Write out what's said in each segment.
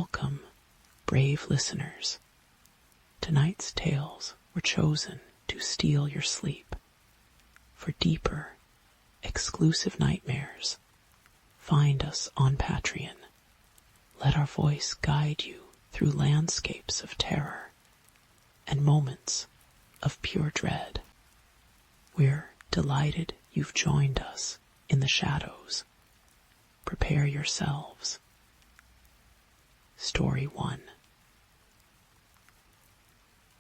Welcome, brave listeners. Tonight's tales were chosen to steal your sleep. For deeper, exclusive nightmares, find us on Patreon. Let our voice guide you through landscapes of terror and moments of pure dread. We're delighted you've joined us in the shadows. Prepare yourselves. Story 1.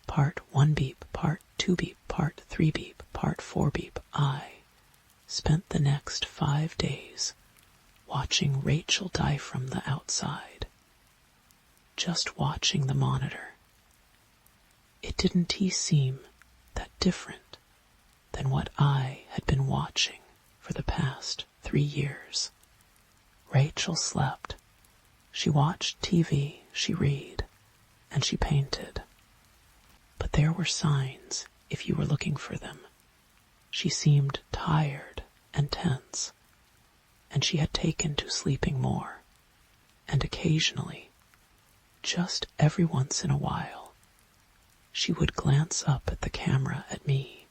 Part 1 beep, Part 2 beep, Part 3 beep, Part 4 beep. I spent the next 5 days watching Rachel die from the outside. Just watching the monitor. It didn't seem that different than what I had been watching for the past 3 years. Rachel slept. She watched TV, she read, and she painted. But there were signs if you were looking for them. She seemed tired and tense, and she had taken to sleeping more, and occasionally, just every once in a while, she would glance up at the camera at me.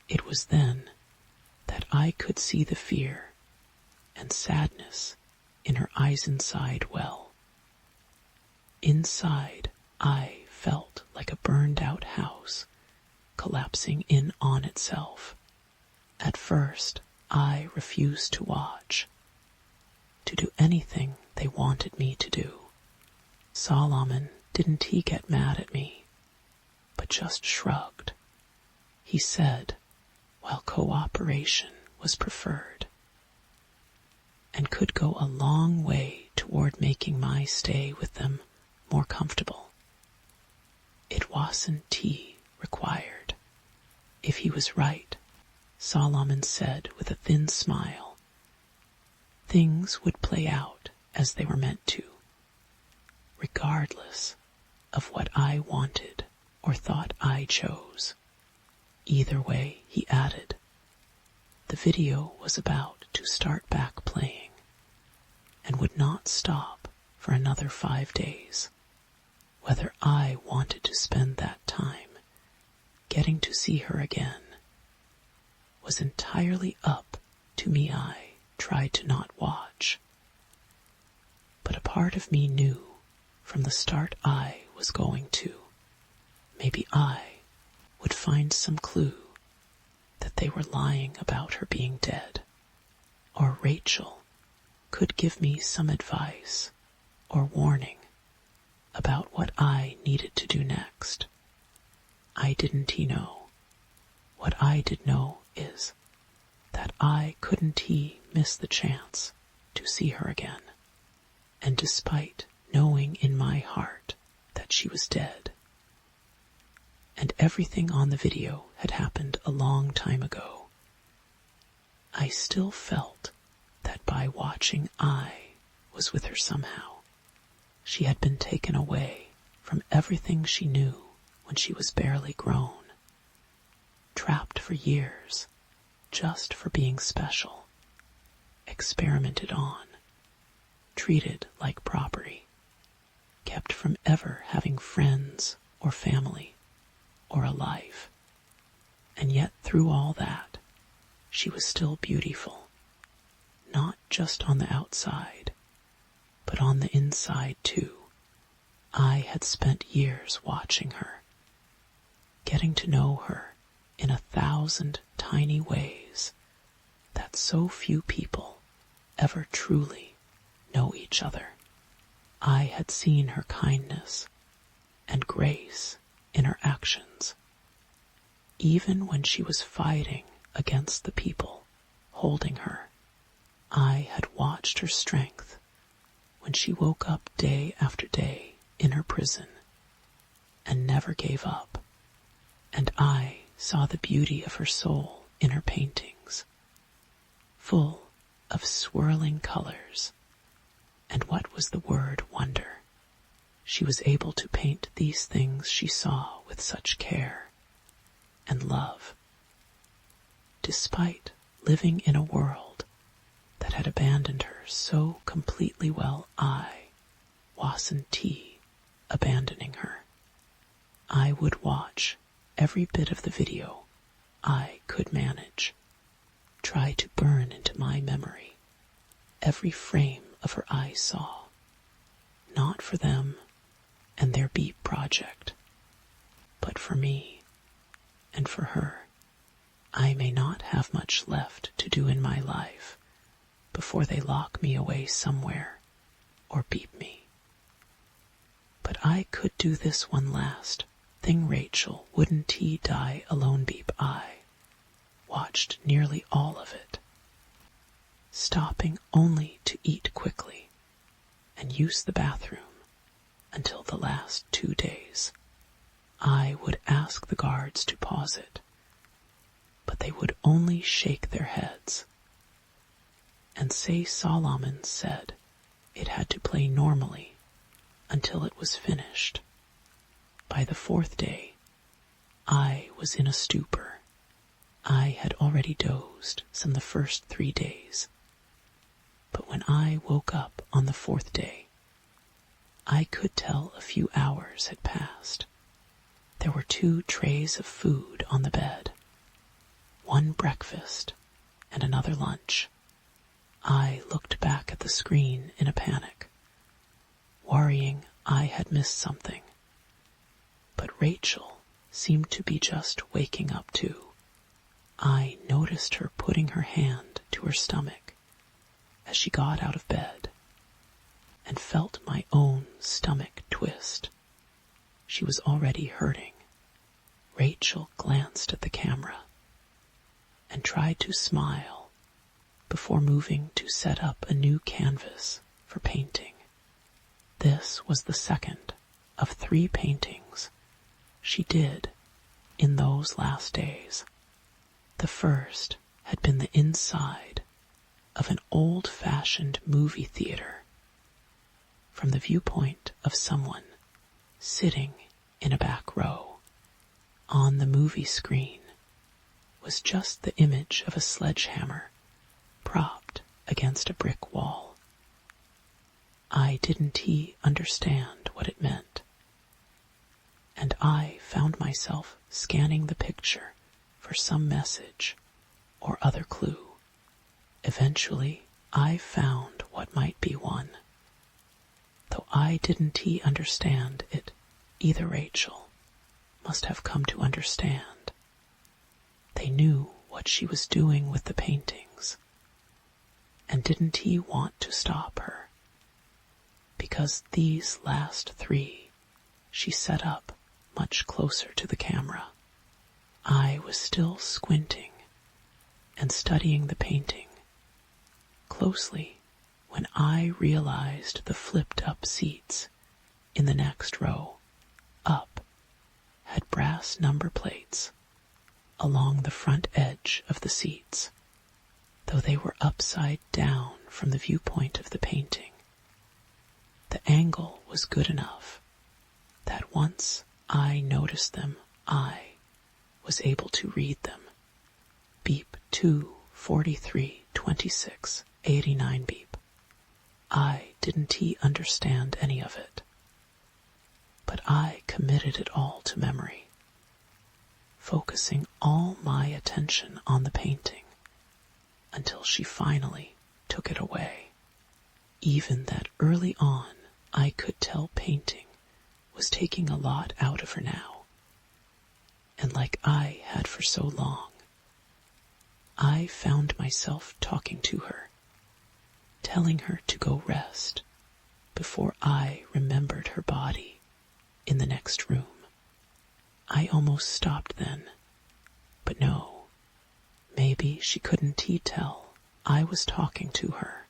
It was then that I could see the fear and sadness in her eyes inside well. Inside, I felt like a burned-out house collapsing in on itself. At first, I refused to watch, to do anything they wanted me to do. Solomon didn't get mad at me, but just shrugged. He said, while cooperation was preferred, and could go a long way toward making my stay with them more comfortable. It wasn't tea required. If he was right, Solomon said with a thin smile, things would play out as they were meant to, regardless of what I wanted or thought I chose. Either way, he added, the video was about to start back playing and would not stop for another 5 days. Whether I wanted to spend that time getting to see her again was entirely up to me. I tried to not watch, but a part of me knew from the start I was going to. Maybe I would find some clue that they were lying about her being dead, or Rachel could give me some advice or warning about what I needed to do next. I didn't know. What I did know is that I couldn't miss the chance to see her again, and despite knowing in my heart that she was dead, and everything on the video had happened a long time ago, I still felt that by watching I was with her somehow. She had been taken away from everything she knew when she was barely grown, trapped for years just for being special, experimented on, treated like property, kept from ever having friends or family or a life. And yet through all that, she was still beautiful, not just on the outside, but on the inside too. I had spent years watching her, getting to know her in 1,000 tiny ways that so few people ever truly know each other. I had seen her kindness and grace in her actions, even when she was fighting against the people holding her. I had watched her strength when she woke up day after day in her prison and never gave up, and I saw the beauty of her soul in her paintings, full of swirling colors. And what was the word wonder? She was able to paint these things she saw with such care and love, despite living in a world that had abandoned her so completely. Well, I loss and tea, abandoning her. I would watch every bit of the video I could manage, try to burn into my memory every frame of her I saw, not for them and their beep project, but for me and for her. I may not have much left to do in my life before they lock me away somewhere or beep me. But I could do this one last thing. Rachel, wouldn't he die alone beep? I watched nearly all of it, stopping only to eat quickly and use the bathroom until the last 2 days. I would ask the guards to pause it, but they would only shake their heads and say Solomon said it had to play normally until it was finished. By the 4th day, I was in a stupor. I had already dozed some the first 3 days, but when I woke up on the 4th day, I could tell a few hours had passed. There were 2 trays of food on the bed, one breakfast and another lunch. I looked back at the screen in a panic, worrying I had missed something. But Rachel seemed to be just waking up too. I noticed her putting her hand to her stomach as she got out of bed and felt my own stomach twist. She was already hurting. Rachel glanced at the camera and tried to smile before moving to set up a new canvas for painting. This was the second of 3 paintings she did in those last days. The first had been the inside of an old-fashioned movie theater from the viewpoint of someone sitting in a back row. On the movie screen was just the image of a sledgehammer propped against a brick wall. I didn't understand what it meant, and I found myself scanning the picture for some message or other clue. Eventually, I found what might be one, though I didn't understand it either. Rachel must have come to understand. They knew what she was doing with the paintings, and didn't want to stop her, because these last 3 she set up much closer to the camera. I was still squinting and studying the painting closely when I realized the flipped-up seats in the next row up had brass number plates along the front edge of the seats, though they were upside down from the viewpoint of the painting. The angle was good enough that once I noticed them, I was able to read them. Beep 2:43:26:89 beep. I didn't understand any of it, but I committed it all to memory, focusing all my attention on the painting until she finally took it away. Even that early on, I could tell painting was taking a lot out of her now, and like I had for so long, I found myself talking to her, telling her to go rest before I remembered her body in the next room. I almost stopped then, but no, maybe she couldn't tell I was talking to her,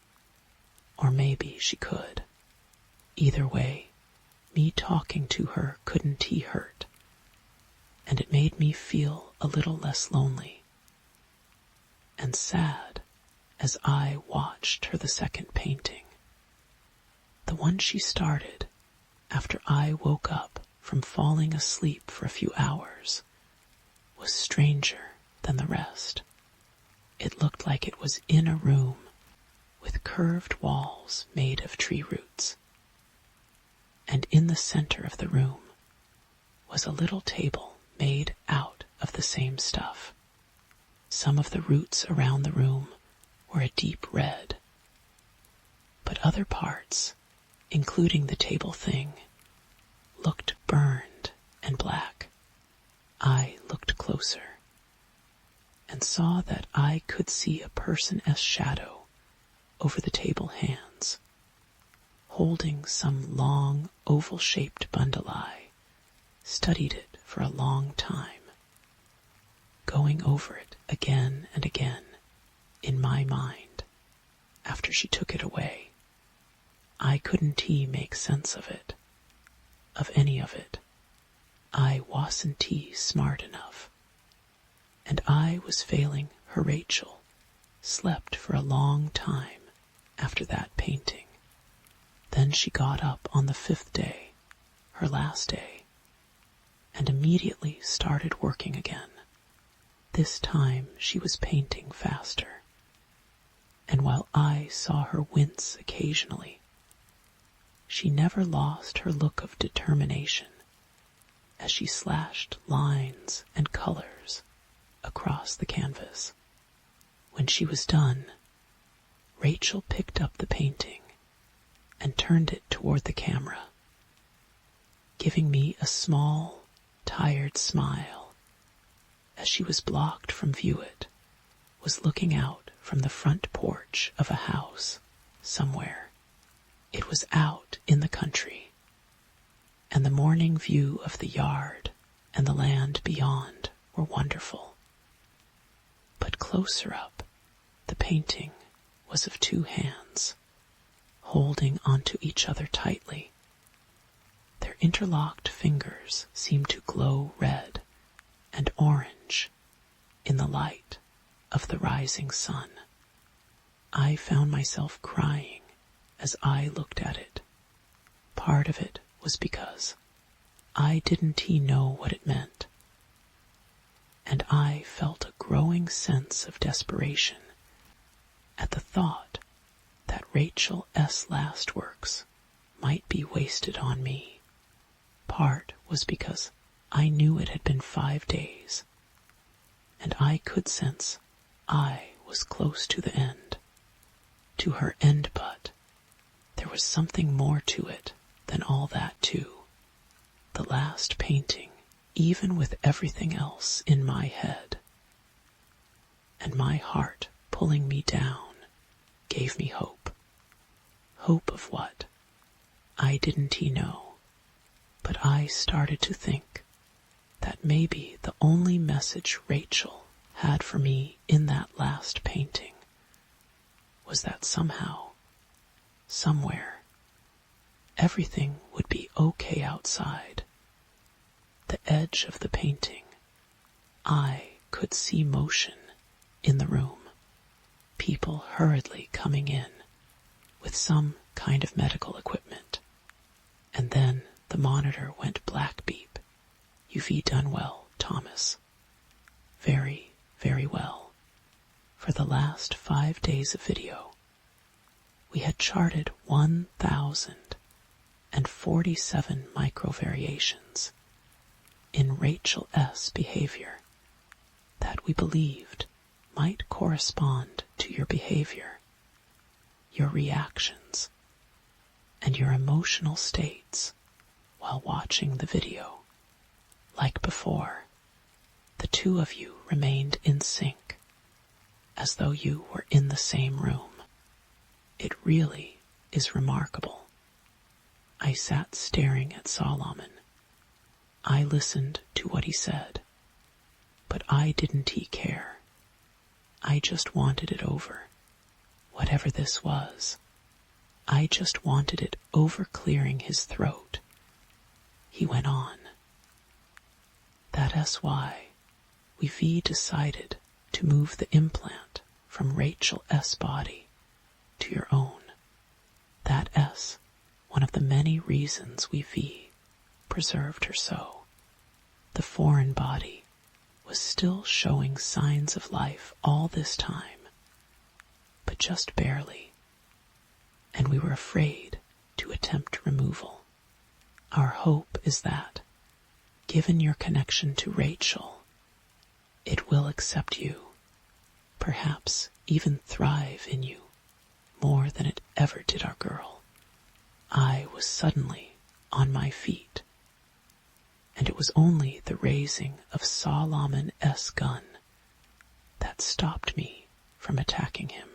or maybe she could. Either way, me talking to her couldn't hurt, and it made me feel a little less lonely and sad as I watched her the second painting. The one she started after I woke up from falling asleep for a few hours was stranger than the rest. It looked like it was in a room with curved walls made of tree roots. and in the center of the room was a little table made out of the same stuff. Some of the roots around the room were a deep red, but other parts, including the table thing, looked burned and black. I looked closer and saw that I could see a person's shadow over the table hands, holding some long, oval-shaped bundle. I studied it for a long time, going over it again and again in my mind after she took it away. I couldn't make sense of it, of any of it. I wasn't smart enough, and I was failing her. Rachel slept for a long time after that painting. Then she got up on the 5th day, her last day, and immediately started working again. This time she was painting faster, and while I saw her wince occasionally, she never lost her look of determination as she slashed lines and colors across the canvas. When she was done, Rachel picked up the painting and turned it toward the camera, giving me a small, tired smile as she was blocked from view. It was looking out from the front porch of a house somewhere. It was out in the country, and the morning view of the yard and the land beyond were wonderful. But closer up, the painting was of 2 hands, holding onto each other tightly. Their interlocked fingers seemed to glow red and orange in the light of the rising sun. I found myself crying as I looked at it. Part of it was because I didn't know what it meant, and I felt a growing sense of desperation at the thought that Rachel's last works might be wasted on me. Part was because I knew it had been 5 days, and I could sense I was close to the end, to her end, but there was something more to it than all that too. The last painting, even with everything else in my head, and my heart pulling me down, gave me hope. Hope of what? I didn't know, but I started to think that maybe the only message Rachel had for me in that last painting was that somehow, somewhere, everything would be okay outside. The edge of the painting, I could see motion in the room, people hurriedly coming in with some kind of medical equipment, and then the monitor went black beep. "You've done well, Thomas. Very, very well." For the last 5 days of video, we had charted 1,047 microvariations in Rachel's behavior that we believed might correspond to your behavior, your reactions, and your emotional states while watching the video. Like before, the 2 of you remained in sync, as though you were in the same room. It really is remarkable. I sat staring at Solomon. I listened to what he said, but I didn't care. I just wanted it over, whatever this was. I just wanted it over, clearing his throat. He went on. That's why we've decided to move the implant from Rachel's body to your own. That's one of the many reasons we've preserved her so. The foreign body was still showing signs of life all this time, but just barely, and we were afraid to attempt removal. Our hope is that, given your connection to Rachel, it will accept you, perhaps even thrive in you more than it ever did our girl. I was suddenly on my feet, and it was only the raising of Solomon-S gun that stopped me from attacking him.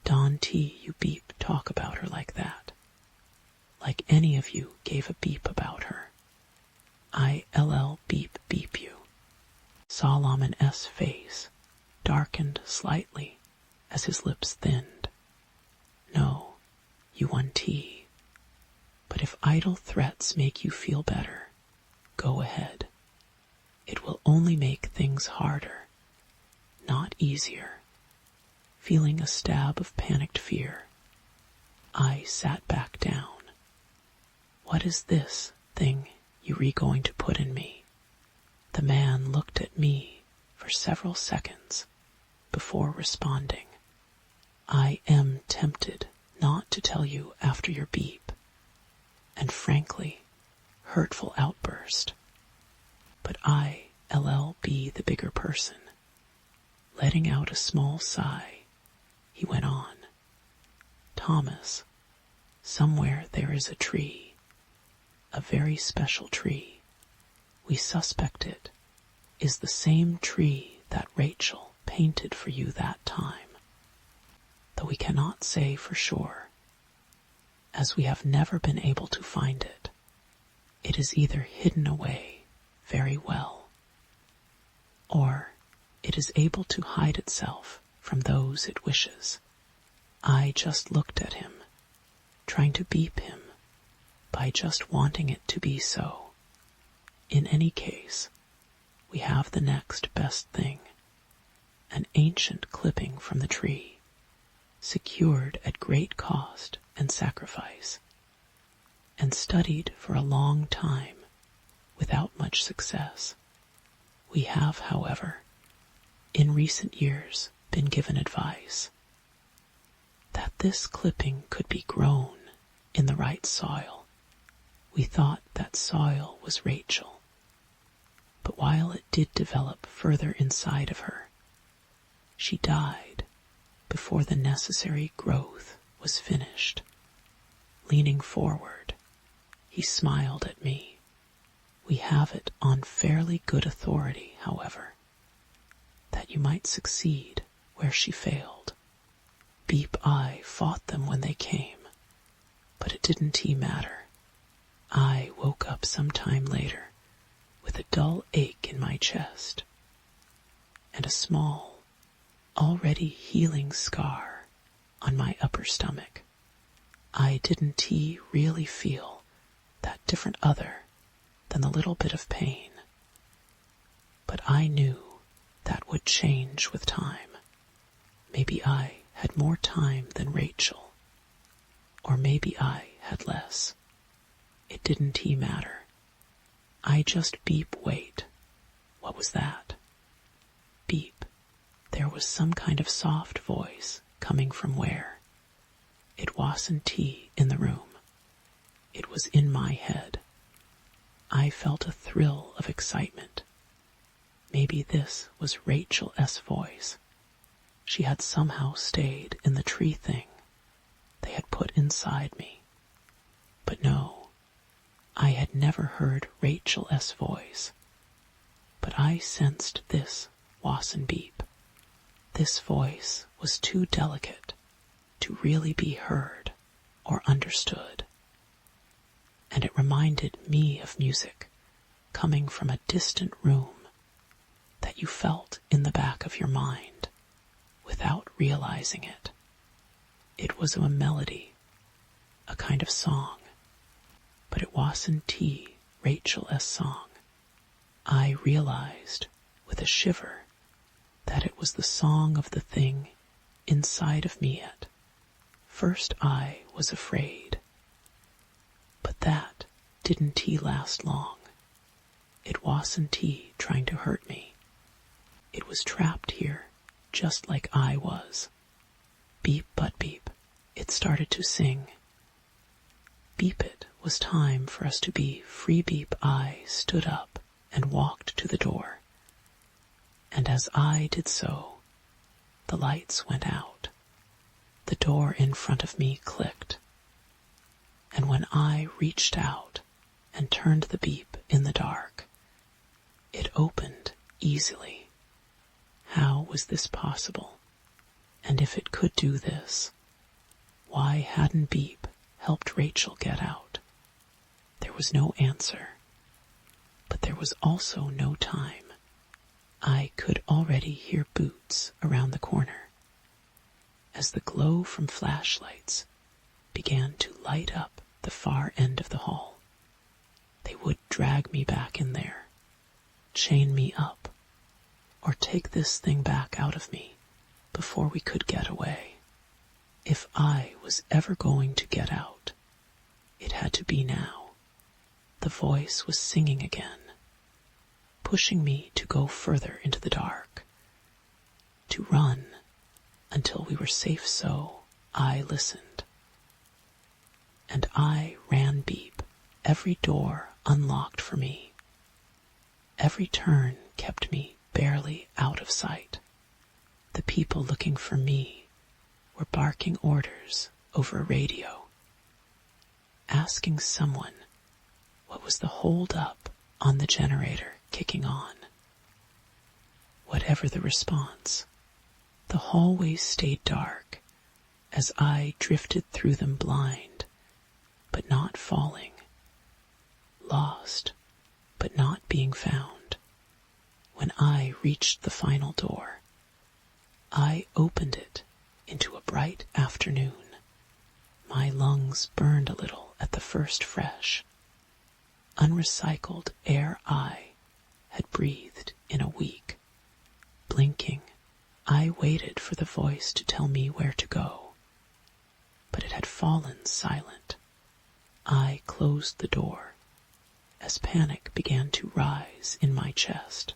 Don T, you beep talk about her like that. Like any of you gave a beep about her. ILL beep beep you. Solomon-S face darkened slightly as his lips thinned. No, you 1T. But if idle threats make you feel better, go ahead. It will only make things harder, not easier. Feeling a stab of panicked fear, I sat back down. What is this thing you re going to put in me? The man looked at me for several seconds before responding. I am tempted not to tell you after your beep, and frankly, hurtful outburst. But I, LL, be the bigger person. Letting out a small sigh, he went on. Thomas, somewhere there is a tree, a very special tree. We suspect it is the same tree that Rachel painted for you that time, though we cannot say for sure, as we have never been able to find it. It is either hidden away very well, or it is able to hide itself from those it wishes. I just looked at him, trying to beep him by just wanting it to be so. In any case, we have the next best thing, an ancient clipping from the tree, secured at great cost and sacrifice, and studied for a long time without much success. We have, however, in recent years been given advice that this clipping could be grown in the right soil. We thought that soil was Rachel, but while it did develop further inside of her, she died before the necessary growth was finished. Leaning forward, he smiled at me. We have it on fairly good authority, however, that you might succeed where she failed. Beep I fought them when they came, but it didn't matter. I woke up some time later with a dull ache in my chest and a small, already healing scar on my upper stomach. I didn't really feel that different other than the little bit of pain, but I knew that would change with time. Maybe I had more time than Rachel, or maybe I had less. It didn't matter. I just beep wait. What was that? Beep. There was some kind of soft voice coming from where? It wasn't in the room. It was in my head. I felt a thrill of excitement. Maybe this was Rachel-S voice. She had somehow stayed in the tree thing they had put inside me. But no, I had never heard Rachel-S voice. But I sensed this Wasson beep. This voice was too delicate to really be heard or understood. And it reminded me of music coming from a distant room that you felt in the back of your mind without realizing it. It was a melody, a kind of song, but it wasn't Rachel-S song. I realized with a shiver that it was the song of the thing inside of me yet. First I was afraid, but that didn't last long. It wasn't trying to hurt me. It was trapped here, just like I was. Beep but beep, it started to sing. Beep it was time for us to be free beep. I stood up and walked to the door, and as I did so, the lights went out. The door in front of me clicked, and when I reached out and turned the beep in the dark, it opened easily. How was this possible? And if it could do this, why hadn't Beep helped Rachel get out? There was no answer, but there was also no time. I could already hear boots around the corner. As the glow from flashlights began to light up the far end of the hall, they would drag me back in there, chain me up, or take this thing back out of me before we could get away. If I was ever going to get out, it had to be now. The voice was singing again, pushing me to go further into the dark, to run until we were safe. So I listened, and I ran Beep, every door unlocked for me. Every turn kept me barely out of sight. The people looking for me were barking orders over a radio, asking someone what was the hold up on the generator kicking on. Whatever the response, the hallways stayed dark as I drifted through them, blind but not falling, lost but not being found. When I reached the final door, I opened it into a bright afternoon. My lungs burned a little at the first fresh, unrecycled air I had breathed in a week. Blinking, I waited for the voice to tell me where to go, but it had fallen silent. I closed the door as panic began to rise in my chest.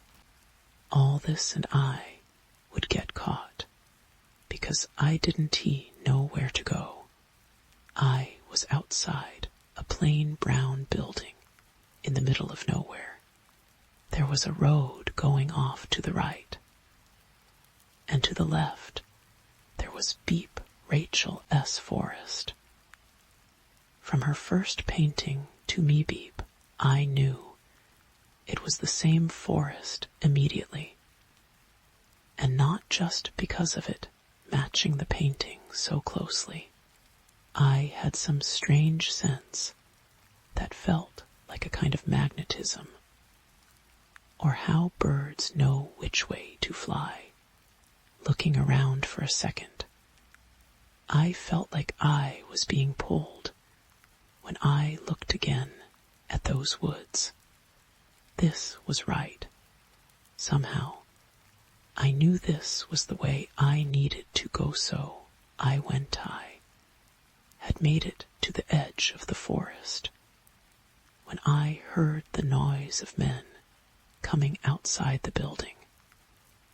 All this and I would get caught because I didn't know where to go. I was outside a plain brown building in the middle of nowhere. There was a road going off to the right, and to the left there was Beep Rachel S. Forest. From her first painting to me, Beep, I knew it was the same forest immediately, and not just because of it matching the painting so closely. I had some strange sense that felt like a kind of magnetism, or how birds know which way to fly. Looking around for a second, I felt like I was being pulled when I looked again at those woods. This was right. Somehow, I knew this was the way I needed to go, so I went. I had made it to the edge of the forest when I heard the noise of men coming outside the building.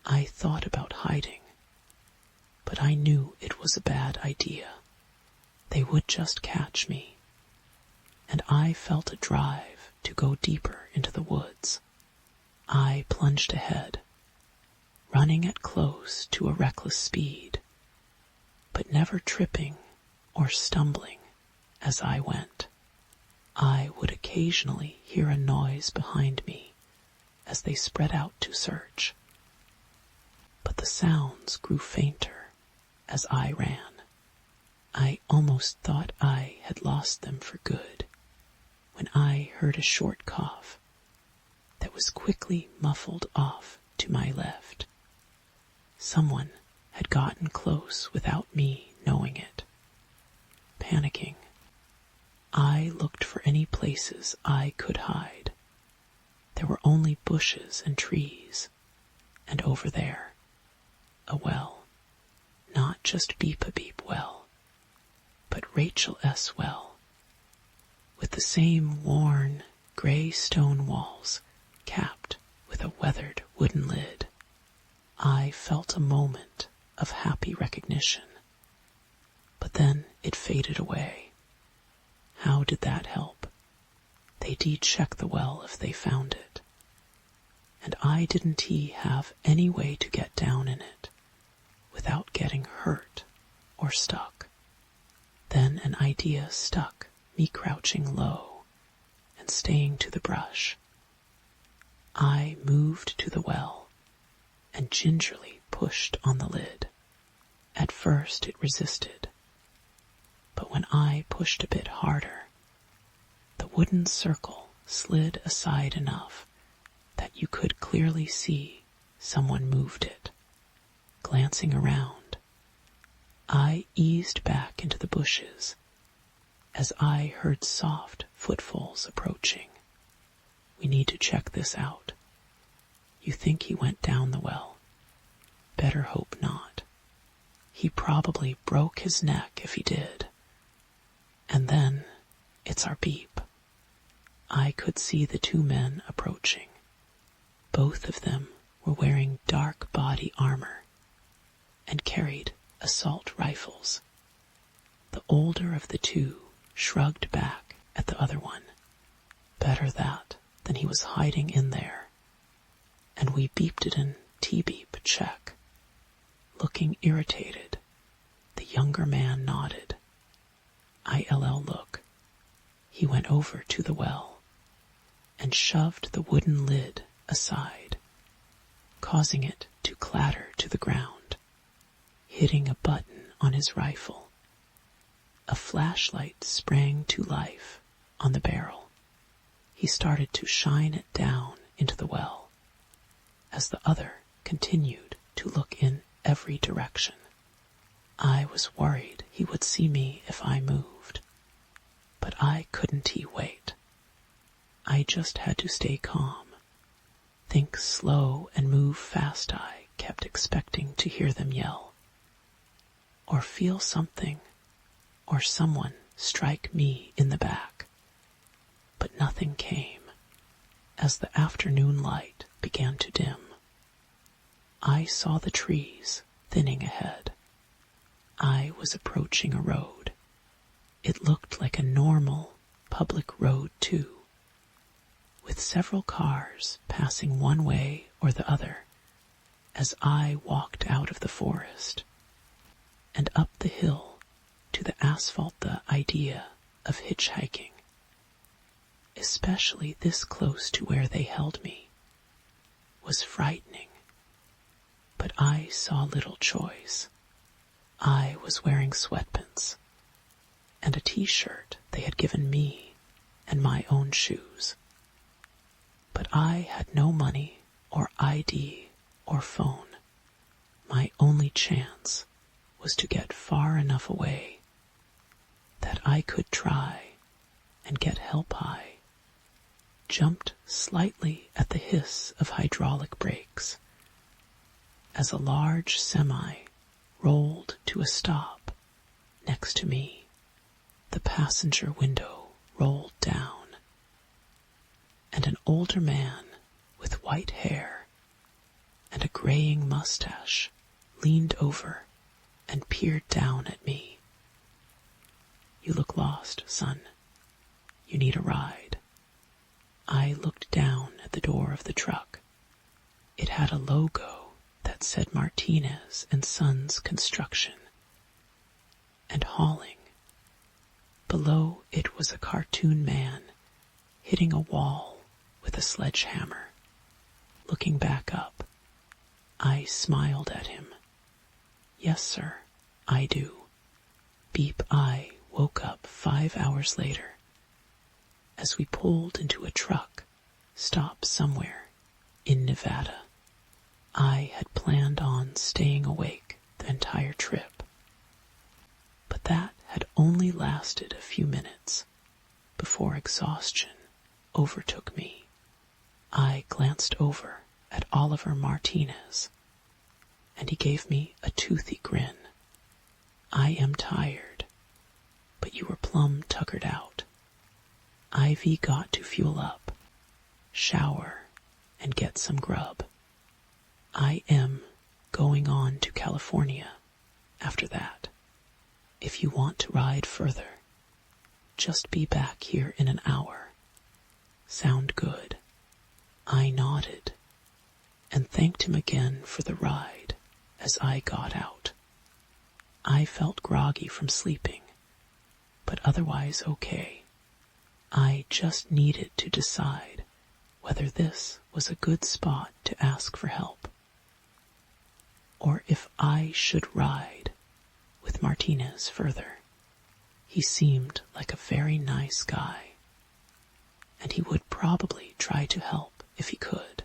I thought about hiding, but I knew it was a bad idea. They would just catch me, and I felt a drive to go deeper into the woods. I plunged ahead, running at close to a reckless speed, but never tripping or stumbling as I went. I would occasionally hear a noise behind me as they spread out to search, but the sounds grew fainter as I ran. I almost thought I had lost them for good when I heard a short cough that was quickly muffled off to my left. Someone had gotten close without me knowing it. Panicking, I looked for any places I could hide. There were only bushes and trees, and over there, a well. Not just Beep-a-Beep well, but Rachel S. well, with the same worn, gray stone walls capped with a weathered wooden lid. I felt a moment of happy recognition, but then it faded away. How did that help? They did check the well if they found it. And didn't he have any way to get down in it without getting hurt or stuck? Then an idea stuck me crouching low and staying to the brush. I moved to the well and gingerly pushed on the lid. At first it resisted, but when I pushed a bit harder, the wooden circle slid aside enough that you could clearly see someone moved it. Glancing around, I eased back into the bushes as I heard soft footfalls approaching. We need to check this out. You think he went down the well? Better hope not. He probably broke his neck if he did. And then it's our beep. I could see the two men approaching. Both of them were wearing dark body armor and carried assault rifles. The older of the two shrugged back at the other one. Better that than he was hiding in there. And we beeped it in T-beep check. Looking irritated, the younger man nodded. ILL look. He went over to the well and shoved the wooden lid aside, causing it to clatter to the ground, hitting a button on his rifle. A flashlight sprang to life on the barrel. He started to shine it down into the well, as the other continued to look in every direction. I was worried he would see me if I moved, but couldn't he wait? I just had to stay calm, think slow and move fast. I kept expecting to hear them yell, or feel something, or someone strike me in the back. But nothing came. As the afternoon light began to dim, I saw the trees thinning ahead. I was approaching a road. It looked like a normal public road too, with several cars passing one way or the other as I walked out of the forest and up the hill to the asphalt. The idea of hitchhiking, especially this close to where they held me, was frightening. But I saw little choice. I was wearing sweatpants and a t-shirt they had given me and my own shoes. But I had no money or ID or phone. My only chance was to get far enough away that I could try and get help. I jumped slightly at the hiss of hydraulic brakes as a large semi rolled to a stop next to me. The passenger window rolled down, and an older man with white hair and a graying mustache leaned over and peered down at me. You look lost, son. You need a ride. I looked down at the door of the truck. It had a logo that said Martinez and Sons Construction and Hauling. Below it was a cartoon man hitting a wall with a sledgehammer. Looking back up, I smiled at him. Yes, sir, I do. Beep. I woke up 5 hours later as we pulled into a truck stop somewhere in Nevada. I had planned on staying awake the entire trip, but that had only lasted a few minutes before exhaustion overtook me. I glanced over at Oliver Martinez, and he gave me a toothy grin. I am tired, but you were plumb tuckered out. Ivy got to fuel up, shower, and get some grub. I am going on to California after that. If you want to ride further, just be back here in an hour. sound good?" I nodded and thanked him again for the ride as I got out. I felt groggy from sleeping, but otherwise okay. I just needed to decide whether this was a good spot to ask for help, or if I should ride with Martinez further. He seemed like a very nice guy, and he would probably try to help if he could.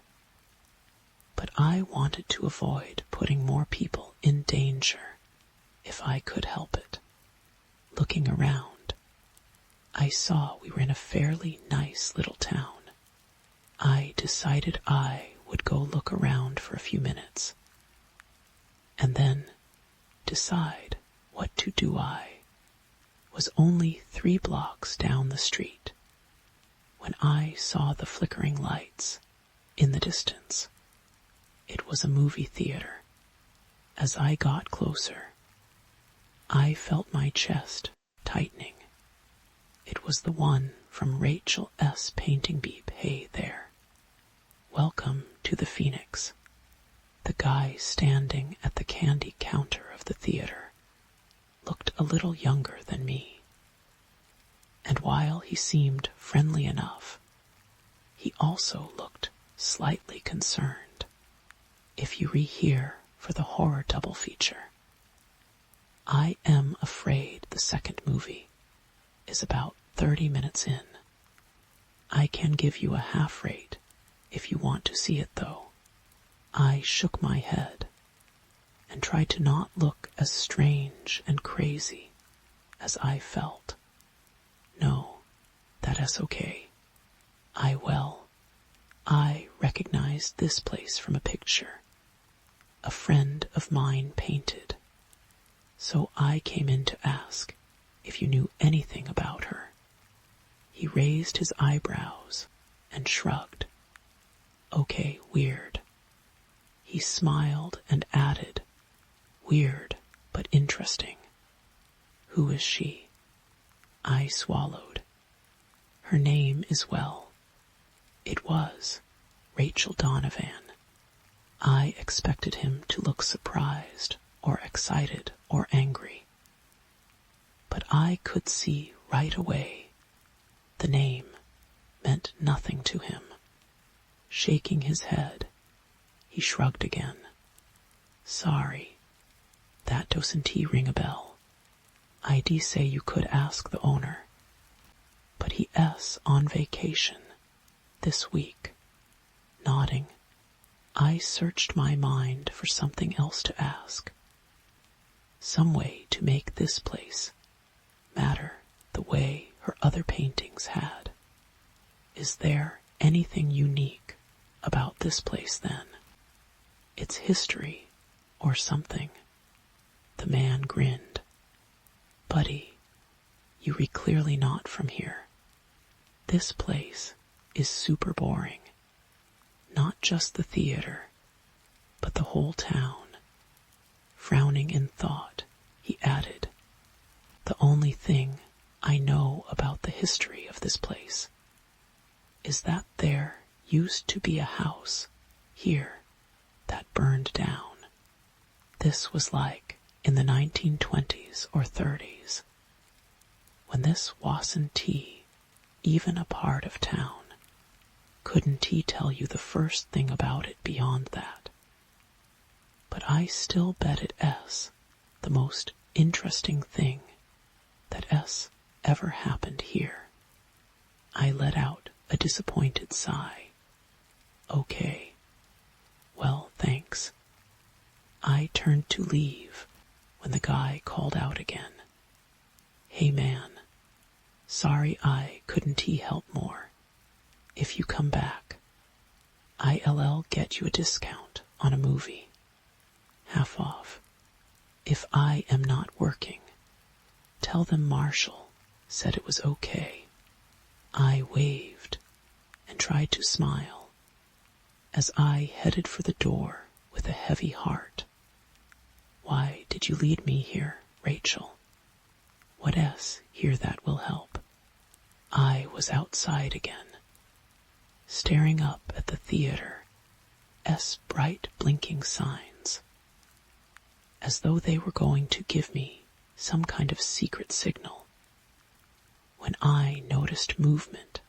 But I wanted to avoid putting more people in danger if I could help it. Looking around, I saw we were in a fairly nice little town. I decided I would go look around for a few minutes, and then decide what to do. I was only 3 blocks down the street when I saw the flickering lights in the distance. It was a movie theater. As I got closer, I felt my chest tightening. It was the one from Rachel S. Painting Beep. Hey there. Welcome to the Phoenix. The guy standing at the candy counter of the theater looked a little younger than me. And while he seemed friendly enough, he also looked slightly concerned. If you rehear for the horror double feature, I Am Afraid, the second movie, is about 30 minutes in. I can give you a half rate if you want to see it, though. I shook my head and tried to not look as strange and crazy as I felt. No, that is okay. I recognized this place from a picture a friend of mine painted, so I came in to ask if you knew anything about her. He raised his eyebrows and shrugged. Okay, weird. He smiled and added, weird but interesting. Who is she? I swallowed. Her name is, well, it was Rachel Donovan. I expected him to look surprised or excited or angry, but I could see right away the name meant nothing to him. Shaking his head, he shrugged again. Sorry, that doesn't ring a bell. I'd say you could ask the owner, but he's on vacation this week. Nodding, I searched my mind for something else to ask. Some way to make this place matter the way her other paintings had. Is there anything unique about this place then? Its history or something? The man grinned. Buddy, you are clearly not from here. This place is super boring. Not just the theater, but the whole town. Frowning in thought, he added, the only thing I know about the history of this place is that there used to be a house here that burned down. This was like in the 1920s or 30s, when this wasn't even a part of town. Couldn't he tell you the first thing about it beyond that? But I still bet it's the most interesting thing that ever happened here. I let out a disappointed sigh. Okay. Well, thanks. I turned to leave when the guy called out again. Hey man, sorry I couldn't help more. If you come back, I'll get you a discount on a movie. Half off. If I am not working, tell them Marshall said it was okay. I waved and tried to smile as I headed for the door with a heavy heart. Why did you lead me here, Rachel? What here that will help? I was outside again, staring up at the theater's bright blinking signs, as though they were going to give me some kind of secret signal, when I noticed movement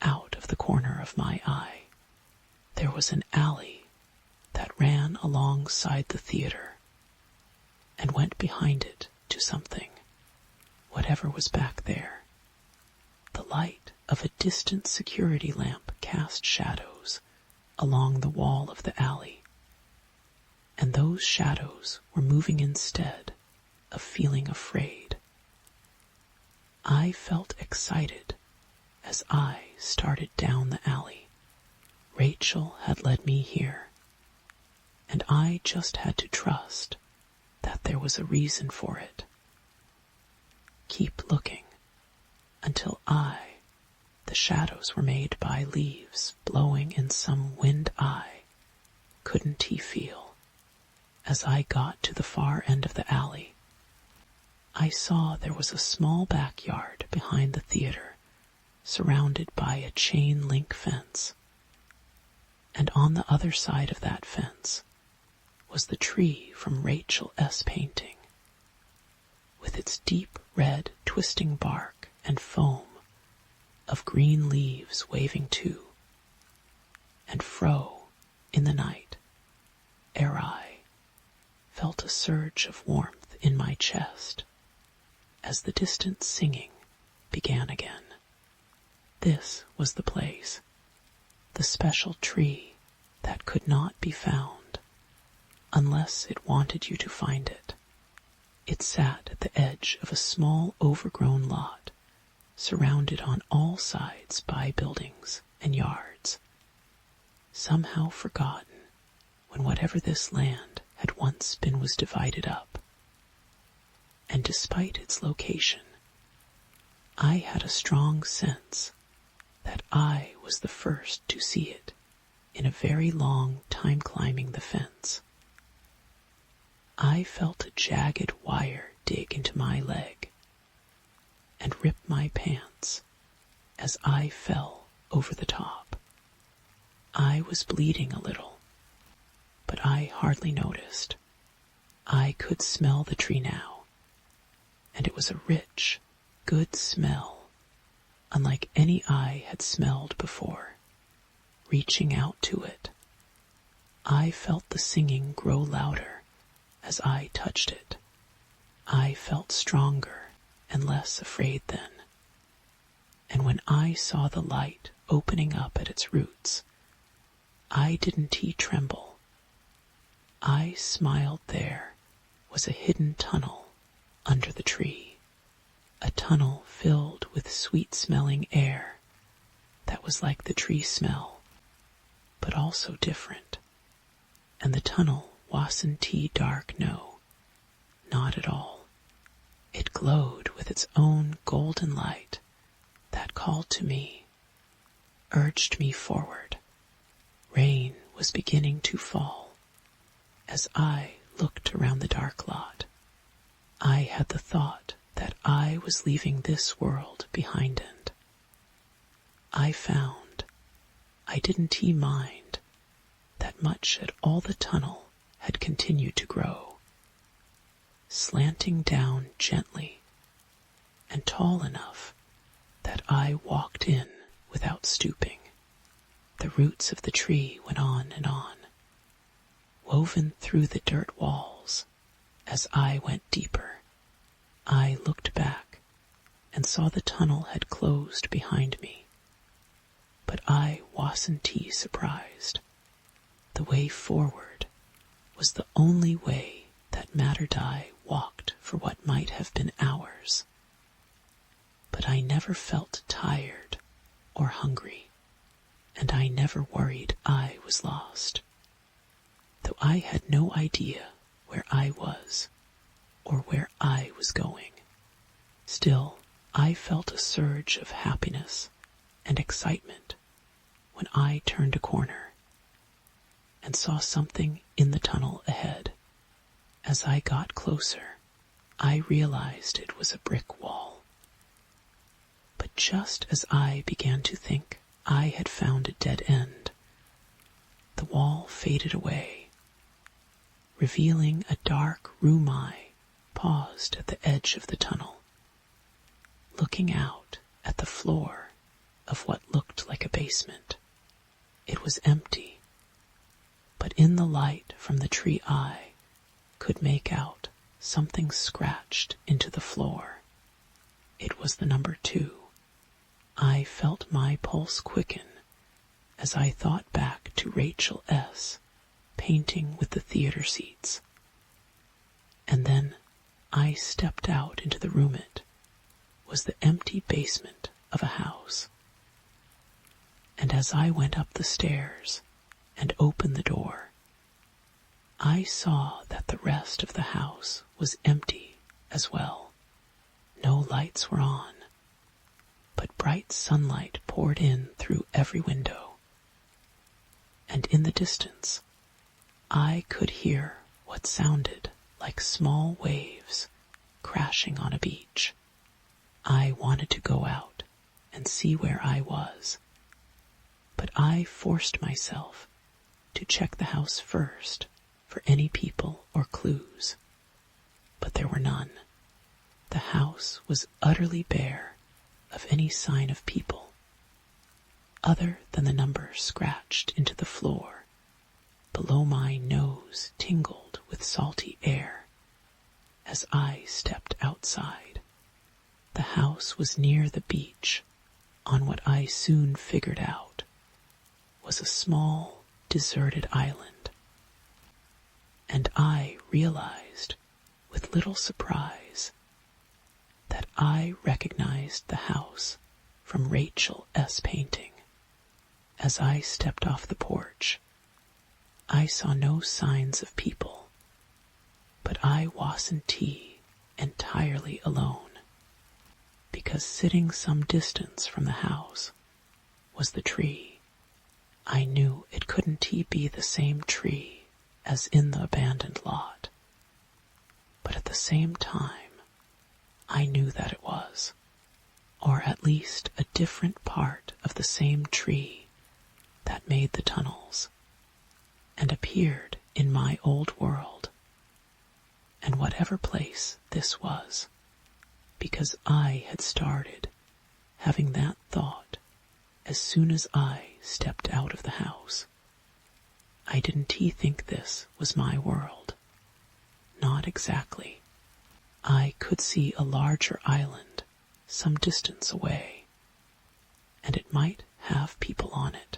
out of the corner of my eye. There was an alley that ran alongside the theater and went behind it to something, whatever was back there. The light of a distant security lamp cast shadows along the wall of the alley, and those shadows were moving instead of feeling afraid. I felt excited as I started down the alley. Rachel had led me here, and I just had to trust that there was a reason for it. Keep looking until the shadows were made by leaves blowing in some wind couldn't he feel. As I got to the far end of the alley, I saw there was a small backyard behind the theater, surrounded by a chain link fence. And on the other side of that fence was the tree from Rachel's painting, with its deep red twisting bark and foam of green leaves waving to and fro in the night, ere I felt a surge of warmth in my chest as the distant singing began again. This was the place, the special tree that could not be found unless it wanted you to find it. It sat at the edge of a small overgrown lot, surrounded on all sides by buildings and yards, somehow forgotten when whatever this land had once been was divided up. And despite its location, I had a strong sense that I was the first to see it in a very long time climbing the fence. I felt a jagged wire dig into my leg and rip my pants as I fell over the top. I was bleeding a little, but I hardly noticed. I could smell the tree now, and it was a rich, good smell, unlike any I had smelled before. Reaching out to it, I felt the singing grow louder as I touched it. I felt stronger and less afraid then. And when I saw the light opening up at its roots, I didn't tremble. I smiled. There was a hidden tunnel under the tree, a tunnel filled with sweet-smelling air that was like the tree smell, but also different. And the tunnel wasn't dark, no, not at all. It glowed with its own golden light that called to me, urged me forward. Rain was beginning to fall. As I looked around the dark lot, I had the thought that I was leaving this world behind, and I found I didn't mind that much at all. The tunnel had continued to grow, slanting down gently and tall enough that I walked in without stooping. The roots of the tree went on and on, woven through the dirt walls. As I went deeper, I looked back and saw the tunnel had closed behind me. But I wasn't surprised. The way forward was the only way that mattered. I walked for what might have been hours. But I never felt tired or hungry, and I never worried I was lost, though I had no idea where I was or where I was going. Still, I felt a surge of happiness and excitement when I turned a corner and saw something in the tunnel ahead. As I got closer, I realized it was a brick wall. But just as I began to think I had found it dead end. The wall faded away, revealing a dark room I paused at the edge of the tunnel, looking out at the floor of what looked like a basement. It was empty, but in the light from the tree I could make out something scratched into the floor. It was the number 2. I felt my pulse quicken as I thought back to Rachel S. painting with the theater seats. And then I stepped out into the room. It was the empty basement of a house. And as I went up the stairs and opened the door, I saw that the rest of the house was empty as well. No lights were on, but bright sunlight poured in through every window. And in the distance, I could hear what sounded like small waves crashing on a beach. I wanted to go out and see where I was, but I forced myself to check the house first for any people or clues. But there were none. The house was utterly bare of any sign of people, other than the number scratched into the floor. Below my nose tingled with salty air as I stepped outside. The house was near the beach on what I soon figured out was a small, deserted island. And I realized with little surprise that I recognized the house from Rachel S. painting. As I stepped off the porch, I saw no signs of people, but I wasn't entirely alone, because sitting some distance from the house was the tree. I knew it couldn't be the same tree as in the abandoned lot, but at the same time, I knew that it was, or at least a different part of the same tree that made the tunnels and appeared in my old world, and whatever place this was, because I had started having that thought as soon as I stepped out of the house. I didn't think this was my world. Not exactly. I could see a larger island some distance away, and it might have people on it.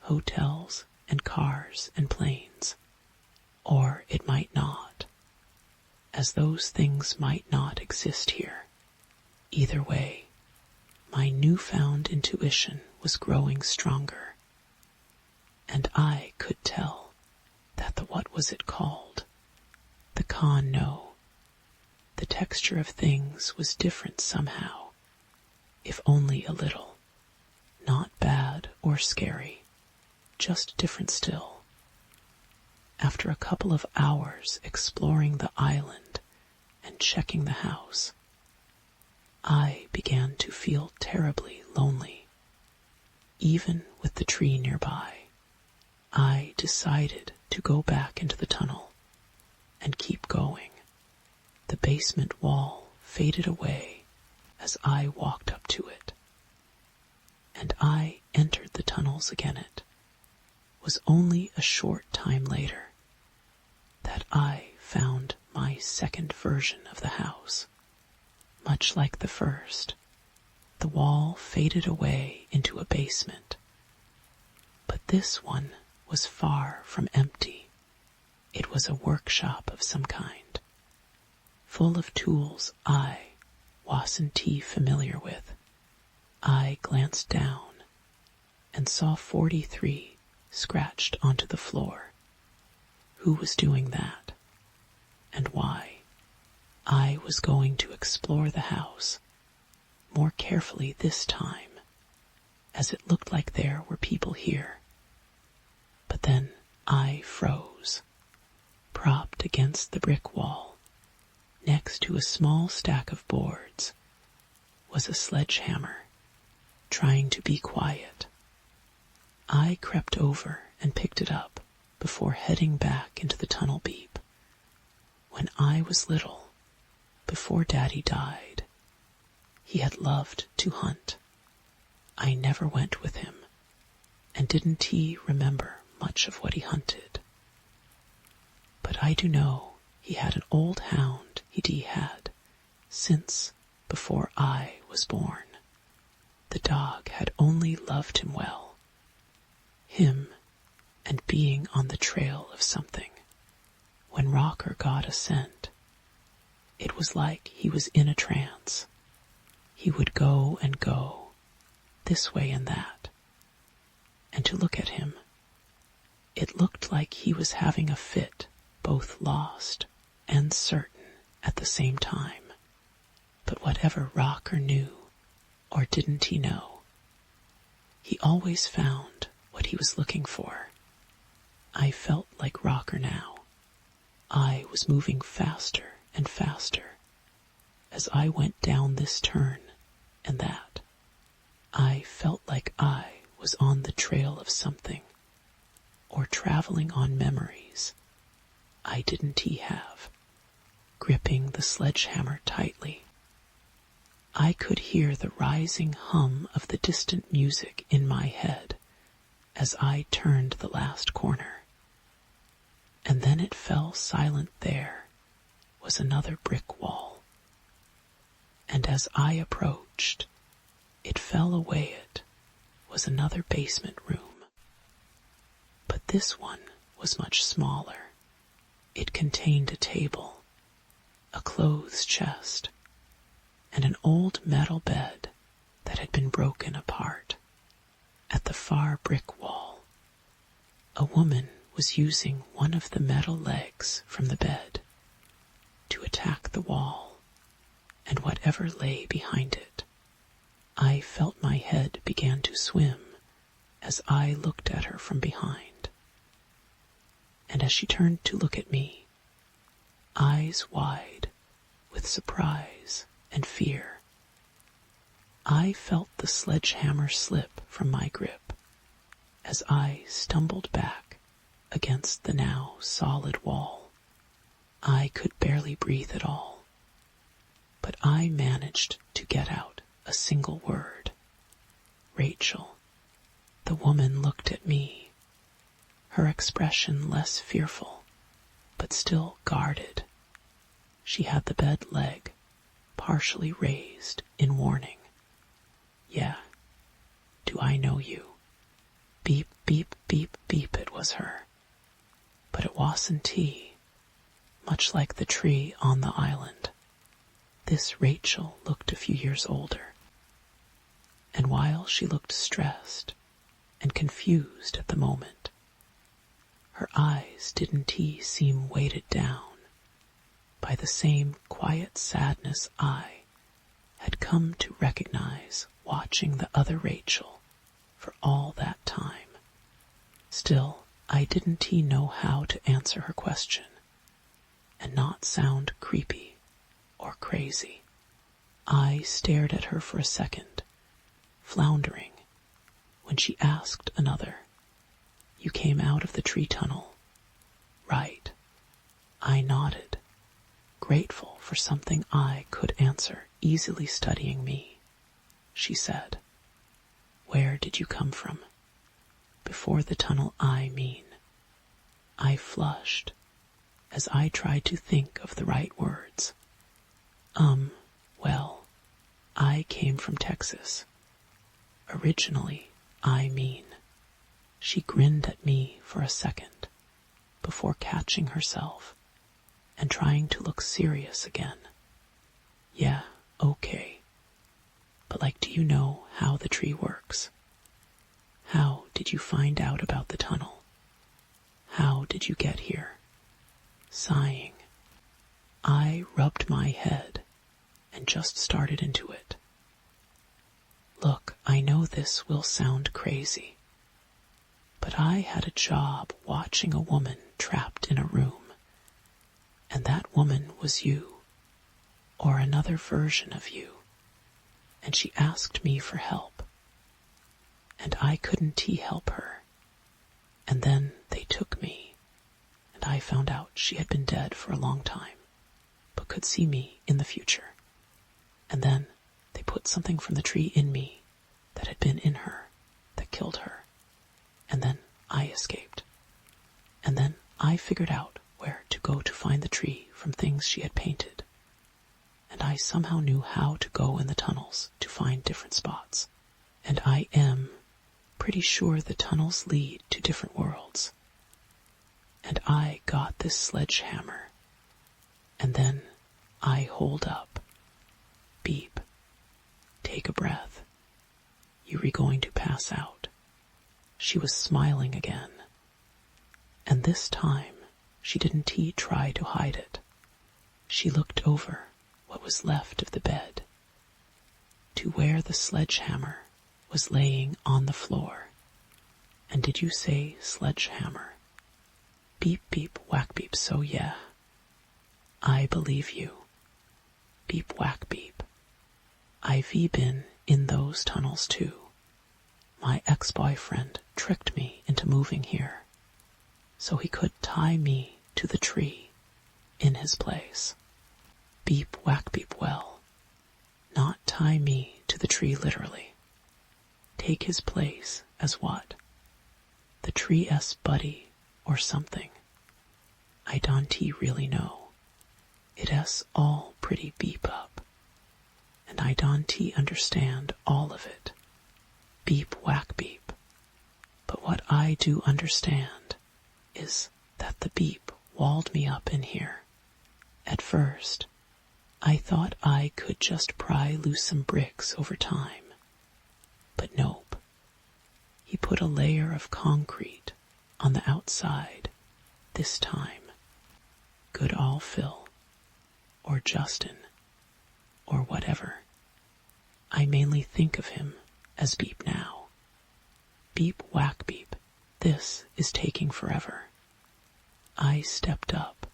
Hotels and cars and planes, or it might not, as those things might not exist here. Either way, my newfound intuition was growing stronger, and I could tell that the what was it called? The no. The texture of things was different somehow, if only a little. Not bad or scary, just different still. After a couple of hours exploring the island and checking the house, I began to feel terribly lonely. Even with the tree nearby, I decided to go back into the tunnel and keep going. The basement wall faded away as I walked up to it, and I entered the tunnels again. It was only a short time later that I found my second version of the house. Much like the first, the wall faded away into a basement, but this one was far from empty. It was a workshop of some kind, full of tools I wasn't familiar with. I glanced down and saw 43 scratched onto the floor. Who was doing that, and why? I was going to explore the house more carefully this time, as it looked like there were people here. But then I froze, propped against the brick wall. Next to a small stack of boards was a sledgehammer, trying to be quiet. I crept over and picked it up before heading back into the tunnel beep. When I was little, before Daddy died, he had loved to hunt. I never went with him, and didn't he remember much of what he hunted. But I do know he had an old hound he had since before I was born. The dog had only loved him well, him and being on the trail of something. When Rocker got a scent, it was like he was in a trance. He would go and go, this way and that. And to look at him, it looked like he was having a fit, both lost and certain at the same time. But whatever Rocker knew, or didn't he know, he always found what he was looking for. I felt like Rocker now. I was moving faster and faster as I went down this turn and that. I felt like I was on the trail of something, or traveling on memories I didn't have, gripping the sledgehammer tightly. I could hear the rising hum of the distant music in my head as I turned the last corner. And then it fell silent. There was another brick wall. And as I approached, it fell away. It was another basement room. But this one was much smaller. It contained a table, a clothes chest, and an old metal bed that had been broken apart. At the far brick wall, a woman was using one of the metal legs from the bed to attack the wall and whatever lay behind it. I felt my head began to swim as I looked at her from behind. And as she turned to look at me, eyes wide with surprise and fear, I felt the sledgehammer slip from my grip as I stumbled back against the now solid wall. I could barely breathe at all, but I managed to get out a single word. Rachel. The woman looked at me, her expression less fearful, but still guarded. She had the bed leg partially raised in warning. Yeah, do I know you? Beep, beep, beep, beep, it was her. But it wasn't he, much like the tree on the island. This Rachel looked a few years older. And while she looked stressed and confused at the moment, her eyes didn't seem weighted down by the same quiet sadness I had come to recognize watching the other Rachel for all that time. Still, I didn't know how to answer her question and not sound creepy or crazy. I stared at her for a second, floundering, when she asked another, "You came out of the tree tunnel?" "Right." I nodded, grateful for something I could answer, easily studying me. She said, "Where did you come from?" "Before the tunnel, I mean." I flushed as I tried to think of the right words. Well, I came from Texas. Originally, I mean. She grinned at me for a second before catching herself and trying to look serious again. "Yeah, okay. But do you know how the tree works? How did you find out about the tunnel? How did you get here?" Sighing, I rubbed my head and just started into it. "Look, I know this will sound crazy, but I had a job watching a woman trapped in a room, and that woman was you, or another version of you, and she asked me for help, and I couldn't help her And then they took me, and I found out she had been dead for a long time, but could see me in the future. And then they put something from the tree in me that had been in her, that killed her. And then I escaped. And then I figured out where to go to find the tree from things she had painted. And I somehow knew how to go in the tunnels to find different spots. And I am pretty sure the tunnels lead to different worlds. And I got this sledgehammer. And then I hold up. Beep. Take a breath. You're going to pass out. She was smiling again. And this time, she didn't try to hide it. She looked over what was left of the bed to where the sledgehammer was laying on the floor. And did you say sledgehammer? Beep, beep, whack, beep, so yeah. I believe you. Beep, whack, beep. I've been in those tunnels too. My ex-boyfriend tricked me into moving here so he could tie me to the tree in his place. Beep, whack, beep, well. Not tie me to the tree literally. Take his place as what? The tree's buddy or something. I don't really know. It's all pretty beep up. And I don't understand all of it. Beep, whack, beep. But what I do understand is that the beep walled me up in here. At first, I thought I could just pry loose some bricks over time. But nope. He put a layer of concrete on the outside this time. Good old Phil, or Justin, or whatever. I mainly think of him as Beep now. Beep, whack, beep. This is taking forever. I stepped up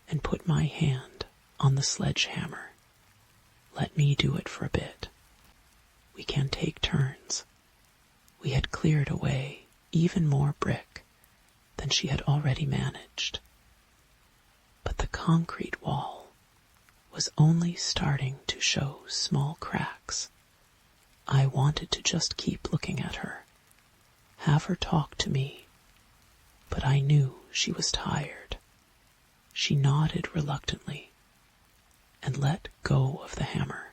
and put my hand on the sledgehammer. Let me do it for a bit. We can take turns. We had cleared away even more brick than she had already managed. But the concrete wall was only starting to show small cracks. I wanted to just keep looking at her, have her talk to me, but I knew she was tired. She nodded reluctantly and let go of the hammer.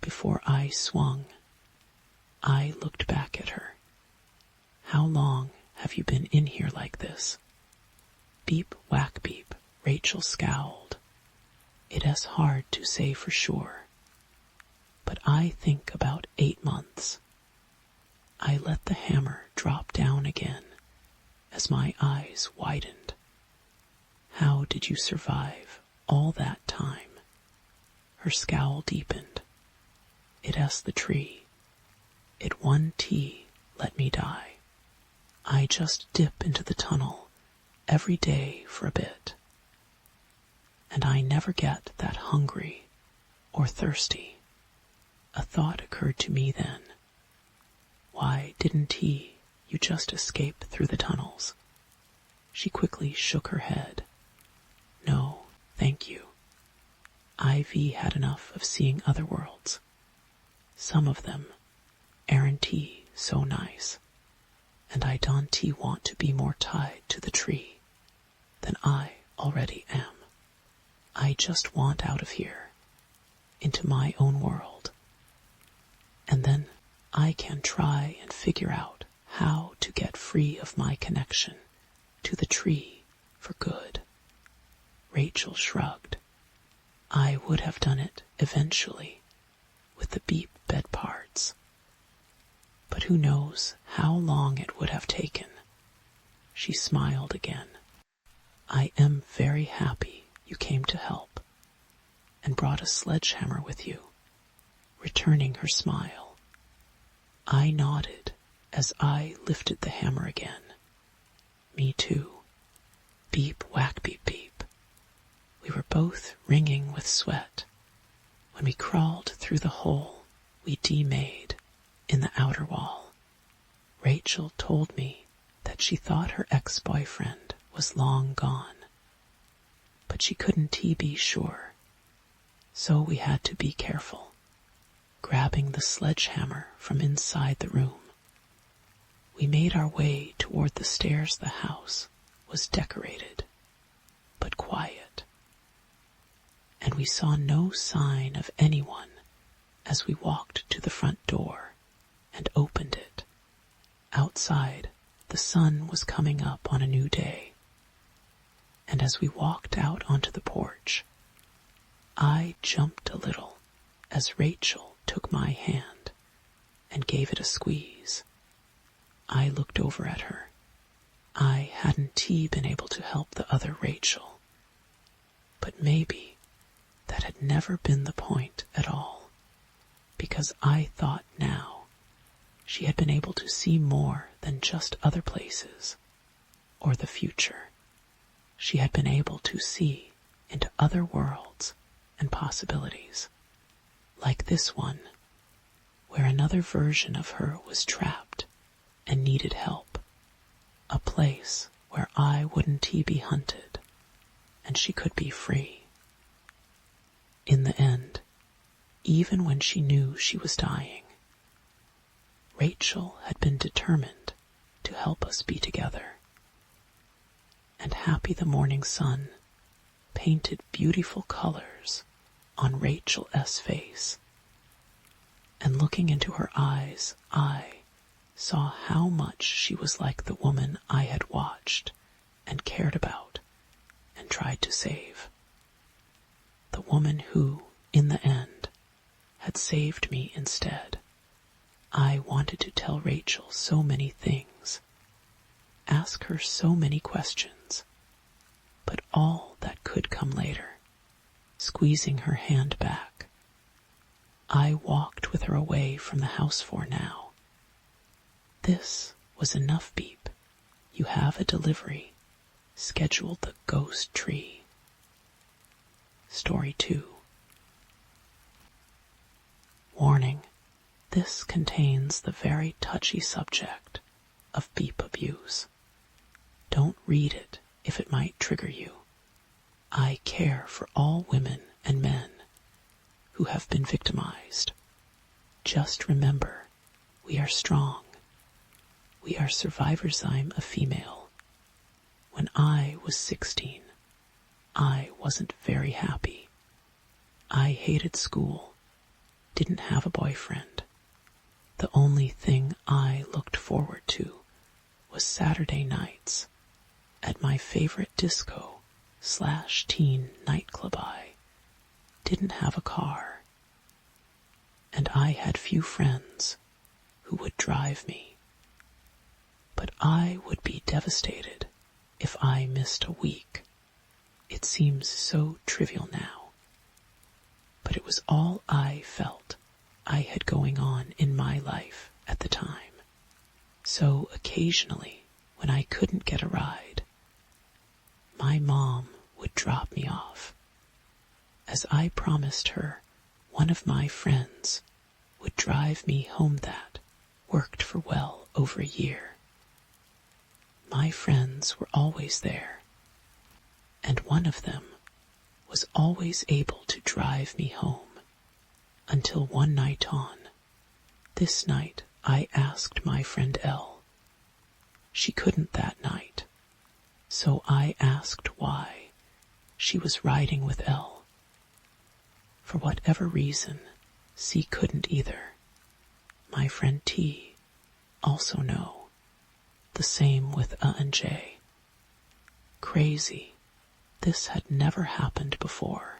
Before I swung, I looked back at her. How long have you been in here like this? Beep, whack, beep. Rachel scowled. It's hard to say for sure, but I think about 8 months. I let the hammer drop down again as my eyes widened. How did you survive all that time? Her scowl deepened. It's the tree. It one let me die. I just dip into the tunnel every day for a bit. And I never get that hungry or thirsty. A thought occurred to me then. Why didn't you just escape through the tunnels? She quickly shook her head. No, thank you. I've had enough of seeing other worlds. Some of them aren't so nice, and I don't want to be more tied to the tree than I already am. I just want out of here, into my own world. And then I can try and figure out how to get free of my connection to the tree for good. Rachel shrugged. I would have done it eventually with the beep bed parts. But who knows how long it would have taken. She smiled again. I am very happy you came to help, and brought a sledgehammer with you, returning her smile. I nodded as I lifted the hammer again. Me too. Beep, whack, beep, beep. We were both wringing with sweat when we crawled through the hole we made in the outer wall. Rachel told me that she thought her ex-boyfriend was long gone, but she couldn't be sure, so we had to be careful, grabbing the sledgehammer from inside the room. We made our way toward the stairs. The house was decorated, but quiet, and we saw no sign of anyone as we walked to the front door and opened it. Outside, the sun was coming up on a new day, and as we walked out onto the porch, I jumped a little as Rachel took my hand and gave it a squeeze. I looked over at her. I hadn't been able to help the other Rachel, but maybe that had never been the point at all, because I thought now she had been able to see more than just other places or the future. She had been able to see into other worlds and possibilities, like this one, where another version of her was trapped and needed help, a place where I wouldn't be hunted and she could be free. In the end, even when she knew she was dying, Rachel had been determined to help us be together. And happy the morning sun painted beautiful colors on Rachel S.'s face. And looking into her eyes, I saw how much she was like the woman I had watched and cared about and tried to save. The woman who, in the end, had saved me instead. I wanted to tell Rachel so many things, ask her so many questions, but all that could come later, squeezing her hand back. I walked with her away from the house for now. This was enough, beep. You have a delivery. Scheduled the ghost tree. Story 2. Warning. This contains the very touchy subject of beep abuse. Don't read it if it might trigger you. I care for all women and men who have been victimized. Just remember, we are strong. We are survivors. I'm a female. When I was 16, I wasn't very happy. I hated school, didn't have a boyfriend. The only thing I looked forward to was Saturday nights at my favorite disco/teen nightclub. I didn't have a car, and I had few friends who would drive me. But I would be devastated if I missed a week. It seems so trivial now, but it was all I felt I had going on in my life at the time. So occasionally, when I couldn't get a ride, my mom would drop me off. As I promised her, one of my friends would drive me home. That worked for well over a year. My friends were always there, and one of them was always able to drive me home, until one night on. This night I asked my friend Elle. She couldn't that night, so I asked why she was riding with Elle. For whatever reason, C couldn't either. My friend T also no. The same with and J. Crazy. This had never happened before.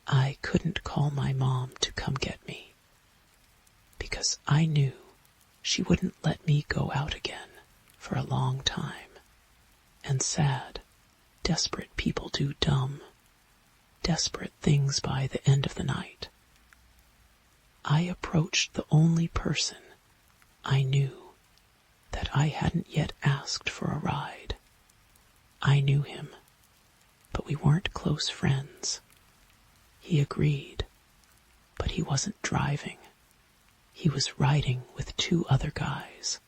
I couldn't call my mom to come get me, because I knew she wouldn't let me go out again for a long time. And sad, desperate people do dumb, desperate things by the end of the night. I approached the only person I knew that I hadn't yet asked for a ride. I knew him, but we weren't close friends. He agreed, but he wasn't driving. He was riding with 2 other guys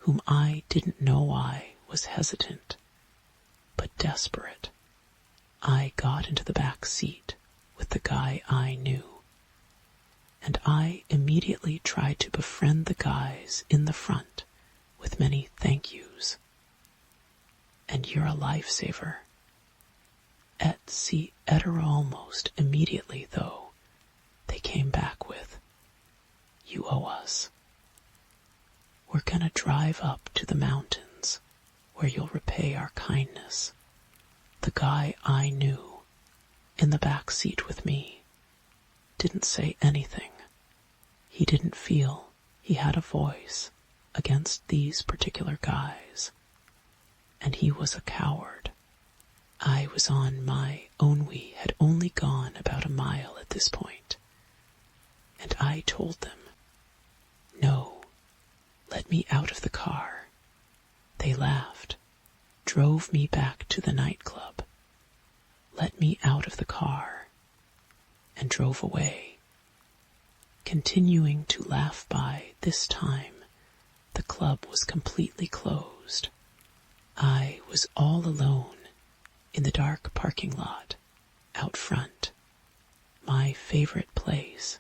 whom I didn't know I was hesitant, but desperate. I got into the back seat with the guy I knew, and I immediately tried to befriend the guys in the front with many thank yous. And you're a lifesaver. Almost immediately, though, they came back with, you owe us. We're gonna drive up to the mountains where you'll repay our kindness. The guy I knew in the back seat with me didn't say anything. He didn't feel he had a voice against these particular guys, and he was a coward. I was on my own. We had only gone about a mile at this point, and I told them, no, let me out of the car. They laughed, drove me back to the nightclub, let me out of the car, and drove away. Continuing to laugh by, this time, the club was completely closed. I was all alone in the dark parking lot out front. My favorite place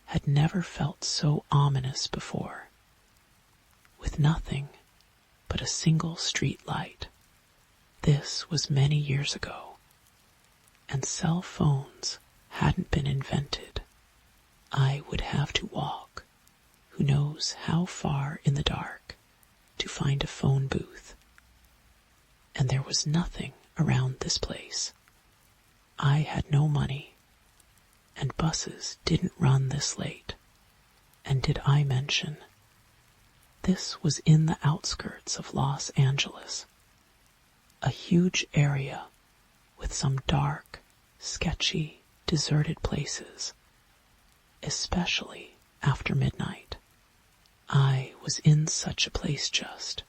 had never felt so ominous before, with nothing but a single street light. This was many years ago, and cell phones hadn't been invented. I would have to walk, who knows how far in the dark, to find a phone booth. And there was nothing around this place. I had no money, and buses didn't run this late. And did I mention, this was in the outskirts of Los Angeles, a huge area with some dark, sketchy, deserted places, especially after midnight. I was in such a place just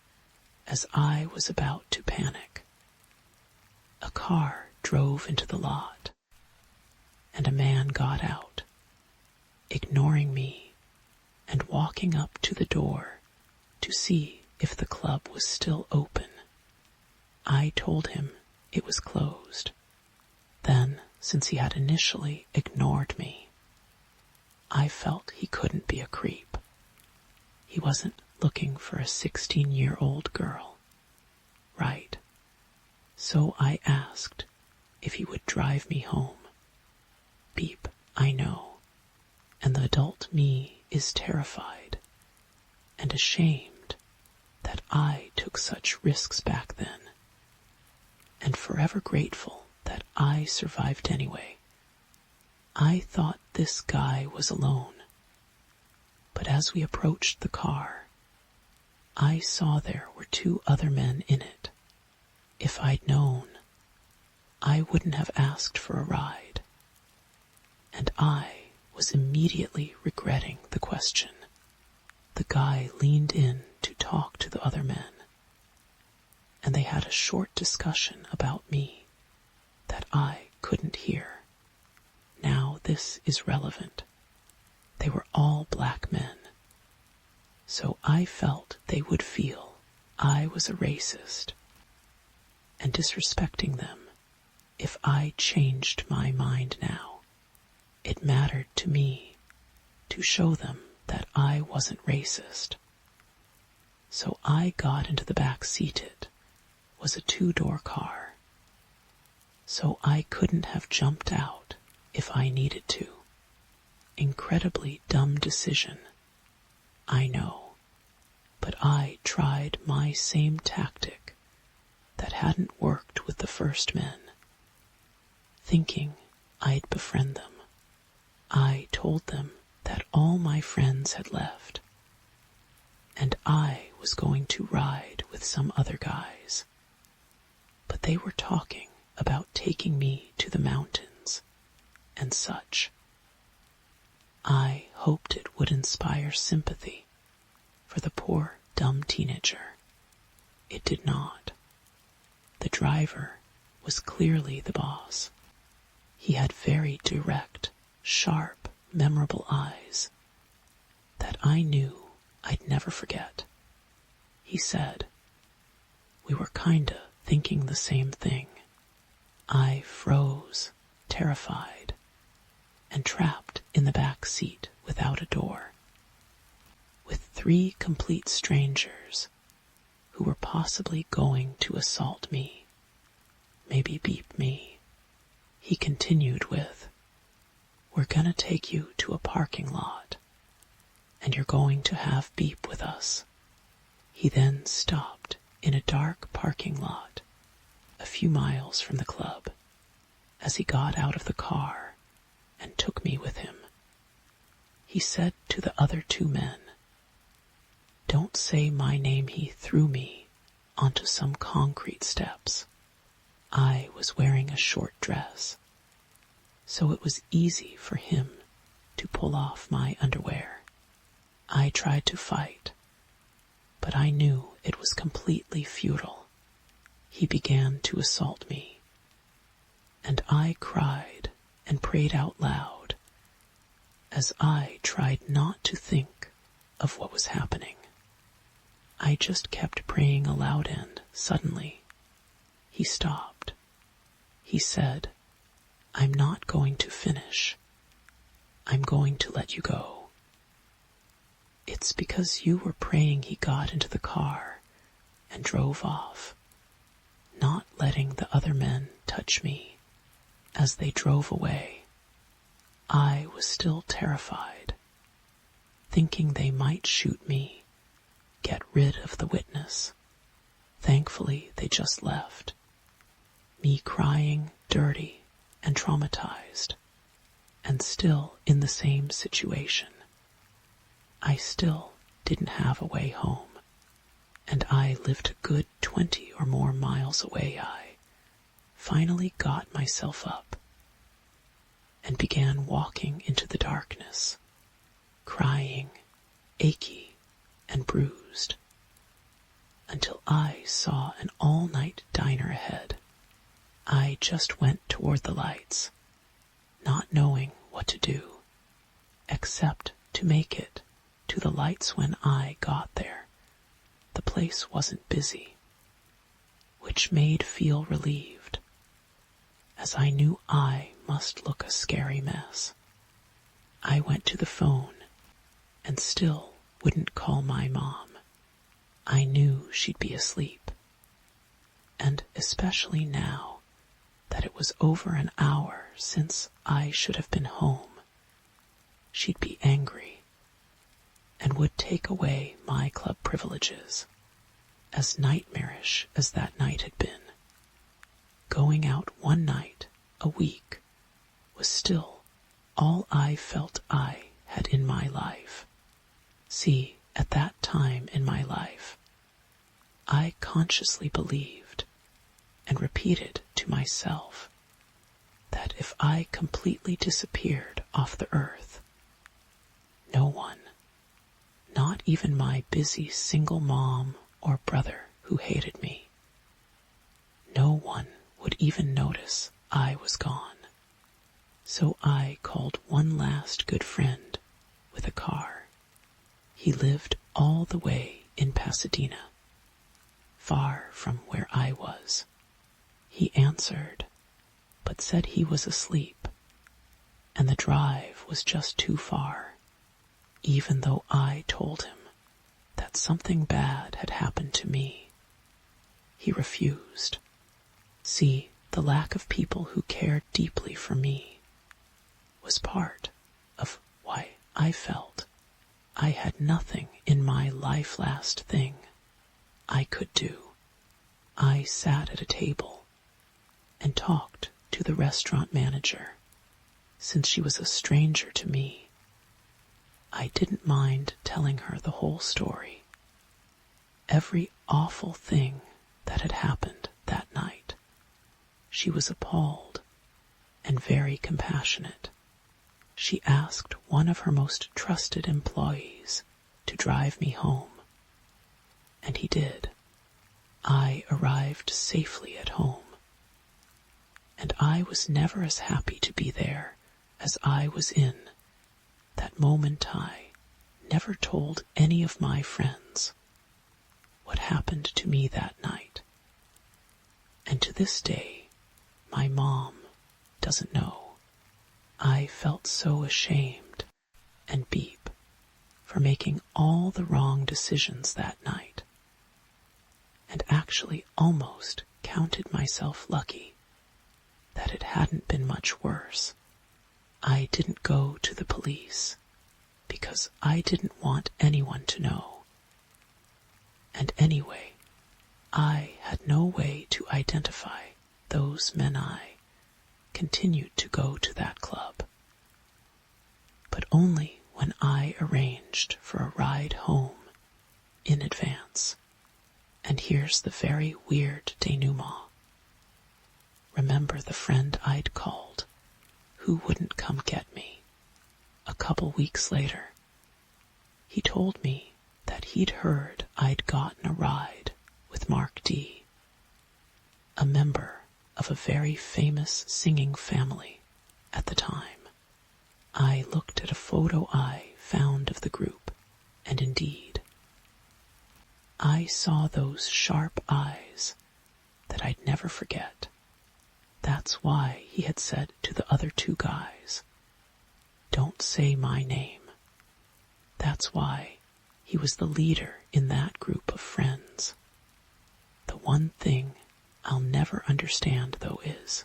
as I was about to panic. A car drove into the lot, and a man got out, ignoring me and walking up to the door to see if the club was still open. I told him it was closed. Then, since he had initially ignored me, I felt he couldn't be a creep. He wasn't looking for a 16-year-old girl, right? So I asked if he would drive me home. Beep, I know, and the adult me is terrified and ashamed that I took such risks back then, and forever grateful that I survived anyway. I thought this guy was alone, but as we approached the car, I saw there were 2 other men in it. If I'd known, I wouldn't have asked for a ride, and I was immediately regretting the question. The guy leaned in to talk to the other men, and they had a short discussion about me that I couldn't hear. Now this is relevant. They were all black men, so I felt they would feel I was a racist and disrespecting them if I changed my mind now. It mattered to me to show them that I wasn't racist. So I got into the back seat. It was a 2-door car, so I couldn't have jumped out if I needed to. Incredibly dumb decision, I know, but I tried my same tactic that hadn't worked with the first men, thinking I'd befriend them. I told them that all my friends had left, and I was going to ride with some other guys, but they were talking about taking me to the mountains and such. I hoped it would inspire sympathy for the poor, dumb teenager. It did not. The driver was clearly the boss. He had very direct, sharp, memorable eyes that I knew I'd never forget. he said. We were kinda thinking the same thing. I froze, terrified, and trapped in the back seat without a door, with 3 complete strangers who were possibly going to assault me, maybe beat me. He continued with, "We're gonna take you to a parking lot, and you're going to have Beep with us." He then stopped in a dark parking lot a few miles from the club as he got out of the car and took me with him. He said to the other 2 men, "Don't say my name." He threw me onto some concrete steps. I was wearing a short dress, so it was easy for him to pull off my underwear. I tried to fight, but I knew it was completely futile. He began to assault me, and I cried and prayed out loud as I tried not to think of what was happening. I just kept praying aloud, and suddenly he stopped. He said, "I'm not going to finish. I'm going to let you go." "It's because you were praying." He got into the car and drove off, not letting the other men touch me. As they drove away, I was still terrified, thinking they might shoot me, get rid of the witness. Thankfully, they just left, me crying, dirty, and traumatized, and still in the same situation. I still didn't have a way home, and I lived a good 20 or more miles away. I finally got myself up and began walking into the darkness, crying, achy and bruised, until I saw an all-night diner ahead. I just went toward the lights, not knowing what to do, except to make it to the lights. When I got there, the place wasn't busy, which made feel relieved, as I knew I must look a scary mess. I went to the phone and still wouldn't call my mom. I knew she'd be asleep, and especially now that it was over an hour since I should have been home, she'd be angry and would take away my club privileges. As nightmarish as that night had been, going out one night a week was still all I felt I had in my life. See, at that time in my life, I consciously believed and repeated to myself that if I completely disappeared off the earth, no one, not even my busy single mom or brother who hated me, no one would even notice I was gone. So I called one last good friend with a car. He lived all the way in Pasadena, far from where I was. He answered, but said he was asleep, and the drive was just too far, even though I told him that something bad had happened to me. He refused. See, the lack of people who cared deeply for me was part of why I felt I had nothing in my life. Last thing I could do, I sat at a table and talked to the restaurant manager. Since she was a stranger to me, I didn't mind telling her the whole story, every awful thing that had happened that night. She was appalled and very compassionate. She asked one of her most trusted employees to drive me home, and he did. I arrived safely at home, and I was never as happy to be there as I was in that moment. I never told any of my friends what happened to me that night. And to this day, my mom doesn't know. I felt so ashamed and beep for making all the wrong decisions that night, and actually almost counted myself lucky that it hadn't been much worse. I didn't go to the police because I didn't want anyone to know. And anyway, I had no way to identify those men. I continued to go to that club, but only when I arranged for a ride home in advance. And here's the very weird denouement. Remember the friend I'd called, who wouldn't come get me? A couple weeks later, he told me that he'd heard I'd gotten a ride with Mark D., a member of a very famous singing family at the time. I looked at a photo I found of the group, and indeed, I saw those sharp eyes that I'd never forget. That's why he had said to the other two guys, "Don't say my name." That's why he was the leader in that group of friends. The one thing I'll never understand, though, is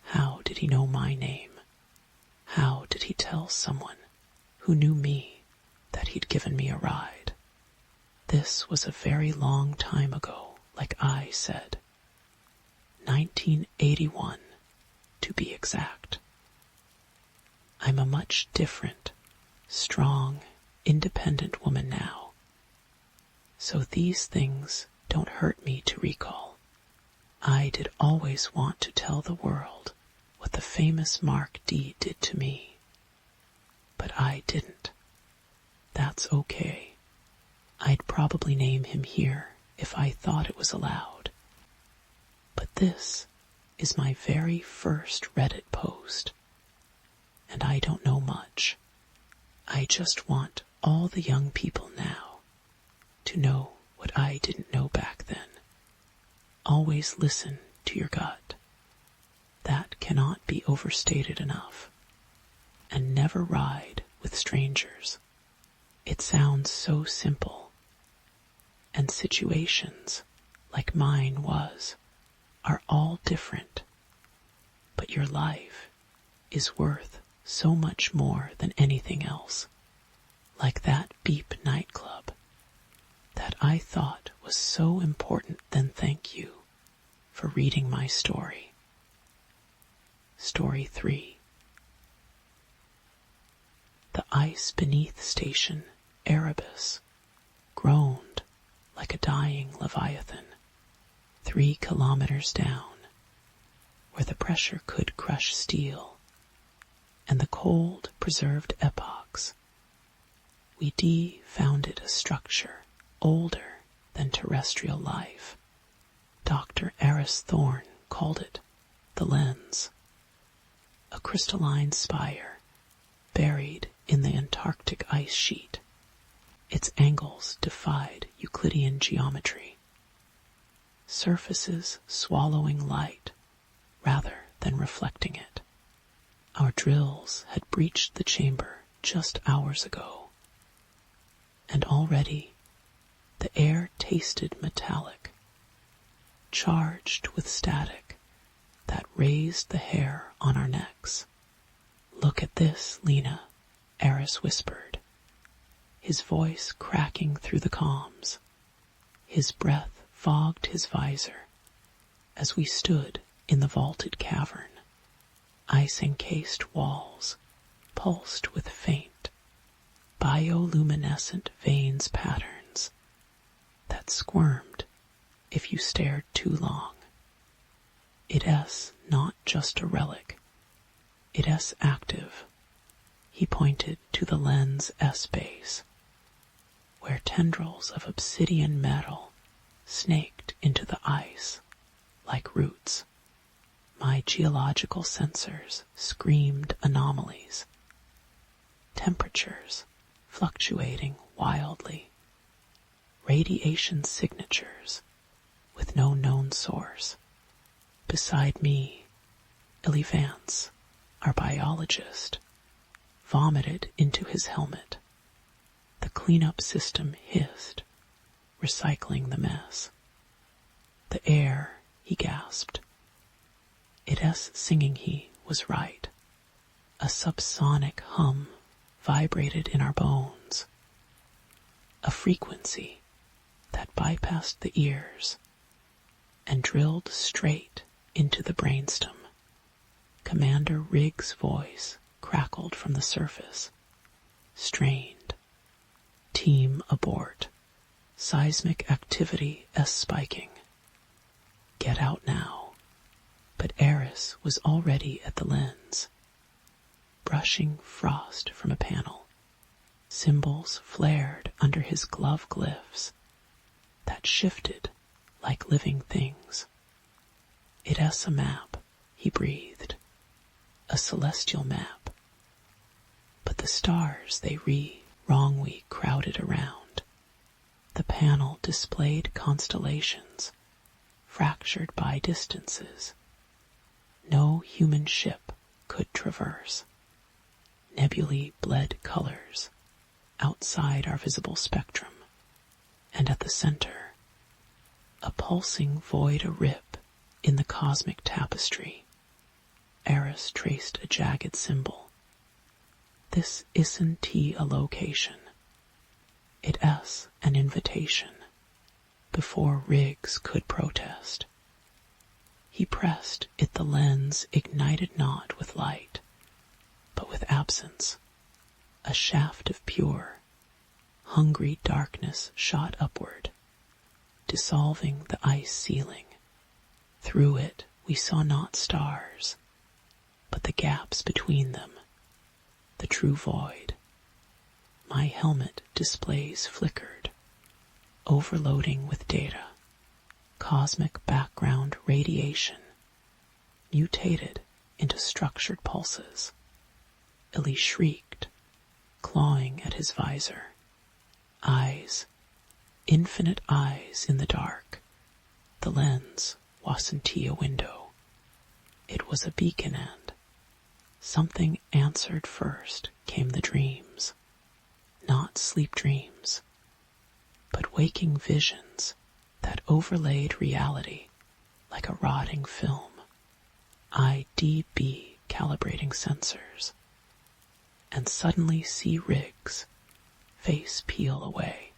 how did he know my name? How did he tell someone who knew me that he'd given me a ride? This was a very long time ago, like I said. 1981, to be exact. I'm a much different, strong, independent woman now, so these things don't hurt me to recall. I did always want to tell the world what the famous Mark D. did to me, but I didn't. That's okay. I'd probably name him here if I thought it was allowed. But this is my very first Reddit post, and I don't know much. I just want all the young people now to know what I didn't know back then. Always listen to your gut. That cannot be overstated enough. And never ride with strangers. It sounds so simple. And situations, like mine was, are all different. But your life is worth so much more than anything else. Like that Beep nightclub that I thought was so important. Then thank you for reading my story. Story 3. The ice beneath station Erebus groaned like a dying leviathan 3 kilometers down, where the pressure could crush steel, and the cold preserved epochs. We founded a structure older than terrestrial life. Dr. Eris Thorne called it the lens. A crystalline spire buried in the Antarctic ice sheet. Its angles defied Euclidean geometry. Surfaces swallowing light rather than reflecting it. Our drills had breached the chamber just hours ago, and already the air tasted metallic, charged with static that raised the hair on our necks. "Look at this, Lena," Eris whispered, his voice cracking through the comms. His breath fogged his visor as we stood in the vaulted cavern. Ice-encased walls pulsed with faint, bioluminescent veins patterns that squirmed if you stared too long. It's not just a relic. It's active. He pointed to the lens S-base, where tendrils of obsidian metal snaked into the ice like roots. My geological sensors screamed anomalies. Temperatures fluctuating wildly. radiation signatures with no known source. Beside me, Illy Vance, our biologist, vomited into his helmet. The cleanup system hissed, recycling the mess. The air, he gasped. It's singing, he was right. A subsonic hum vibrated in our bones. A frequency that bypassed the ears and drilled straight into the brainstem. Commander Riggs' voice crackled from the surface. Strained. Team abort. Seismic activity spiking. Get out now. But Eris was already at the lens, brushing frost from a panel. Symbols flared under his glove glyphs that shifted like living things. It's a map, he breathed. A celestial map. But the stars they wrongly crowded around. The panel displayed constellations, fractured by distances no human ship could traverse. Nebulae bled colors outside our visible spectrum, and at the center, a pulsing void arip in the cosmic tapestry. Eris traced a jagged symbol. This isn't a location. It's an invitation. Before Riggs could protest, he pressed it. The lens ignited not with light, but with absence. A shaft of pure, hungry darkness shot upward, dissolving the ice ceiling. Through it we saw not stars, but the gaps between them, the true void. My helmet displays flickered, overloading with data. Cosmic background radiation mutated into structured pulses. Illy shrieked, clawing at his visor. Eyes, infinite eyes in the dark. The lens wasn't a window. It was a beacon, and something answered first. Came the dreams. Not sleep dreams, but waking visions that overlaid reality like a rotting film. IDB calibrating sensors, and suddenly see Riggs' face peel away,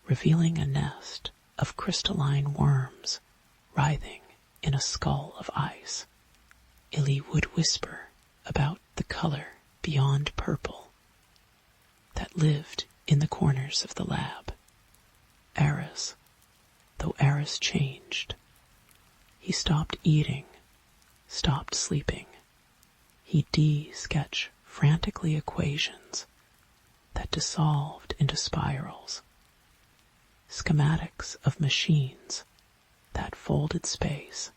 revealing a nest of crystalline worms writhing in a skull of ice. Illy would whisper about the color beyond purple that lived in the corners of the lab. Eris, though Eris changed, he stopped eating, stopped sleeping. He sketched frantically equations that dissolved into spirals, schematics of machines that folded space.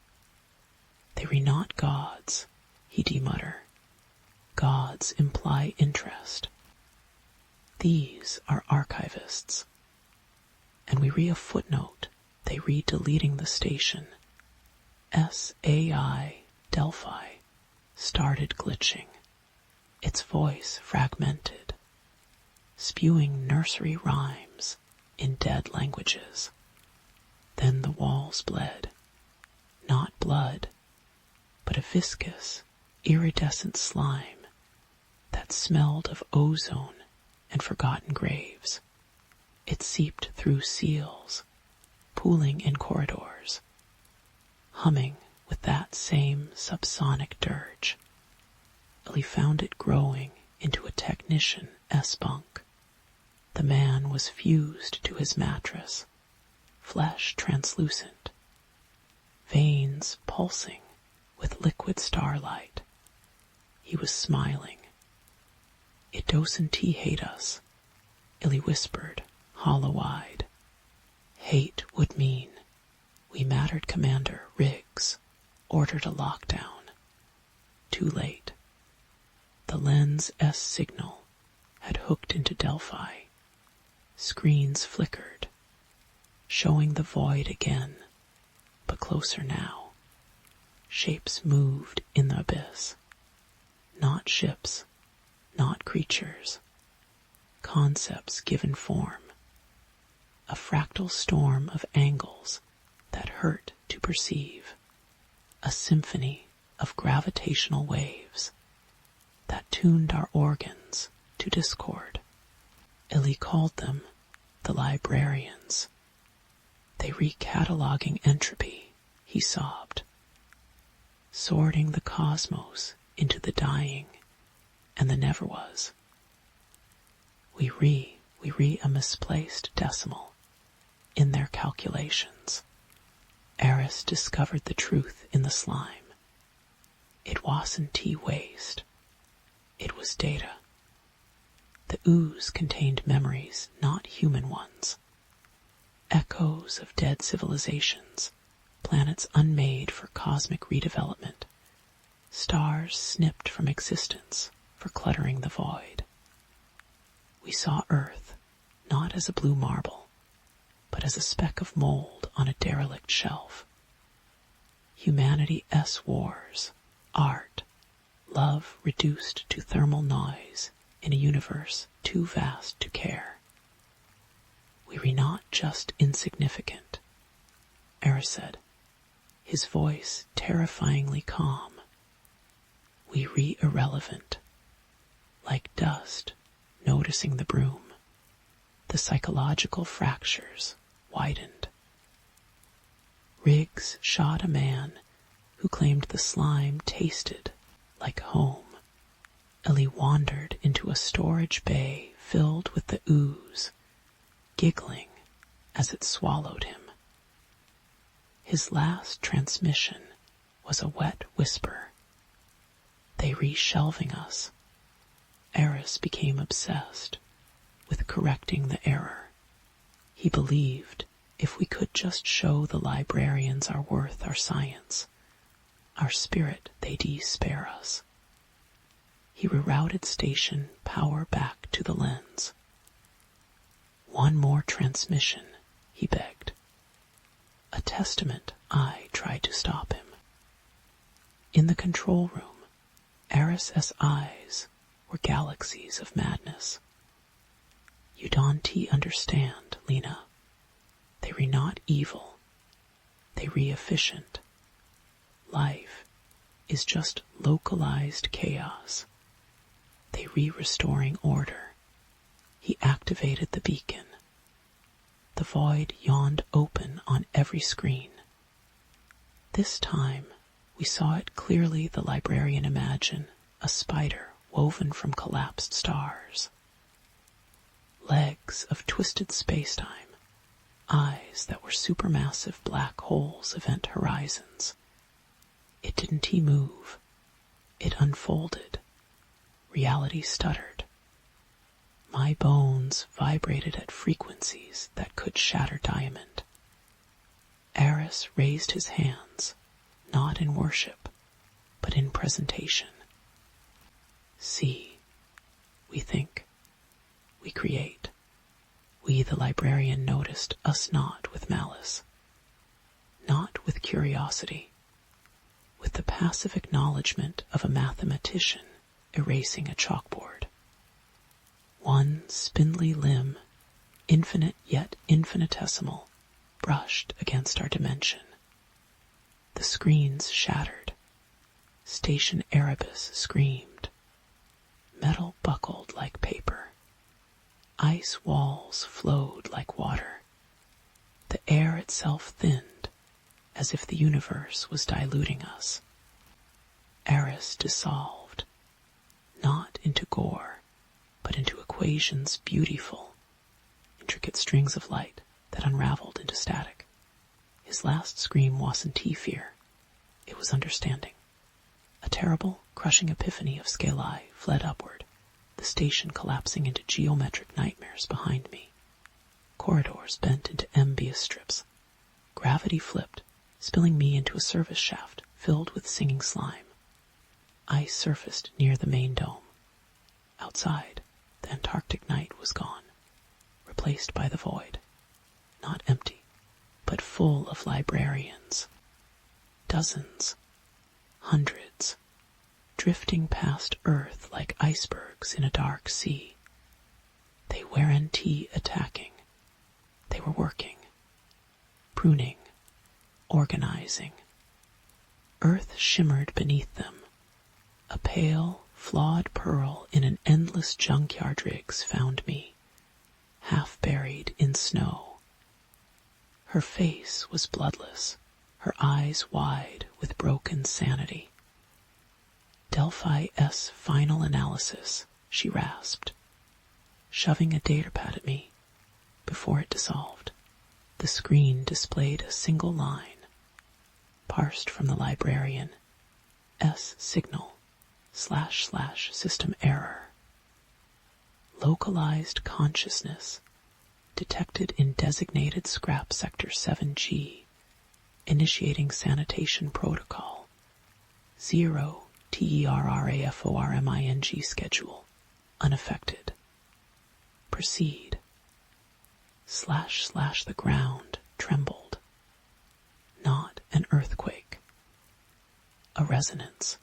They were not gods, he'd mutter. Gods imply interest. These are archivists. And we read a footnote. They read deleting the station. SAI Delphi started glitching. Its voice fragmented, spewing nursery rhymes in dead languages. Then the walls bled. Not blood, but a viscous, iridescent slime that smelled of ozone and forgotten graves. It seeped through seals, pooling in corridors, humming with that same subsonic dirge. Illy found it growing into a technician bunk. The man was fused to his mattress, flesh translucent, veins pulsing with liquid starlight. He was smiling. It doesn't hate us, Illy whispered, hollow-eyed. Hate would mean we mattered. Commander Riggs ordered a lockdown. Too late. The lens signal had hooked into Delphi. Screens flickered, showing the void again, but closer now. Shapes moved in the abyss. Not ships, not creatures. Concepts given form. A fractal storm of angles that hurt to perceive. A symphony of gravitational waves that tuned our organs to discord. Illy called them the librarians. They recataloguing entropy, he sobbed, sorting the cosmos into the dying and the never was. We re a misplaced decimal in their calculations. Eris discovered the truth in the slime. It wasn't waste. It was data. The ooze contained memories, not human ones. Echoes of dead civilizations, planets unmade for cosmic redevelopment, stars snipped from existence for cluttering the void. We saw Earth not as a blue marble, but as a speck of mold on a derelict shelf. Humanity's wars, art, love reduced to thermal noise in a universe too vast to care. We were not just insignificant, Eris said, his voice terrifyingly calm. We re irrelevant, like dust noticing the broom. The psychological fractures widened. Riggs shot a man who claimed the slime tasted like home. Ellie wandered into a storage bay filled with the ooze, giggling as it swallowed him. His last transmission was a wet whisper. They re-shelving us. Eris became obsessed with correcting the error. He believed if we could just show the librarians our worth, our science, our spirit, they'd spare us. He rerouted station power back to the lens. One more transmission, he begged. A testament. I tried to stop him. In the control room, Eris's eyes were galaxies of madness. You don't understand, Lena. They were not evil. They were efficient. Life is just localized chaos. They restoring order. He activated the beacon. The void yawned open on every screen. This time, we saw it clearly. The librarian imagined a spider woven from collapsed stars. Legs of twisted space-time, eyes that were supermassive black holes, event horizons. It didn't move. It unfolded. Reality stuttered. My bones vibrated at frequencies that could shatter diamond. Eris raised his hands, not in worship, but in presentation. See, we think, we create. We, the librarian, noticed us not with malice, not with curiosity, with the passive acknowledgement of a mathematician erasing a chalkboard. One spindly limb, infinite yet infinitesimal, brushed against our dimension. The screens shattered. Station Erebus screamed. Metal buckled like paper. Ice walls flowed like water. The air itself thinned, as if the universe was diluting us. Eris dissolved, not into gore, but into equations beautiful, intricate strings of light that unraveled into static. His last scream wasn't fear. It was understanding. A terrible, crushing epiphany of scali fled upward, the station collapsing into geometric nightmares behind me. Corridors bent into envious strips. Gravity flipped, spilling me into a service shaft filled with singing slime. Ice surfaced near the main dome. Outside, the Antarctic night was gone, replaced by the void. Not empty, full of librarians. Dozens, hundreds, drifting past Earth like icebergs in a dark sea. They weren't attacking. They were working, pruning, organizing. Earth shimmered beneath them. A pale, flawed pearl in an endless junkyard rigs found me, half buried in snow. Her face was bloodless, her eyes wide with broken sanity. Delphi-S final analysis, she rasped, shoving a datapad at me before it dissolved. The screen displayed a single line, parsed from the librarian, S signal, / system error. Localized consciousness detected in designated scrap sector 7G, initiating sanitation protocol, 0 TERRAFORMING schedule, unaffected. Proceed. / the ground trembled. Not an earthquake. A resonance.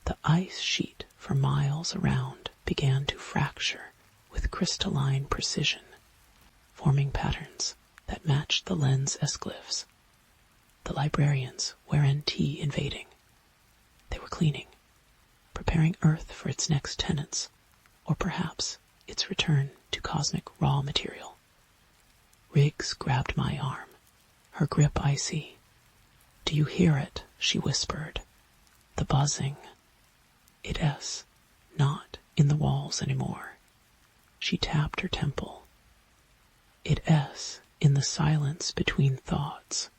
The ice sheet for miles around began to fracture with crystalline precision, forming patterns that matched the lens S-glyphs. The librarians weren't invading. They were cleaning, preparing Earth for its next tenants, or perhaps its return to cosmic raw material. Riggs grabbed my arm, her grip icy. "Do you hear it?" she whispered. "The buzzing. It's not in the walls anymore." She tapped her temple. It's in the silence between thoughts.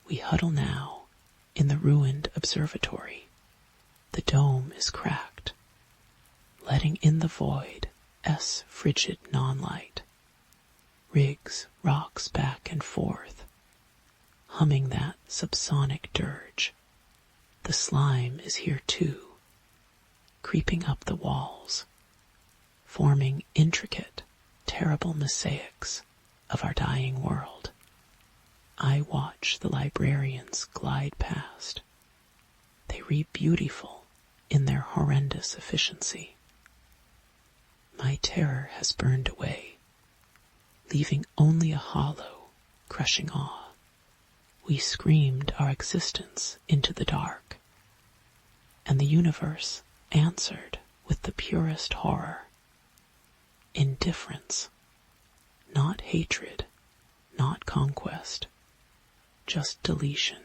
We huddle now in the ruined observatory. The dome is cracked, letting in the void frigid non-light. Riggs rocks back and forth, humming that subsonic dirge. The slime is here too, creeping up the walls, forming intricate, terrible mosaics of our dying world. I watch the librarians glide past. They read beautiful in their horrendous efficiency. My terror has burned away, leaving only a hollow, crushing awe. We screamed our existence into the dark, and the universe answered with the purest horror. Indifference, not hatred, not conquest, just deletion.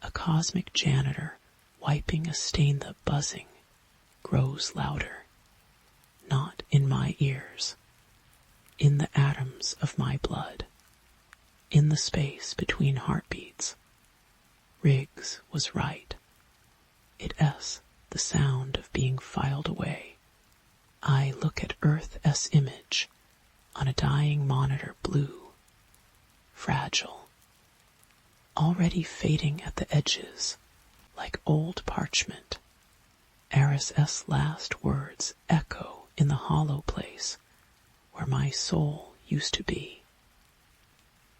A cosmic janitor wiping a stain. The buzzing grows louder, not in my ears, in the atoms of my blood, in the space between heartbeats. Riggs was right. It's the sound of being filed away. I look at Earth's image on a dying monitor, blue, fragile, already fading at the edges like old parchment. Eris's last words echo in the hollow place where my soul used to be.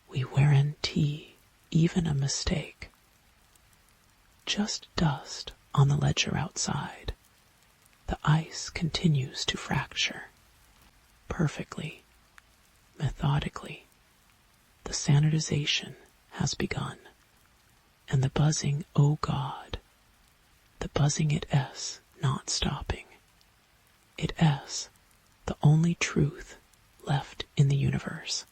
We weren't even a mistake. Just dust on the ledger outside. The ice continues to fracture. Perfectly, methodically, the sanitization has begun. And the buzzing, oh God, the buzzing it's not stopping. It's the only truth left in the universe.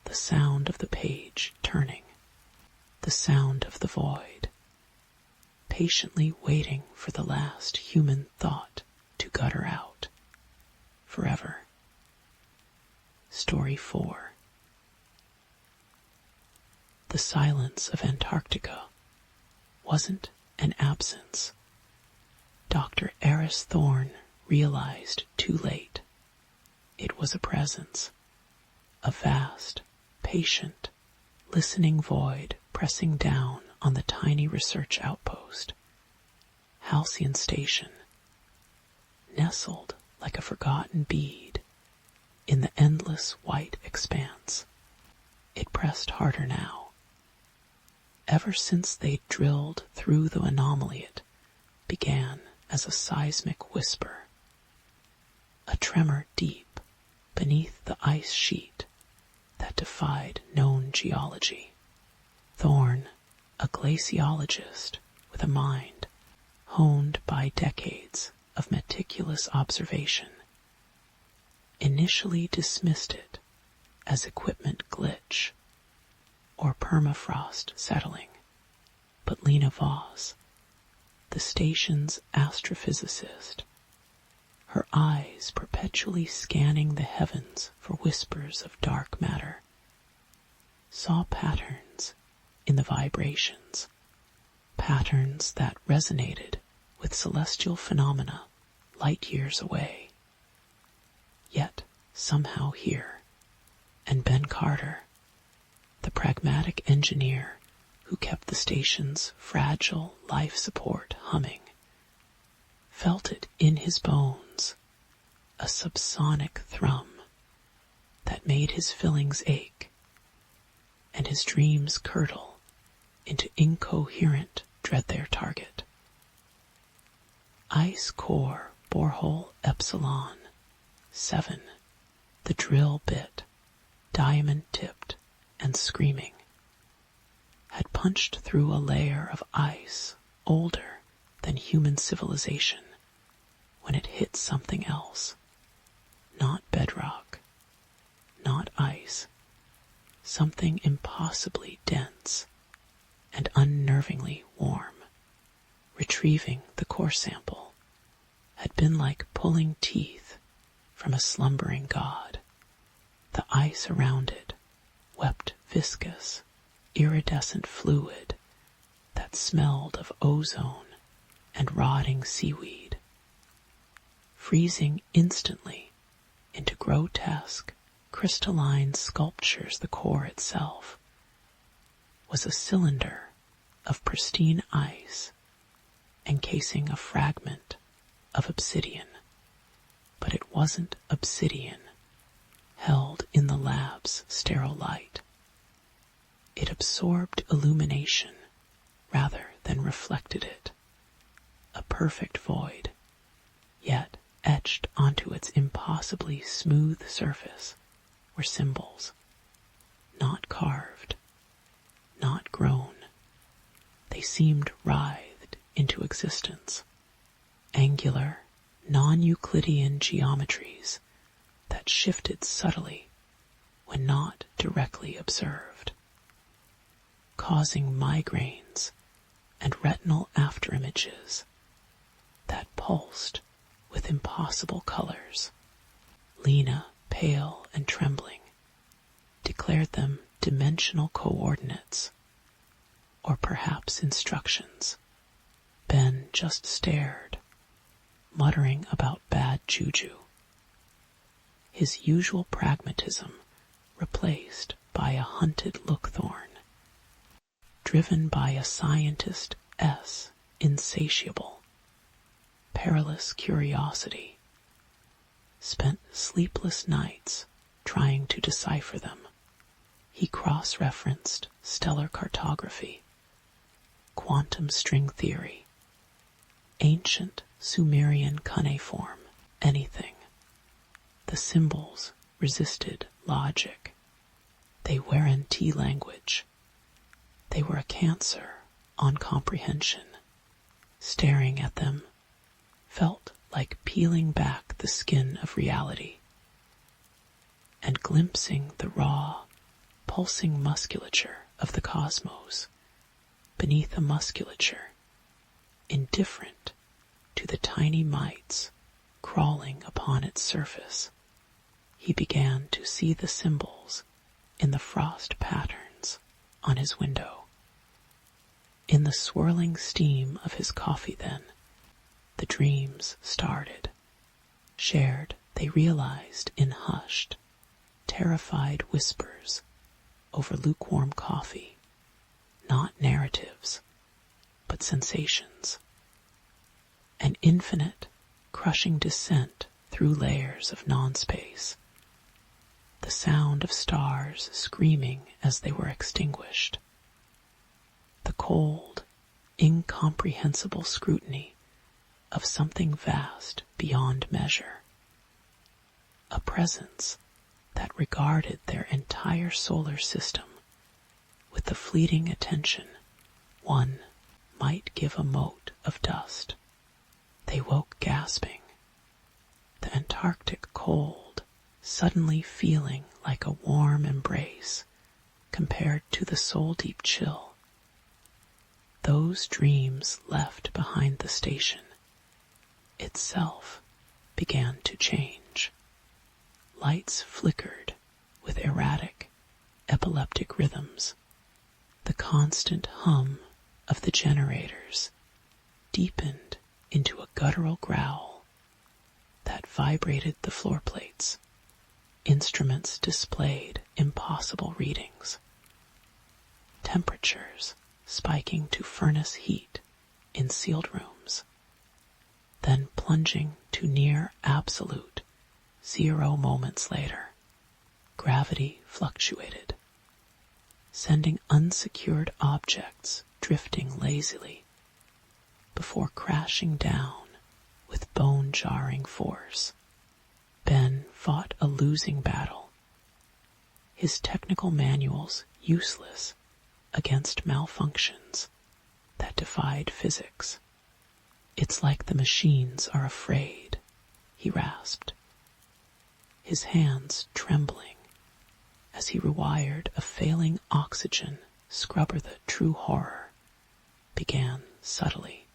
The sound of the page turning, the sound of the void, patiently waiting for the last human thought to gutter out. Forever. Story 4. The silence of Antarctica wasn't an absence. Dr. Eris Thorne realized too late. It was a presence, a vast, patient, listening void pressing down on the tiny research outpost. Halcyon Station, nestled like a forgotten bead in the endless white expanse. pressed harder now. Ever since they drilled through the anomaly, it began as a seismic whisper, a tremor deep beneath the ice sheet that defied known geology. Thorne, a glaciologist with a mind honed by decades of meticulous observation, initially dismissed it as equipment glitch or permafrost settling. But Lena Voss, the station's astrophysicist, her eyes perpetually scanning the heavens for whispers of dark matter, saw patterns in the vibrations, patterns that resonated with celestial phenomena light years away, yet somehow here. And Ben Carter, the pragmatic engineer who kept the station's fragile life support humming, felt it in his bones, a subsonic thrum that made his fillings ache and his dreams curdle into incoherent dread. Their target. Ice core borehole epsilon 7, the drill bit, diamond-tipped and screaming, had punched through a layer of ice older than human civilization when it hit something else. Not bedrock, not ice, something impossibly dense and unnervingly warm. Retrieving the core sample had been like pulling teeth from a slumbering god. The ice around it wept viscous, iridescent fluid that smelled of ozone and rotting seaweed. Freezing instantly into grotesque, crystalline sculptures, the core itself was a cylinder of pristine ice encasing a fragment of obsidian. But it wasn't obsidian held in the lab's sterile light. It absorbed illumination rather than reflected it. A perfect void, yet etched onto its impossibly smooth surface were symbols, not carved, not grown. They seemed writhed into existence, angular, non-Euclidean geometries that shifted subtly when not directly observed, causing migraines and retinal afterimages that pulsed with impossible colors. Lena, pale and trembling, declared them dimensional coordinates, or perhaps instructions. Ben just stared, muttering about bad juju, his usual pragmatism replaced by a hunted lookthorn, driven by a scientist insatiable, perilous curiosity, spent sleepless nights trying to decipher them. He cross-referenced stellar cartography, quantum string theory, ancient Sumerian cuneiform, anything. The symbols resisted logic. They weren't language. They were a cancer on comprehension. Staring at them felt like peeling back the skin of reality and glimpsing the raw, pulsing musculature of the cosmos beneath a musculature indifferent to the tiny mites crawling upon its surface. He began to see the symbols in the frost patterns on his window. In the swirling steam of his coffee then, the dreams started. Shared, they realized in hushed, terrified whispers over lukewarm coffee, not narratives, but sensations. An infinite, crushing descent through layers of non-space. the sound of stars screaming as they were extinguished, the cold, incomprehensible scrutiny of something vast beyond measure, a presence that regarded their entire solar system with the fleeting attention one might give a mote of dust. They woke gasping, the Antarctic cold suddenly feeling like a warm embrace compared to the soul-deep chill. Those dreams left behind the station itself began to change. Lights flickered with erratic, epileptic rhythms. The constant hum of the generators deepened into a guttural growl that vibrated the floor plates. Instruments displayed impossible readings. Temperatures spiking to furnace heat in sealed rooms, then plunging to near absolute 0 moments later. Gravity fluctuated, sending unsecured objects drifting lazily before crashing down with bone-jarring force. Ben fought a losing battle, his technical manuals useless against malfunctions that defied physics. "It's like the machines are afraid," he rasped, his hands trembling as he rewired a failing oxygen scrubber. The true horror began subtly.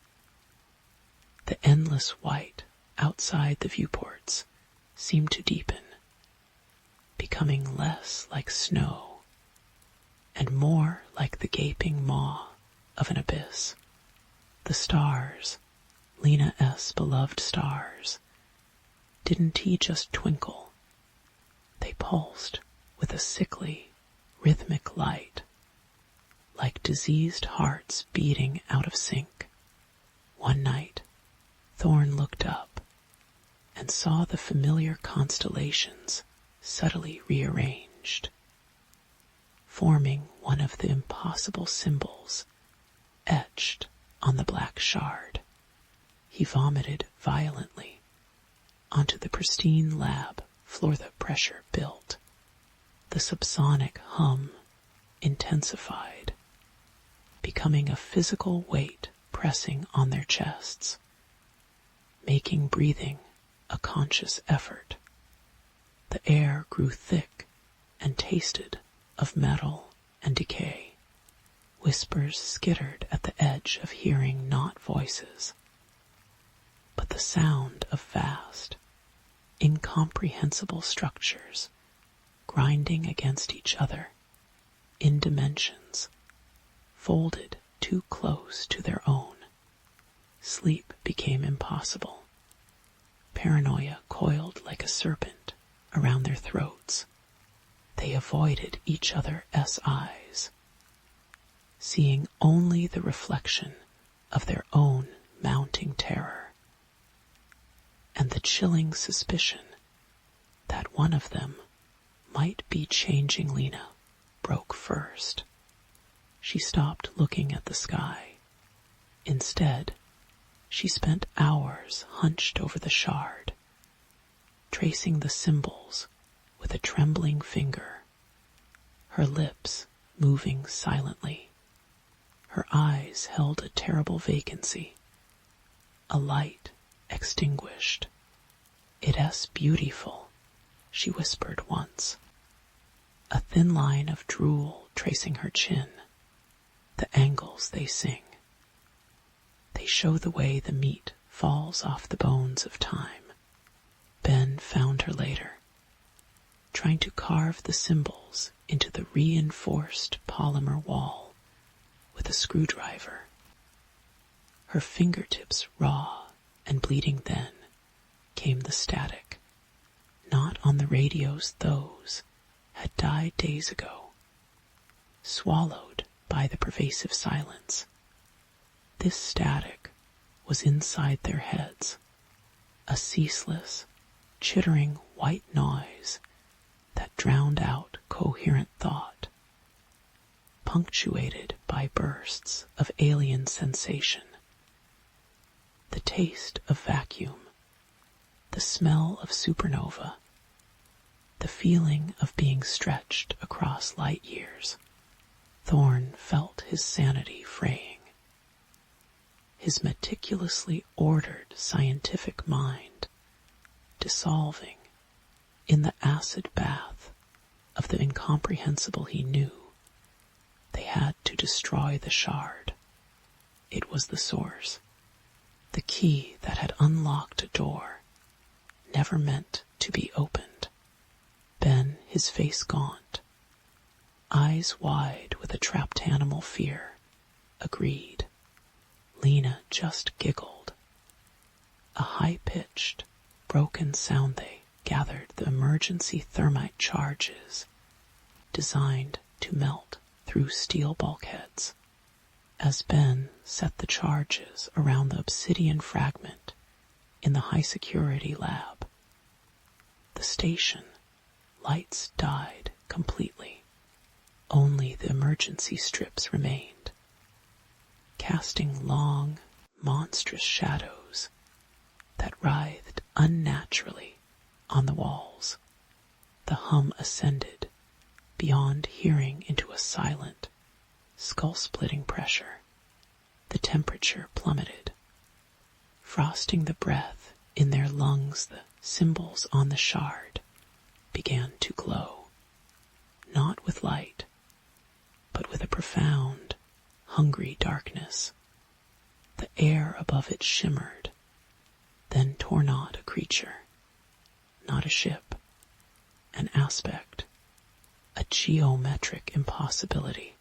The endless white outside the viewports seemed to deepen, becoming less like snow and more like the gaping maw of an abyss. The stars, Lena S. beloved stars, didn't he just twinkle? They pulsed with a sickly, rhythmic light, like diseased hearts beating out of sync. One night, Thorne looked up and saw the familiar constellations subtly rearranged, forming one of the impossible symbols etched on the black shard. He vomited violently onto the pristine lab floor. The pressure built. The subsonic hum intensified, becoming a physical weight pressing on their chests, making breathing a conscious effort. The air grew thick and tasted of metal and decay. Whispers skittered at the edge of hearing, not voices, but the sound of vast, incomprehensible structures grinding against each other in dimensions folded too close to their own. Sleep became impossible. Paranoia coiled like a serpent around their throats. They avoided each other's eyes, seeing only the reflection of their own mounting terror, and the chilling suspicion that one of them might be changing. Lena broke first. She stopped looking at the sky. Instead, she spent hours hunched over the shard, tracing the symbols with a trembling finger, her lips moving silently. Her eyes held a terrible vacancy, a light extinguished. "It's beautiful," she whispered once, a thin line of drool tracing her chin. "The angles they sing. They show the way the meat falls off the bones of time." Ben found her later, trying to carve the symbols into the reinforced polymer wall with a screwdriver. Her fingertips raw and bleeding. Then came the static. Not on the radios, those had died days ago, swallowed by the pervasive silence. This static was inside their heads, a ceaseless, chittering white noise that drowned out coherent thought, punctuated by bursts of alien sensation. The taste of vacuum, the smell of supernova, the feeling of being stretched across light years. Thorne felt his sanity fraying. His meticulously ordered scientific mind dissolving in the acid bath of the incomprehensible he knew. They had to destroy the shard. It was the source, the key that had unlocked a door, never meant to be opened. Ben, his face gaunt, eyes wide with a trapped animal fear, agreed. Lena just giggled. A high-pitched, broken sound they gathered the emergency thermite charges designed to melt through steel bulkheads. As Ben set the charges around the obsidian fragment in the high-security lab, the station lights died completely. Only the emergency strips remained, casting long, monstrous shadows that writhed unnaturally on the walls. The hum ascended beyond hearing into a silent, skull-splitting pressure. The temperature plummeted, frosting the breath in their lungs. The symbols on the shard began to glow, not with light, but with a profound, hungry darkness. The air above it shimmered, then tore not a creature, not a ship, an aspect, a geometric impossibility,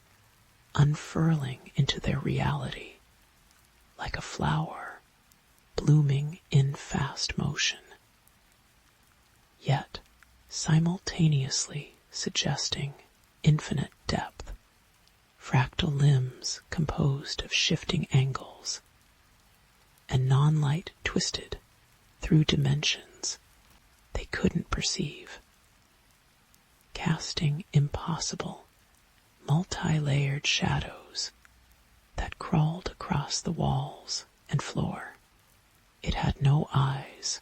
unfurling into their reality, like a flower blooming in fast motion, yet simultaneously suggesting infinite depth. Fractal limbs composed of shifting angles, and non-light twisted through dimensions they couldn't perceive, casting impossible, multi-layered shadows that crawled across the walls and floor. It had no eyes,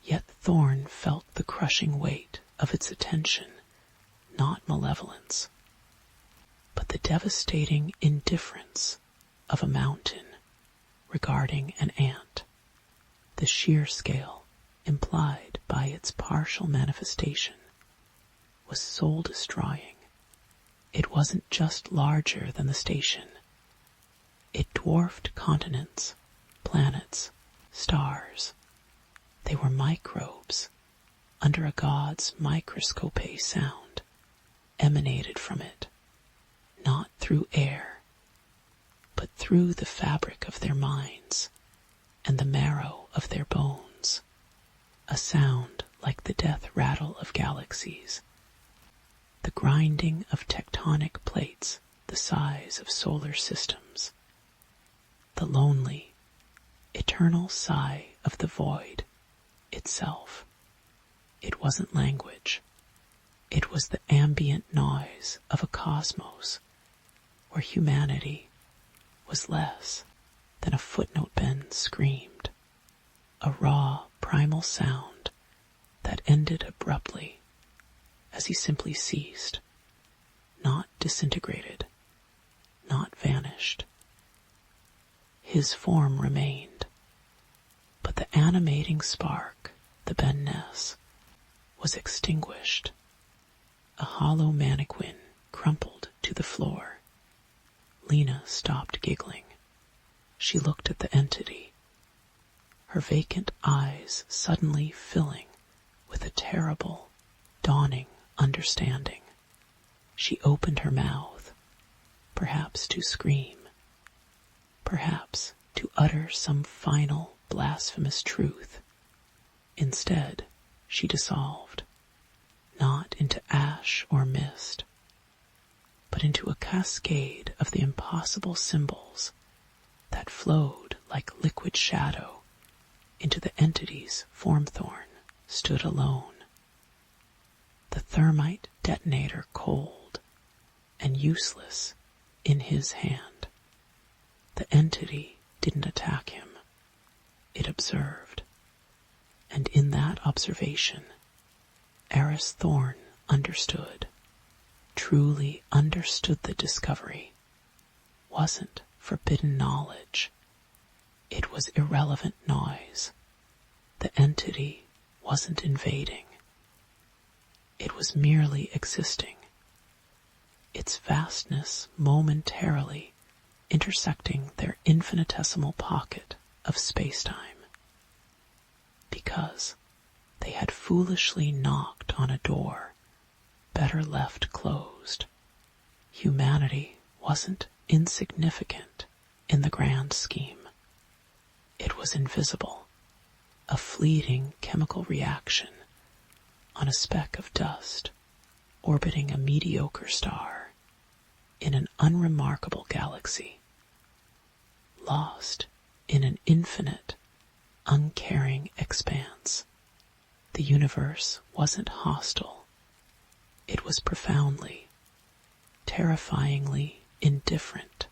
yet Thorne felt the crushing weight of its attention, not malevolence, but the devastating indifference of a mountain regarding an ant. The sheer scale implied by its partial manifestation was soul-destroying. It wasn't just larger than the station. It dwarfed continents, planets, stars. They were microbes under a god's microscope. Sound emanated from it, not through air, but through the fabric of their minds and the marrow of their bones, a sound like the death rattle of galaxies, the grinding of tectonic plates the size of solar systems, the lonely, eternal sigh of the void itself. It wasn't language. It was the ambient noise of a cosmos where humanity was less than a footnote. Ben screamed, a raw, primal sound that ended abruptly as he simply ceased, not disintegrated, not vanished. His form remained, but the animating spark, the Ben-ness, was extinguished. A hollow mannequin crumpled to the floor. Lena stopped giggling. She looked at the entity, her vacant eyes suddenly filling with a terrible, dawning understanding. She opened her mouth, perhaps to scream, perhaps to utter some final, blasphemous truth. Instead, she dissolved, not into ash or mist, but into a cascade of the impossible symbols that flowed like liquid shadow into the entity's form. Thorne stood alone. the thermite detonator cold and useless in his hand. The entity didn't attack him. It observed. And in that observation, Eris Thorne understood, truly understood the discovery wasn't forbidden knowledge. It was irrelevant noise. The entity wasn't invading. It was merely existing, its vastness momentarily intersecting their infinitesimal pocket of space-time. Because they had foolishly knocked on a door better left closed. Humanity wasn't insignificant in the grand scheme. It was invisible, a fleeting chemical reaction on a speck of dust orbiting a mediocre star in an unremarkable galaxy, lost in an infinite, uncaring expanse. The universe wasn't hostile. It was profoundly, terrifyingly indifferent.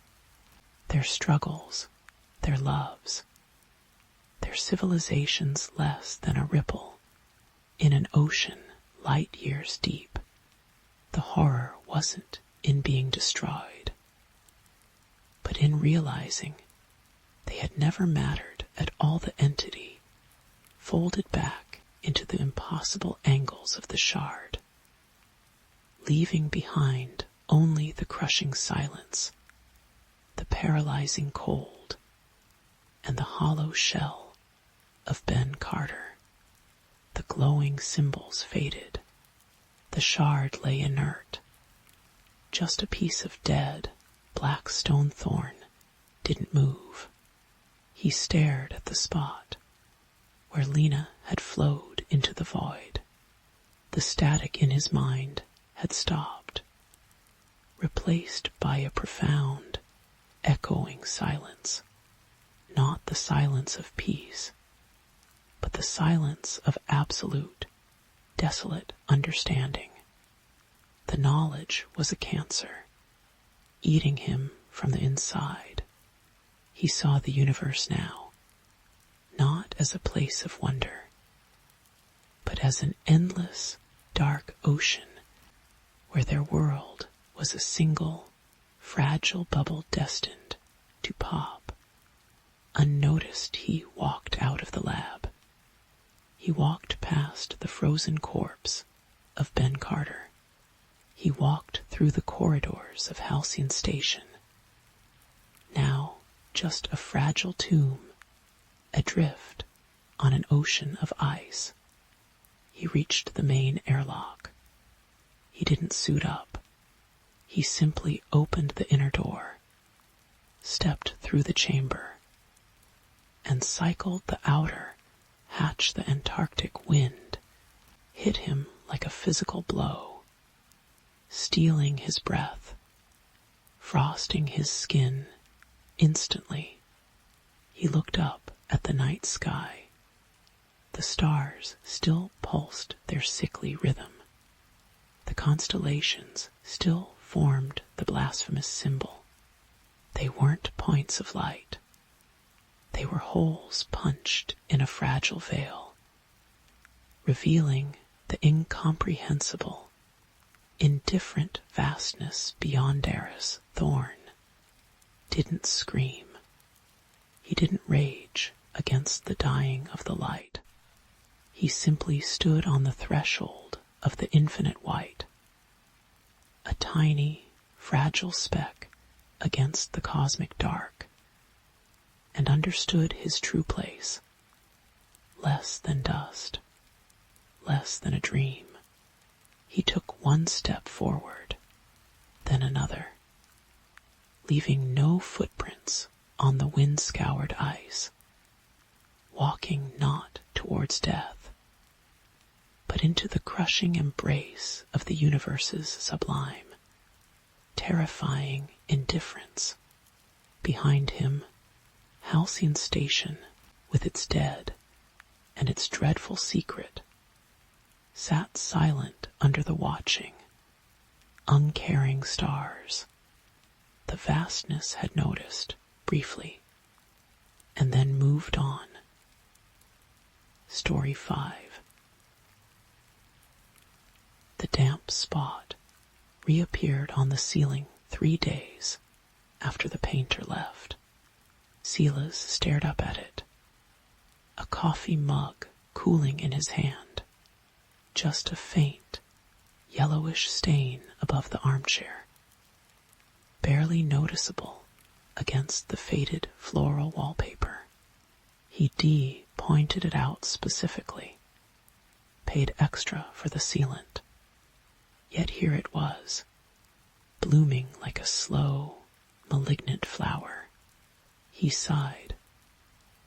Their struggles, their loves, their civilizations less than a ripple in an ocean light years deep. The horror wasn't in being destroyed, but in realizing they had never mattered at all. The entity folded back into the impossible angles of the shard, leaving behind only the crushing silence, the paralyzing cold, and the hollow shell of Ben Carter. The glowing symbols faded. The shard lay inert. Just a piece of dead, black stone thorn didn't move. He stared at the spot where Lena had flowed into the void. The static in his mind had stopped, replaced by a profound, echoing silence. Not the silence of peace, but the silence of absolute, desolate understanding. The knowledge was a cancer, eating him from the inside. He saw the universe now, not as a place of wonder, but as an endless, dark ocean where their world was a single, fragile bubble destined to pop. Unnoticed, he walked out of the lab. He walked past the frozen corpse of Ben Carter. He walked through the corridors of Halcyon Station. Now just a fragile tomb, adrift on an ocean of ice. He reached the main airlock. He didn't suit up. He simply opened the inner door, stepped through the chamber, and cycled the outer, hatch. The Antarctic wind hit him like a physical blow, stealing his breath, frosting his skin. Instantly, he looked up at the night sky. The stars still pulsed their sickly rhythm. The constellations still formed the blasphemous symbol. They weren't points of light. They were holes punched in a fragile veil, revealing the incomprehensible, indifferent vastness beyond. Eris Thorne didn't scream. He didn't rage against the dying of the light. He simply stood on the threshold of the infinite white, a tiny, fragile speck against the cosmic dark, and understood his true place. Less than dust, less than a dream. He took one step forward, then another, leaving no footprints on the wind-scoured ice, walking not towards death, but into the crushing embrace of the universe's sublime, terrifying indifference. Behind him, Halcyon Station, with its dead and its dreadful secret, sat silent under the watching, uncaring stars. The vastness had noticed, briefly, and then moved on. Story 5. The damp spot reappeared on the ceiling 3 days after the painter left. Silas stared up at it, a coffee mug cooling in his hand, just a faint, yellowish stain above the armchair, barely noticeable against the faded floral wallpaper. He pointed it out specifically, paid extra for the sealant. Yet here it was, blooming like a slow, malignant flower. He sighed,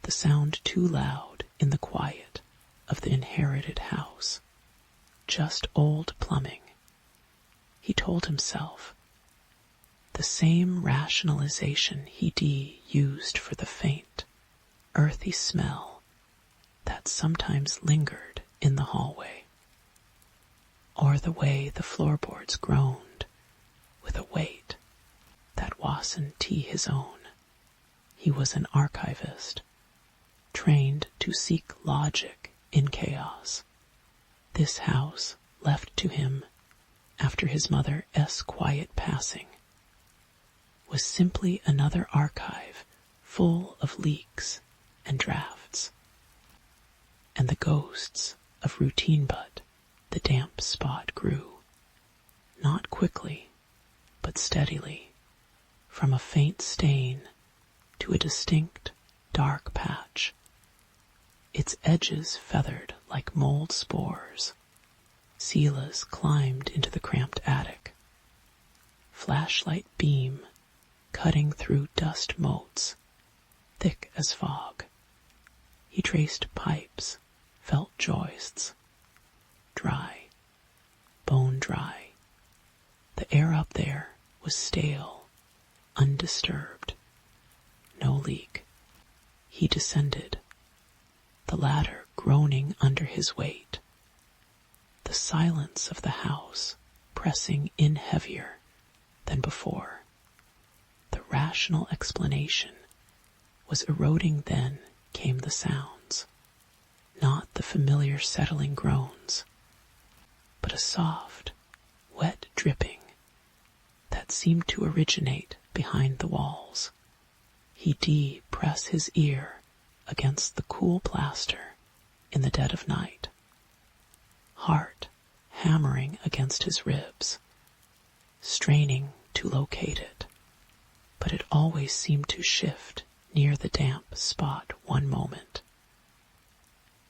the sound too loud in the quiet of the inherited house. Just old plumbing. He told himself, the same rationalization he used for the faint, earthy smell that sometimes lingered in the hallway, or the way the floorboards groaned with a weight that wasn't his own. He was an archivist, trained to seek logic in chaos. This house, left to him after his mother's quiet passing, was simply another archive full of leaks and drafts, and the ghosts of routine. But the damp spot grew, not quickly, but steadily, from a faint stain to a distinct dark patch, its edges feathered like mold spores. Silas climbed into the cramped attic, flashlight beam cutting through dust motes, thick as fog. He traced pipes, felt joists, dry, bone dry. The air up there was stale, undisturbed, no leak. He descended, the ladder groaning under his weight, the silence of the house pressing in heavier than before. The rational explanation was eroding. Then came the sounds, not the familiar settling groans, but a soft, wet dripping that seemed to originate behind the walls. He pressed his ear against the cool plaster in the dead of night, heart hammering against his ribs, straining to locate it, but it always seemed to shift near the damp spot one moment,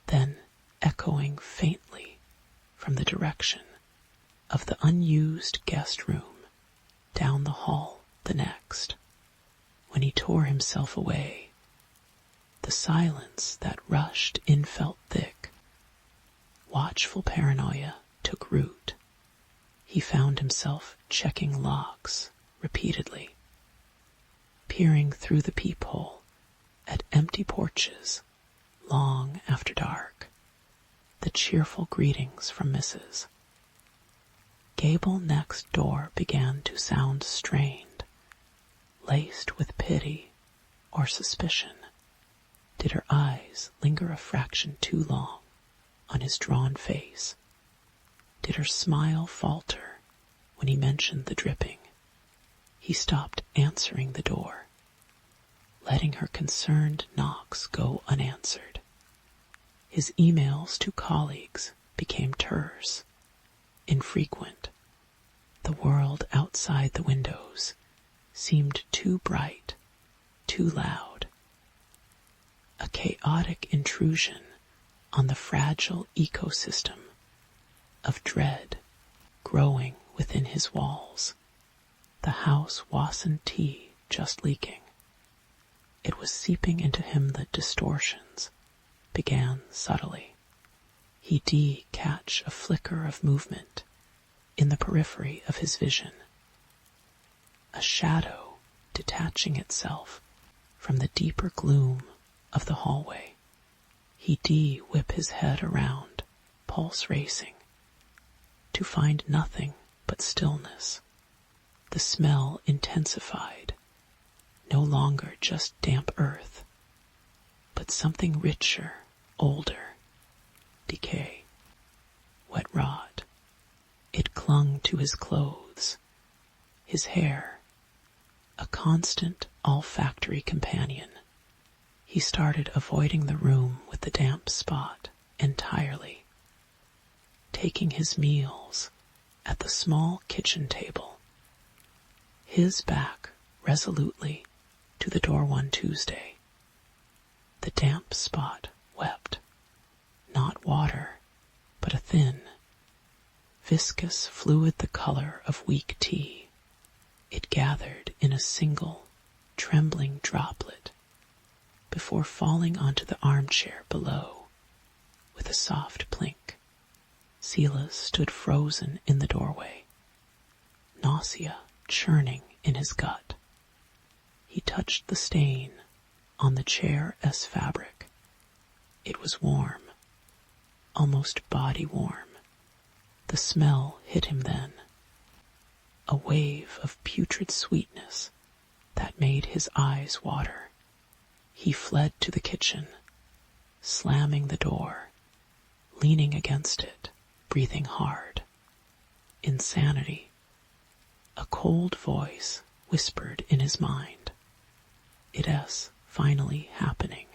then echoing faintly from the direction of the unused guest room down the hall the next. When he tore himself away, the silence that rushed in felt thick. Watchful paranoia took root. He found himself checking locks repeatedly, peering through the peephole at empty porches long after dark, the cheerful greetings from Mrs. Gable next door began to sound strained, laced with pity or suspicion. Did her eyes linger a fraction too long on his drawn face? Did her smile falter when he mentioned the dripping? He stopped answering the door, letting her concerned knocks go unanswered. His emails to colleagues became terse, infrequent. The world outside the windows seemed too bright, too loud. A chaotic intrusion on the fragile ecosystem of dread growing within his walls. The house wasn't just leaking. It was seeping into him. The distortions began subtly. He catch a flicker of movement in the periphery of his vision, a shadow detaching itself from the deeper gloom of the hallway. He whip his head around, pulse racing, to find nothing but stillness. The smell intensified, no longer just damp earth, but something richer, older, decay, wet rot. It clung to his clothes, his hair, a constant olfactory companion. He started avoiding the room with the damp spot entirely, taking his meals at the small kitchen table, his back resolutely to the door one Tuesday. The damp spot wept, not water, but a thin, viscous fluid the color of weak tea. It gathered in a single, trembling droplet before falling onto the armchair below with a soft plink. Silas stood frozen in the doorway, nausea churning in his gut. He touched the stain on the chair's fabric. It was warm, almost body warm. The smell hit him then, a wave of putrid sweetness that made his eyes water. He fled to the kitchen, slamming the door, leaning against it, breathing hard. Insanity. A cold voice whispered in his mind. It's finally happening.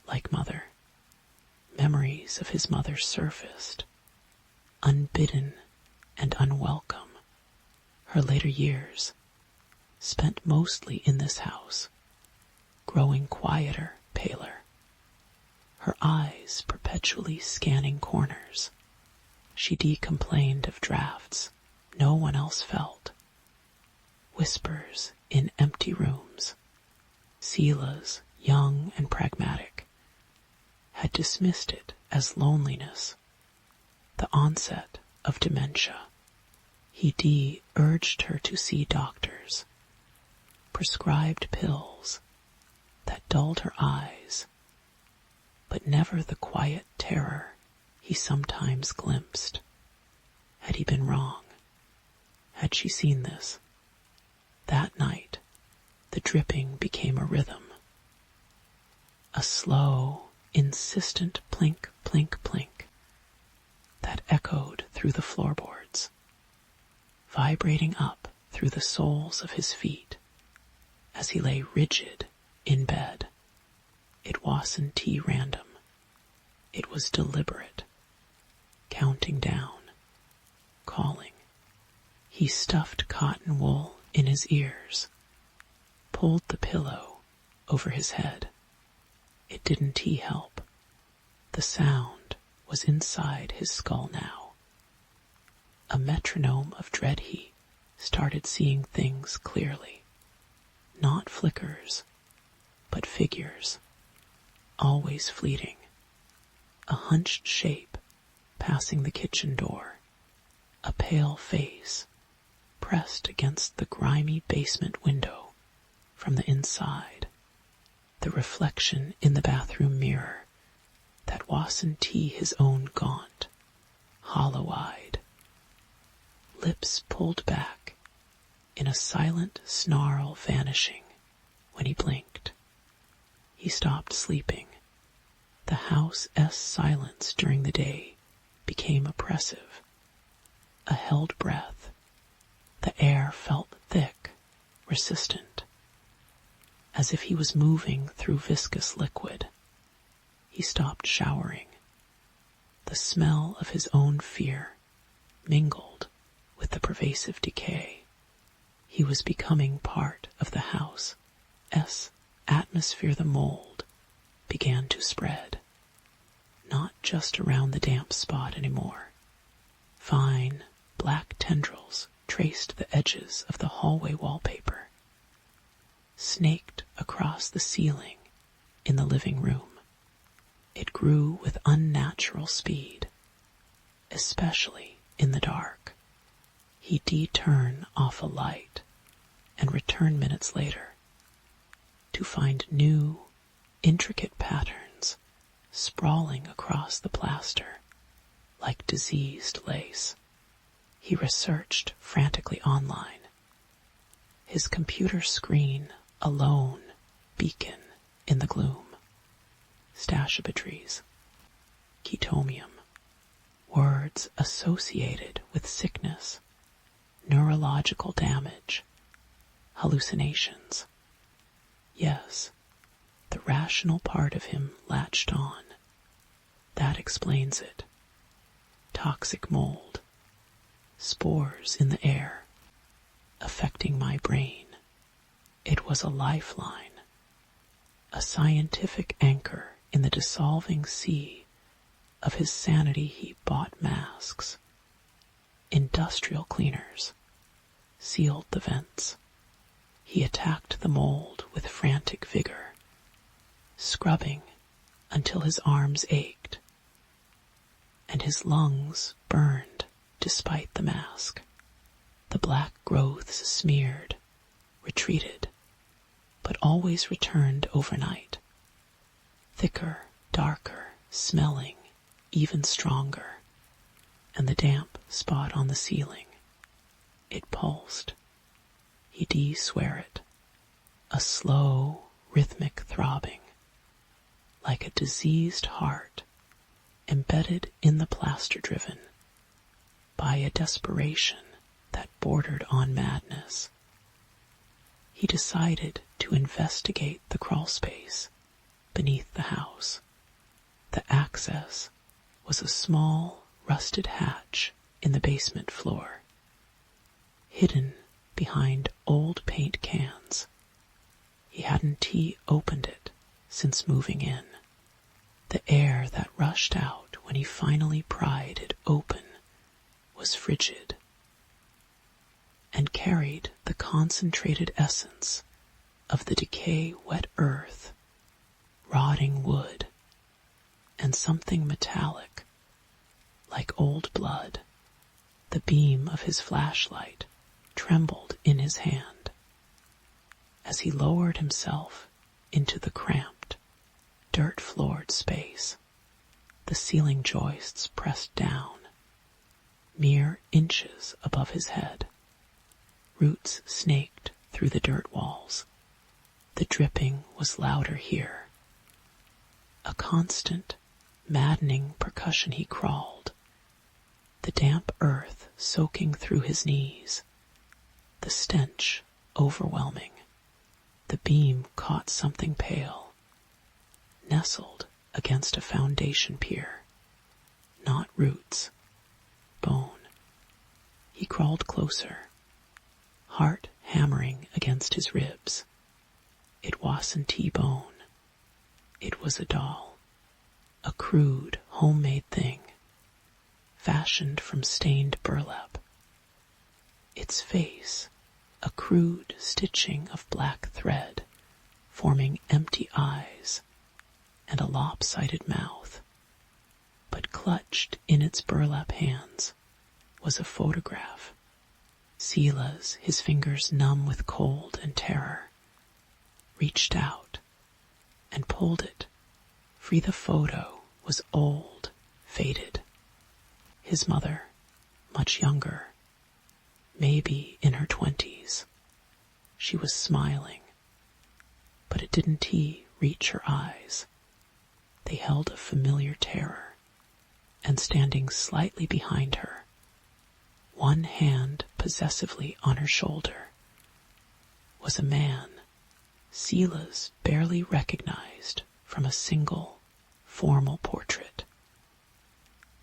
Like mother. Memories of his mother surfaced, unbidden and unwelcome. Her later years, spent mostly in this house, growing quieter, paler, her eyes perpetually scanning corners. She decomplained of drafts no one else felt, whispers in empty rooms. Silas, young and pragmatic, had dismissed it as loneliness, the onset of dementia. He urged her to see doctors, prescribed pills that dulled her eyes, but never the quiet terror he sometimes glimpsed. Had he been wrong? Had she seen this? That night, the dripping became a rhythm, a slow, insistent plink, plink, plink that echoed through the floorboards, vibrating up through the soles of his feet as he lay rigid in bed. It wasn't random. It was deliberate, counting down, calling. He stuffed cotton wool in his ears, pulled the pillow over his head. It didn't help. The sound was inside his skull now. A metronome of dread. He started seeing things clearly. Not flickers, but figures, always fleeting. A hunched shape passing the kitchen door, a pale face pressed against the grimy basement window from the inside, the reflection in the bathroom mirror that wasn't his own gaunt, hollow-eyed. Lips pulled back in a silent snarl, vanishing when he blinked. He stopped sleeping. The house's silence during the day became oppressive. A held breath. The air felt thick, resistant, as if he was moving through viscous liquid. He stopped showering. The smell of his own fear mingled with the pervasive decay. He was becoming part of the house's atmosphere. The mold began to spread, not just around the damp spot anymore. Fine, black tendrils traced the edges of the hallway wallpaper, snaked across the ceiling in the living room. It grew with unnatural speed, especially in the dark. He'd turn off a light and return minutes later to find new, intricate patterns sprawling across the plaster like diseased lace. He researched frantically online. His computer screen a lone beacon in the gloom. Stachybotrys, chetomium, words associated with sickness, neurological damage, hallucinations. Yes, the rational part of him latched on. That explains it. Toxic mold, spores in the air, affecting my brain. It was a lifeline, a scientific anchor in the dissolving sea of his sanity. He bought masks. Industrial cleaners sealed the vents. He attacked the mold with frantic vigor, scrubbing until his arms ached, and his lungs burned despite the mask. The black growths smeared, retreated, but always returned overnight. Thicker, darker, smelling, even stronger. And the damp spot on the ceiling. It pulsed. He de-swear it. A slow, rhythmic throbbing, like a diseased heart embedded in the plaster driven by a desperation that bordered on madness. He decided to investigate the crawlspace beneath the house. The access was a small, rusted hatch in the basement floor, hidden behind old paint cans. He hadn't opened it since moving in. The air that rushed out when he finally pried it open was frigid and carried the concentrated essence of the decay-wet earth, rotting wood, and something metallic, like old blood. The beam of his flashlight trembled in his hand as he lowered himself into the cramped, dirt-floored space. The ceiling joists pressed down, mere inches above his head. Roots snaked through the dirt walls. The dripping was louder here. A constant, maddening percussion. He crawled, the damp earth soaking through his knees, the stench overwhelming. The beam caught something pale, nestled against a foundation pier. Not roots, bone. He crawled closer, heart hammering against his ribs. It wasn't T-bone. It was a doll, a crude, homemade thing, fashioned from stained burlap. Its face, a crude stitching of black thread, forming empty eyes and a lopsided mouth. But clutched in its burlap hands was a photograph. Silas, his fingers numb with cold and terror, reached out and pulled it, for the photo was old, faded. His mother, much younger, maybe in her 20s. She was smiling, but it didn't reach her eyes. They held a familiar terror, and standing slightly behind her, one hand possessively on her shoulder, was a man Silas barely recognized from a single, formal portrait.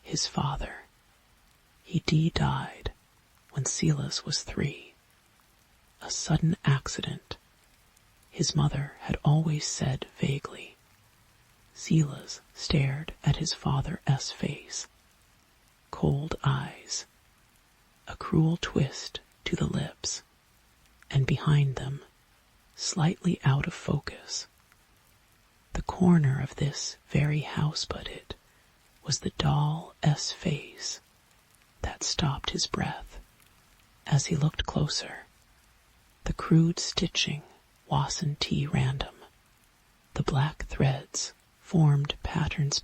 His father. He died when Silas was 3. A sudden accident, his mother had always said vaguely. Silas stared at his father's face. Cold eyes, a cruel twist to the lips, and behind them, slightly out of focus, the corner of this very house, but it was the doll's face that stopped his breath as he looked closer. The crude stitching wasn't random. The black threads formed patterns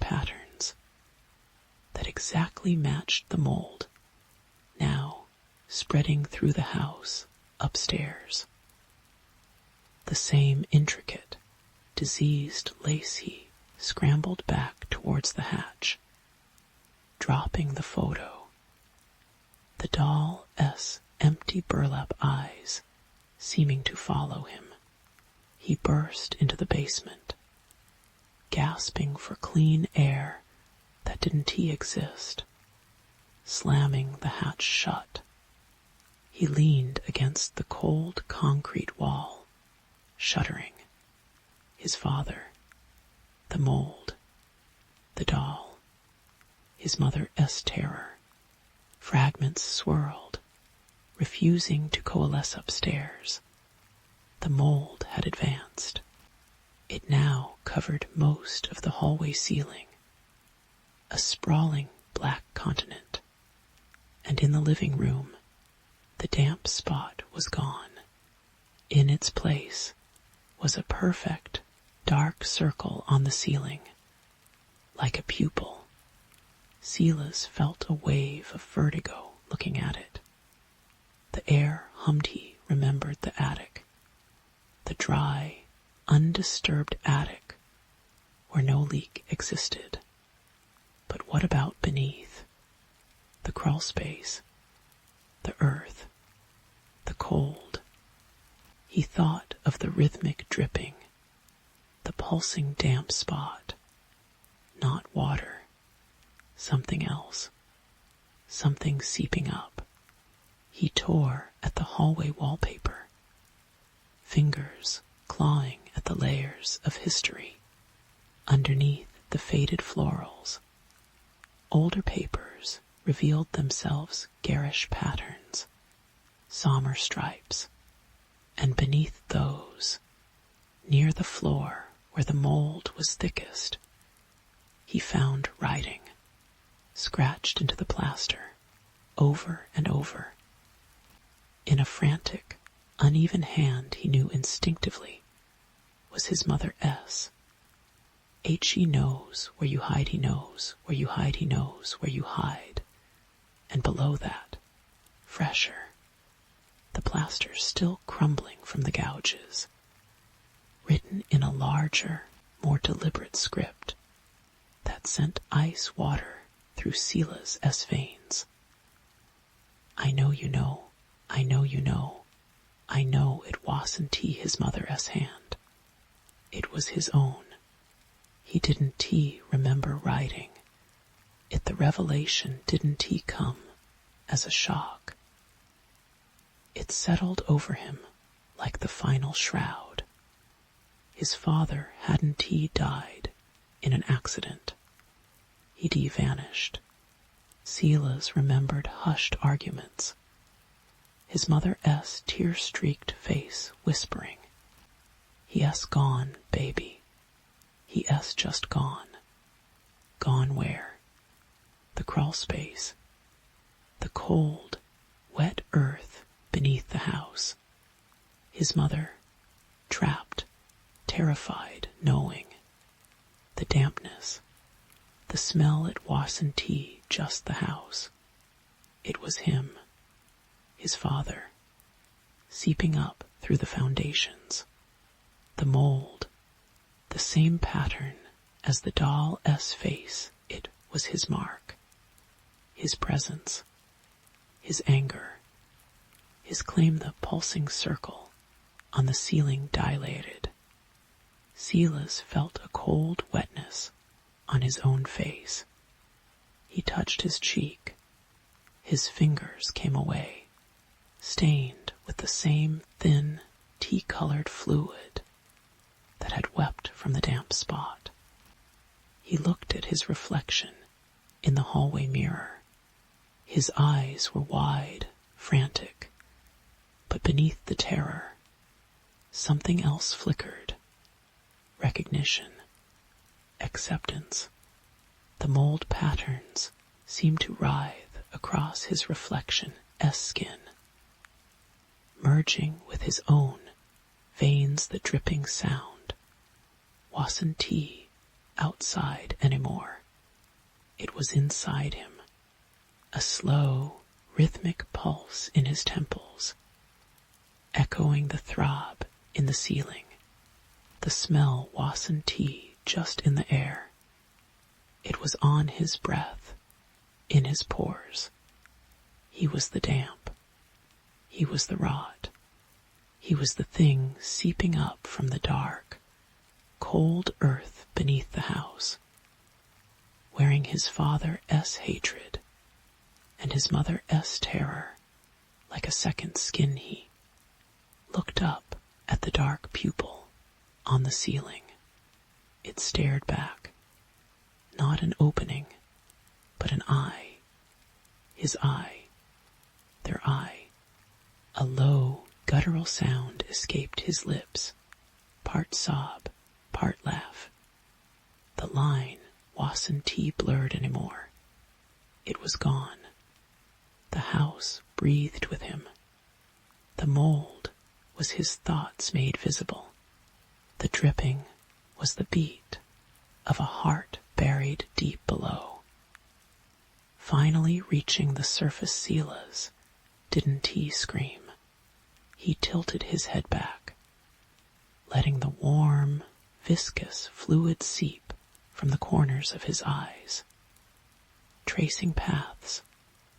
that exactly matched the mold. Now spreading through the house upstairs. The same intricate, diseased Lacey scrambled back towards the hatch, dropping the photo. The doll's empty burlap eyes seeming to follow him, he burst into the basement, gasping for clean air that didn't exist, slamming the hatch shut. He leaned against the cold concrete wall, shuddering. His father, the mold, the doll, his mother's terror. Fragments swirled, refusing to coalesce upstairs. The mold had advanced. It now covered most of the hallway ceiling, a sprawling black continent, and in the living room, the damp spot was gone. In its place was a perfect, dark circle on the ceiling, like a pupil. Silas felt a wave of vertigo looking at it. The air hummed. He remembered the attic, the dry, undisturbed attic where no leak existed. But what about beneath? The crawl space, the earth, the cold. He thought of the rhythmic dripping, the pulsing damp spot. Not water, something else, something seeping up. He tore at the hallway wallpaper, fingers clawing at the layers of history underneath the faded florals. Older papers revealed themselves garish patterns, somber stripes, and beneath those, near the floor where the mold was thickest, he found writing, scratched into the plaster, over and over. In a frantic, uneven hand he knew instinctively was his mother's. He knows where you hide, he knows where you hide, he knows where you hide. And below that, fresher, the plaster still crumbling from the gouges, written in a larger, more deliberate script that sent ice water through Sila's veins. I know you know, I know you know, I know it wasn't his mother's hand. It was his own. He didn't remember writing. It the revelation didn't come as a shock. It settled over him like the final shroud. His father hadn't died in an accident. He'd vanished. Sila's remembered hushed arguments. His mother's tear-streaked face whispering, "He-s gone, baby. He-s just gone." Gone where? The crawl space. The cold, wet earth beneath the house. His mother, trapped, terrified, knowing. The dampness. The smell it wasn't just the house. It was him, his father, seeping up through the foundations. The mold, the same pattern as the doll's face. It was his mark, his presence, his anger, his claim. The pulsing circle on the ceiling dilated. Silas felt a cold wetness on his own face. He touched his cheek. His fingers came away, stained with the same thin, tea-colored fluid that had wept from the damp spot. He looked at his reflection in the hallway mirror. His eyes were wide, frantic, but beneath the terror, something else flickered. Recognition, acceptance. The mold patterns seemed to writhe across his reflection's skin, merging with his own veins. The dripping sound wasn't outside anymore. It was inside him, a slow, rhythmic pulse in his temples, echoing the throb in the ceiling, the smell Wasson tea just in the air. It was on his breath, in his pores. He was the damp. He was the rot. He was the thing seeping up from the dark, cold earth beneath the house, wearing his father-'s hatred and his mother-s terror like a second skin. He looked up at the dark pupil on the ceiling. It stared back, not an opening, but an eye. His eye, their eye. A low, guttural sound escaped his lips, part sob, part laugh. The line wasn't blurred anymore. It was gone. The house breathed with him. The mold was his thoughts made visible. The dripping was the beat of a heart buried deep below. Finally reaching the surface Silas, didn't he scream? He tilted his head back, letting the warm, viscous fluid seep from the corners of his eyes, tracing paths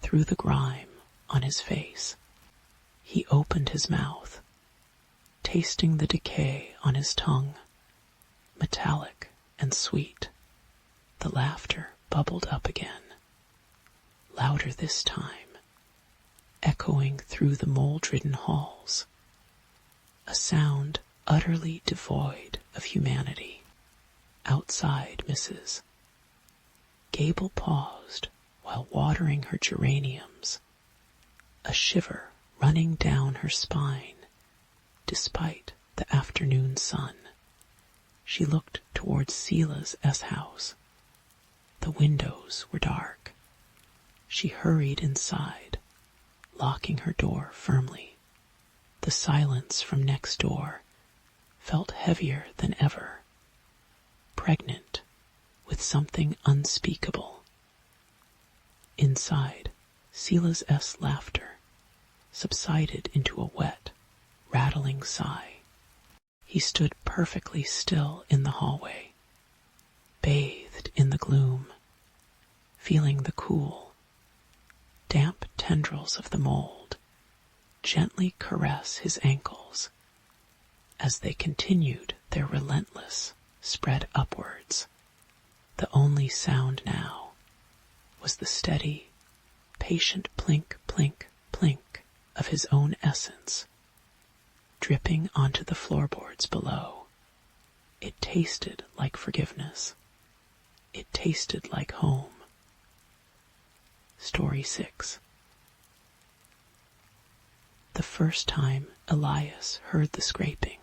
through the grime on his face. He opened his mouth, tasting the decay on his tongue, metallic and sweet. The laughter bubbled up again, louder this time, echoing through the mold-ridden halls, a sound utterly devoid of humanity. Outside, Mrs. Gable paused while watering her geraniums, a shiver running down her spine despite the afternoon sun. She looked towards Sila's house. The windows were dark. She hurried inside, locking her door firmly. The silence from next door felt heavier than ever, pregnant with something unspeakable. Inside, Sila's laughter subsided into a wet, rattling sigh. He stood perfectly still in the hallway, bathed in the gloom, feeling the cool, damp tendrils of the mold gently caress his ankles as they continued their relentless spread upwards. The only sound now was the steady, patient plink, plink, plink of his own essence, dripping onto the floorboards below. It tasted like forgiveness. It tasted like home. Story 6. The first time Elias heard the scraping,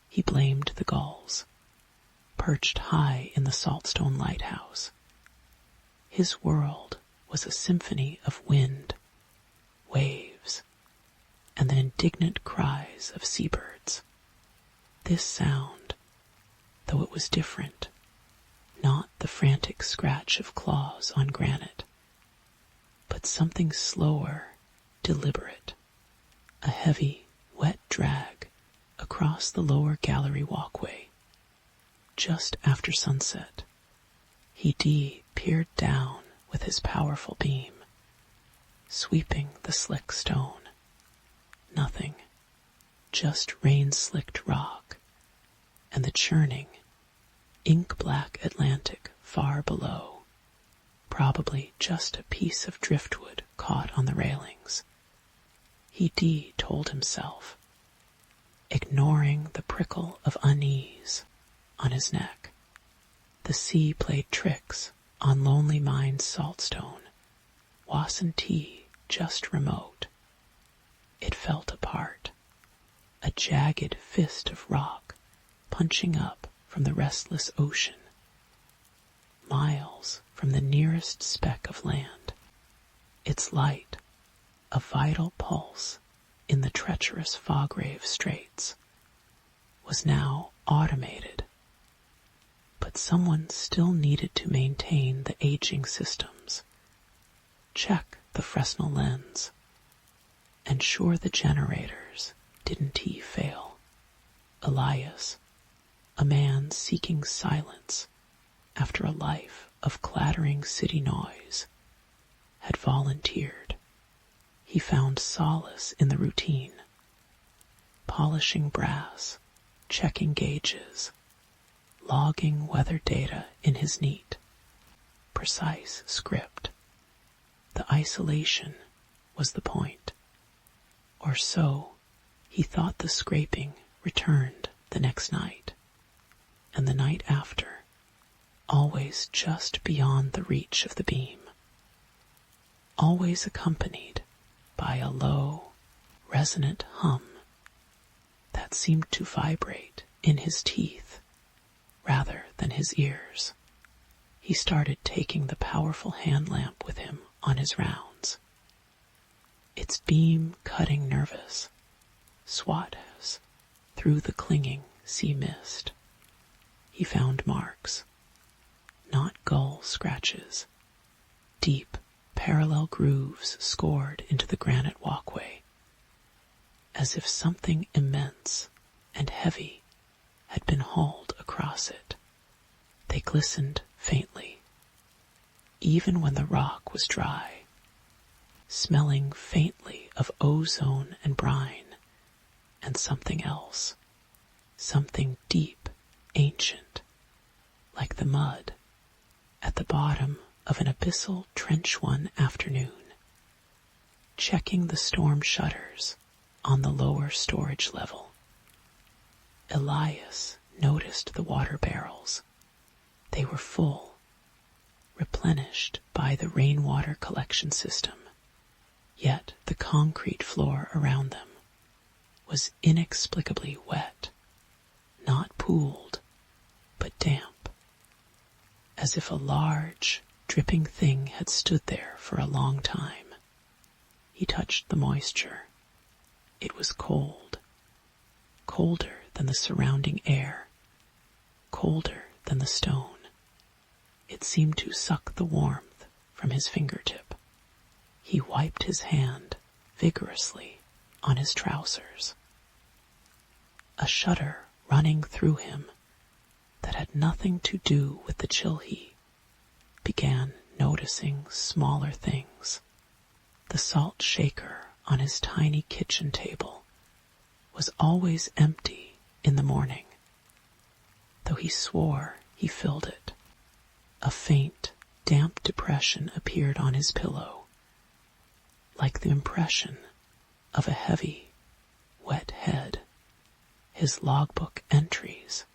he blamed the gulls, perched high in the saltstone lighthouse. His world was a symphony of wind, waves, and the indignant cries of seabirds. This sound, though it was different, not the frantic scratch of claws on granite, but something slower, deliberate, a heavy, wet drag across the lower gallery walkway. Just after sunset, he peered down with his powerful beam, sweeping the slick stone. Nothing, just rain-slicked rock, and the churning, ink-black Atlantic far below, probably just a piece of driftwood caught on the railings. He told himself, ignoring the prickle of unease on his neck. The sea played tricks on Lonely Mine's saltstone, wasn't just remote. It felt apart, a jagged fist of rock punching up from the restless ocean, miles from the nearest speck of land. Its light, a vital pulse in the treacherous Fograve Straits, was now automated. But someone still needed to maintain the aging systems, check the Fresnel lens. And sure the generators, didn't he fail? Elias, a man seeking silence after a life of clattering city noise, had volunteered. He found solace in the routine, polishing brass, checking gauges, logging weather data in his neat, precise script. The isolation was the point. Or so he thought. The scraping returned the next night, and the night after, always just beyond the reach of the beam, always accompanied by a low, resonant hum that seemed to vibrate in his teeth rather than his ears. He started taking the powerful hand lamp with him on his rounds, its beam cutting nervous swaths through the clinging sea mist. He found marks, not gull scratches, deep parallel grooves scored into the granite walkway, as if something immense and heavy had been hauled across it. They glistened faintly, even when the rock was dry, smelling faintly of ozone and brine and something else, something deep, ancient, like the mud at the bottom of an abyssal trench one afternoon. Checking the storm shutters on the lower storage level, Elias noticed the water barrels. They were full, replenished by the rainwater collection system, yet the concrete floor around them was inexplicably wet, not pooled, but damp, as if a large, dripping thing had stood there for a long time. He touched the moisture. It was cold, colder than the surrounding air, colder than the stone. It seemed to suck the warmth from his fingertip. He wiped his hand vigorously on his trousers. A shudder running through him that had nothing to do with the chill he began noticing smaller things. The salt shaker on his tiny kitchen table was always empty in the morning, though he swore he filled it. A faint, damp depression appeared on his pillow, like the impression of a heavy, wet head. His logbook entries,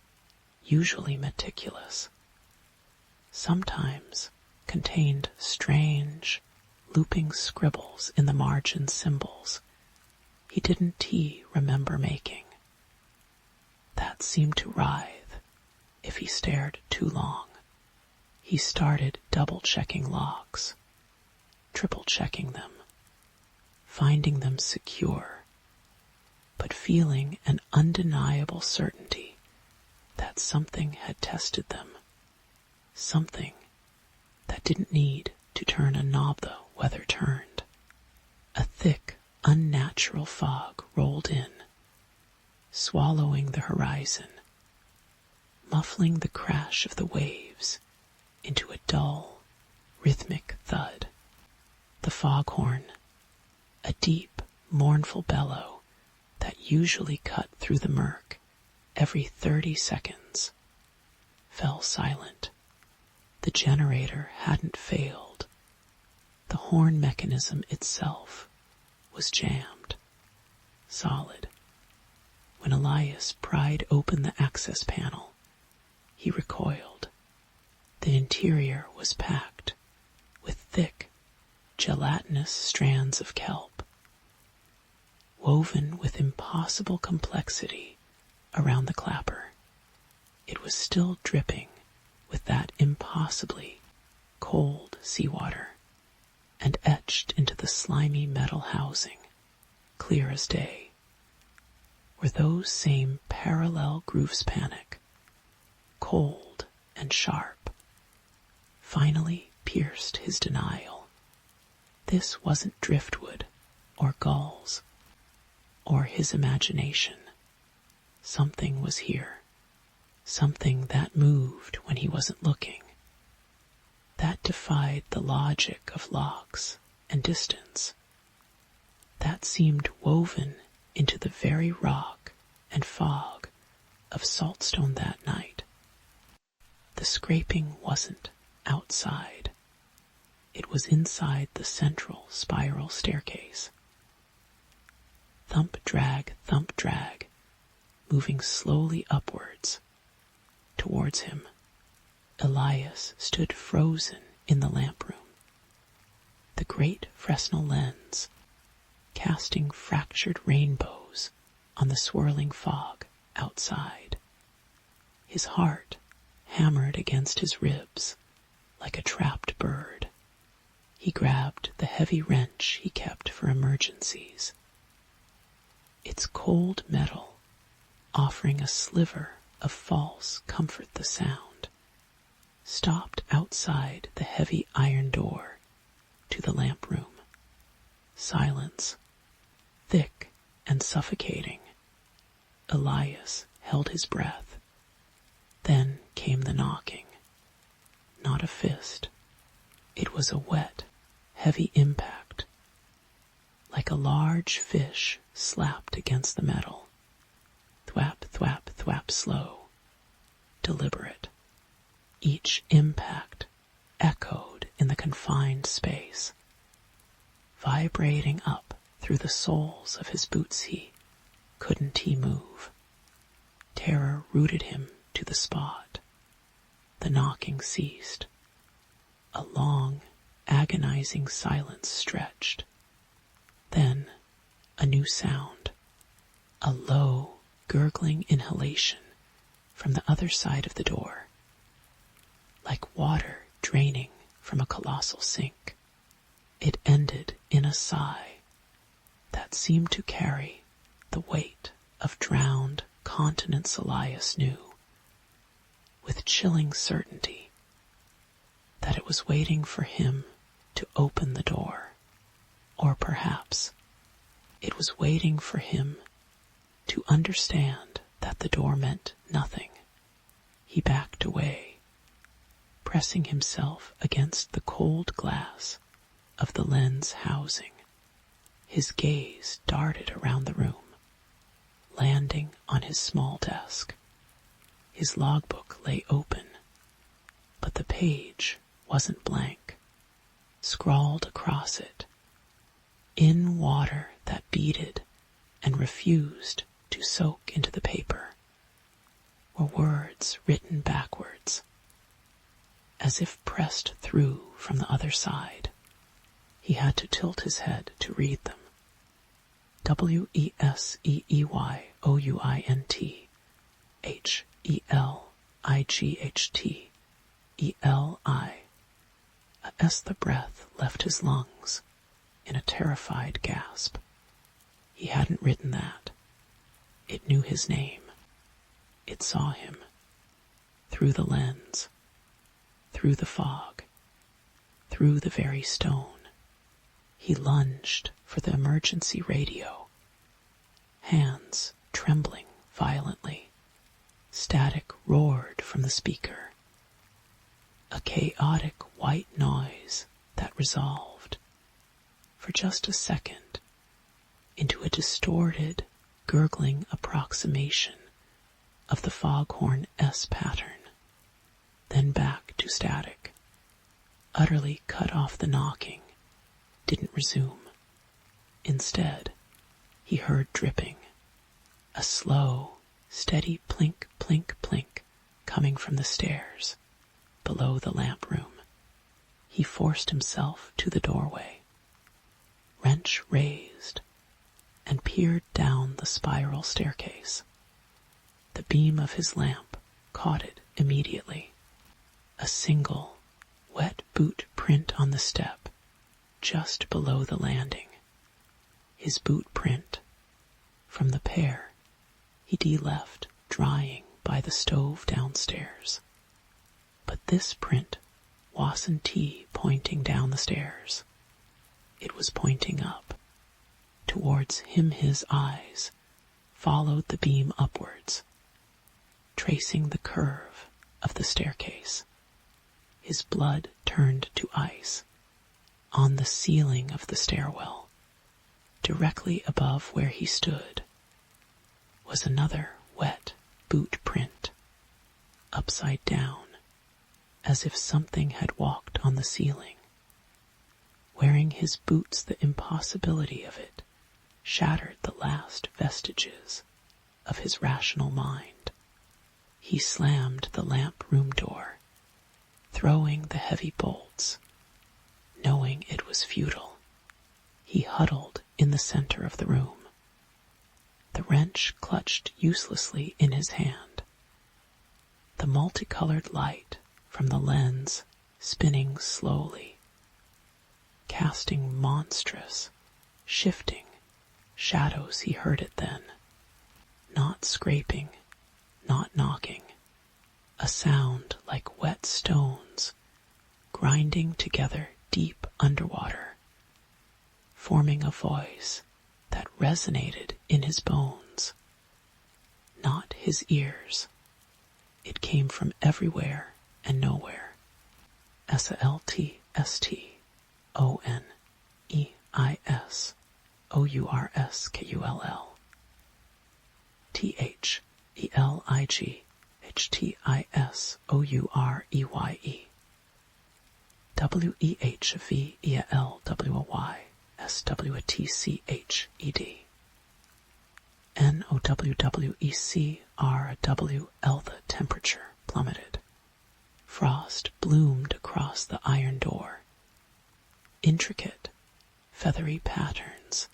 usually meticulous, sometimes contained strange, looping scribbles in the margin symbols he didn't remember making. That seemed to writhe if he stared too long. He started double-checking logs, triple-checking them, finding them secure, but feeling an undeniable certainty that something had tested them, something that didn't need to turn a knob the weather turned. A thick, unnatural fog rolled in, swallowing the horizon, muffling the crash of the waves into a dull, rhythmic thud. The foghorn, a deep, mournful bellow that usually cut through the murk every 30 seconds, fell silent. The generator hadn't failed. The horn mechanism itself was jammed, solid. When Elias pried open the access panel, he recoiled. The interior was packed with thick, gelatinous strands of kelp, woven with impossible complexity around the clapper. It was still dripping with that impossibly cold seawater, and etched into the slimy metal housing, clear as day, were those same parallel grooves. Panic, cold and sharp, finally pierced his denial. this wasn't driftwood or gulls or his imagination. Something was here, something that moved when he wasn't looking, that defied the logic of locks and distance, that seemed woven into the very rock and fog of Saltstone that night. The scraping wasn't outside. It was inside the central spiral staircase. Thump, drag, moving slowly upwards. Towards him, Elias stood frozen in the lamp room. The great Fresnel lens, casting fractured rainbows on the swirling fog outside. His heart hammered against his ribs like a trapped bird. He grabbed the heavy wrench he kept for emergencies. Its cold metal offering a sliver of false comfort the sound, stopped outside the heavy iron door to the lamp room. Silence, thick and suffocating. Elias held his breath. Then came the knocking. Not a fist. It was a wet, heavy impact, like a large fish slapped against the metal. Thwap, thwap, thwap, slow, deliberate. Each impact echoed in the confined space, vibrating up through the soles of his boots. Couldn't he move? Terror rooted him to the spot. The knocking ceased. A long, agonizing silence stretched. Then a new sound, a low, gurgling inhalation from the other side of the door, like water draining from a colossal sink. It ended in a sigh that seemed to carry the weight of drowned continents. Elias knew, with chilling certainty, that it was waiting for him to open the door, or perhaps it was waiting for him to understand that the door meant nothing. He backed away, pressing himself against the cold glass of the lens housing. His gaze darted around the room, landing on his small desk. His logbook lay open, but the page wasn't blank. Scrawled across it, in water that beaded and refused to soak into the paper, were words written backwards, as if pressed through from the other side. He had to tilt his head to read them. WESEEYOUINT HELIGHTELI. As the breath left his lungs in a terrified gasp. He hadn't written that. It knew his name. It saw him. Through the lens. Through the fog. Through the very stone. He lunged for the emergency radio. Hands trembling violently. Static roared from the speaker. A chaotic white noise that resolved, for just a second, into a distorted, gurgling approximation of the foghorn S pattern, then back to static. Utterly cut off. The knocking didn't resume. Instead, he heard dripping, a slow, steady plink, plink, plink coming from the stairs below the lamp room. He forced himself to the doorway, wrench raised, and peered down the spiral staircase. The beam of his lamp caught it immediately. A single, wet boot print on the step, just below the landing. His boot print, from the pair he'd left drying by the stove downstairs. But this print wasn't pointing down the stairs. It was pointing up. Towards him his eyes followed the beam upwards, tracing the curve of the staircase. His blood turned to ice. On the ceiling of the stairwell, directly above where he stood, was another wet boot print, upside down, as if something had walked on the ceiling. Wearing his boots, the impossibility of it shattered the last vestiges of his rational mind. He slammed the lamp room door, throwing the heavy bolts. Knowing it was futile, he huddled in the center of the room, the wrench clutched uselessly in his hand, the multicolored light from the lens spinning slowly, casting monstrous, shifting shadows. He heard it then, not scraping, not knocking, a sound like wet stones grinding together deep underwater, forming a voice that resonated in his bones, not his ears. It came from everywhere and nowhere. SALTSTONEISOURSKULL. THELIGHTISOUREYE. WEHVELWYSWTCHED. NOWWECRWL. The temperature plummeted. Frost bloomed across the iron door. Intricate, feathery patterns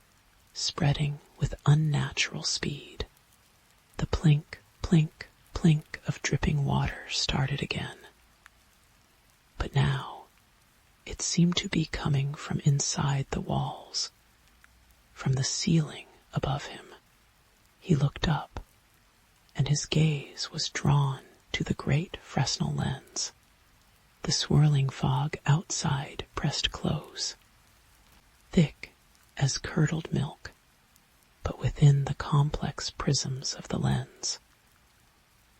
spreading with unnatural speed. The plink, plink, plink of dripping water started again. But now, it seemed to be coming from inside the walls, from the ceiling above him. He looked up, and his gaze was drawn to the great Fresnel lens. The swirling fog outside pressed close, thick as curdled milk, but within the complex prisms of the lens.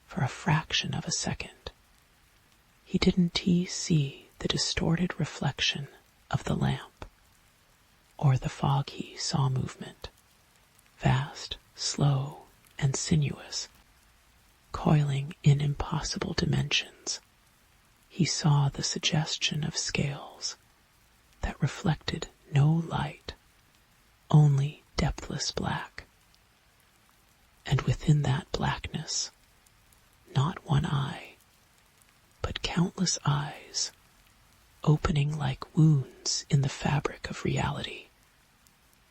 For a fraction of a second, he didn't see the distorted reflection of the lamp, or the foggy saw movement, vast, slow, and sinuous, coiling in impossible dimensions. He saw the suggestion of scales that reflected no light, only depthless black. And within that blackness, not one eye, but countless eyes, opening like wounds in the fabric of reality,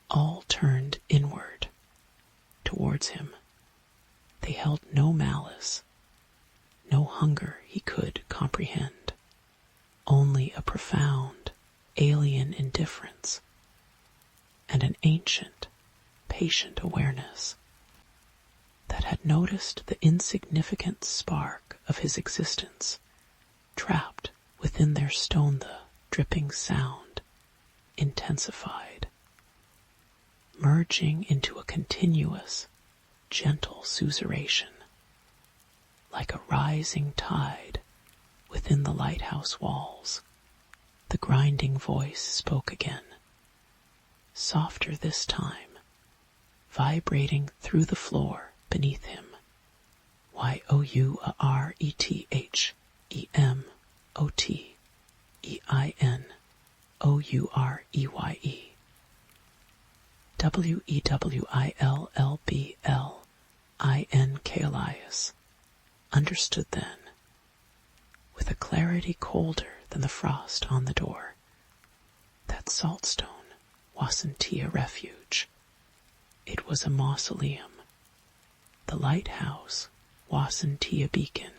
all turned inward, towards him. They held no malice, no hunger he could comprehend, only a profound, alien indifference, and an ancient, patient awareness that had noticed the insignificant spark of his existence trapped within their stone. The dripping sound intensified, merging into a continuous, gentle susurration, like a rising tide within the lighthouse walls. The grinding voice spoke again, softer this time, vibrating through the floor beneath him. YOURETHEMOTEINOUREYE. WEWILLBLINKALIAS. Understood then, with a clarity colder than the frost on the door, that saltstone wasn't a refuge. It was a mausoleum. The lighthouse wasn't a beacon.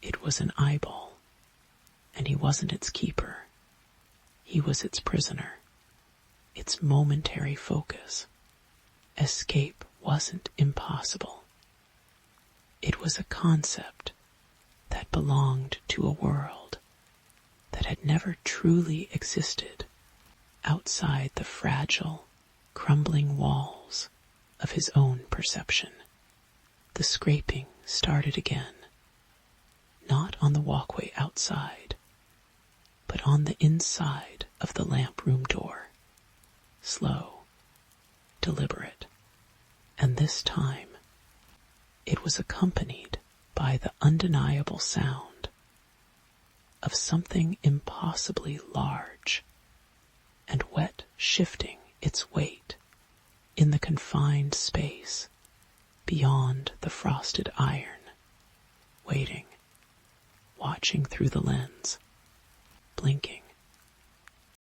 It was an eyeball, and he wasn't its keeper. He was its prisoner, its momentary focus. Escape wasn't impossible. It was a concept that belonged to a world that had never truly existed outside the fragile, crumbling walls of his own perception. The scraping started again, not on the walkway outside, but on the inside of the lamp room door. Slow, deliberate, and this time it was accompanied by the undeniable sound of something impossibly large and wet shifting its weight in the confined space beyond the frosted iron, waiting, watching through the lens, blinking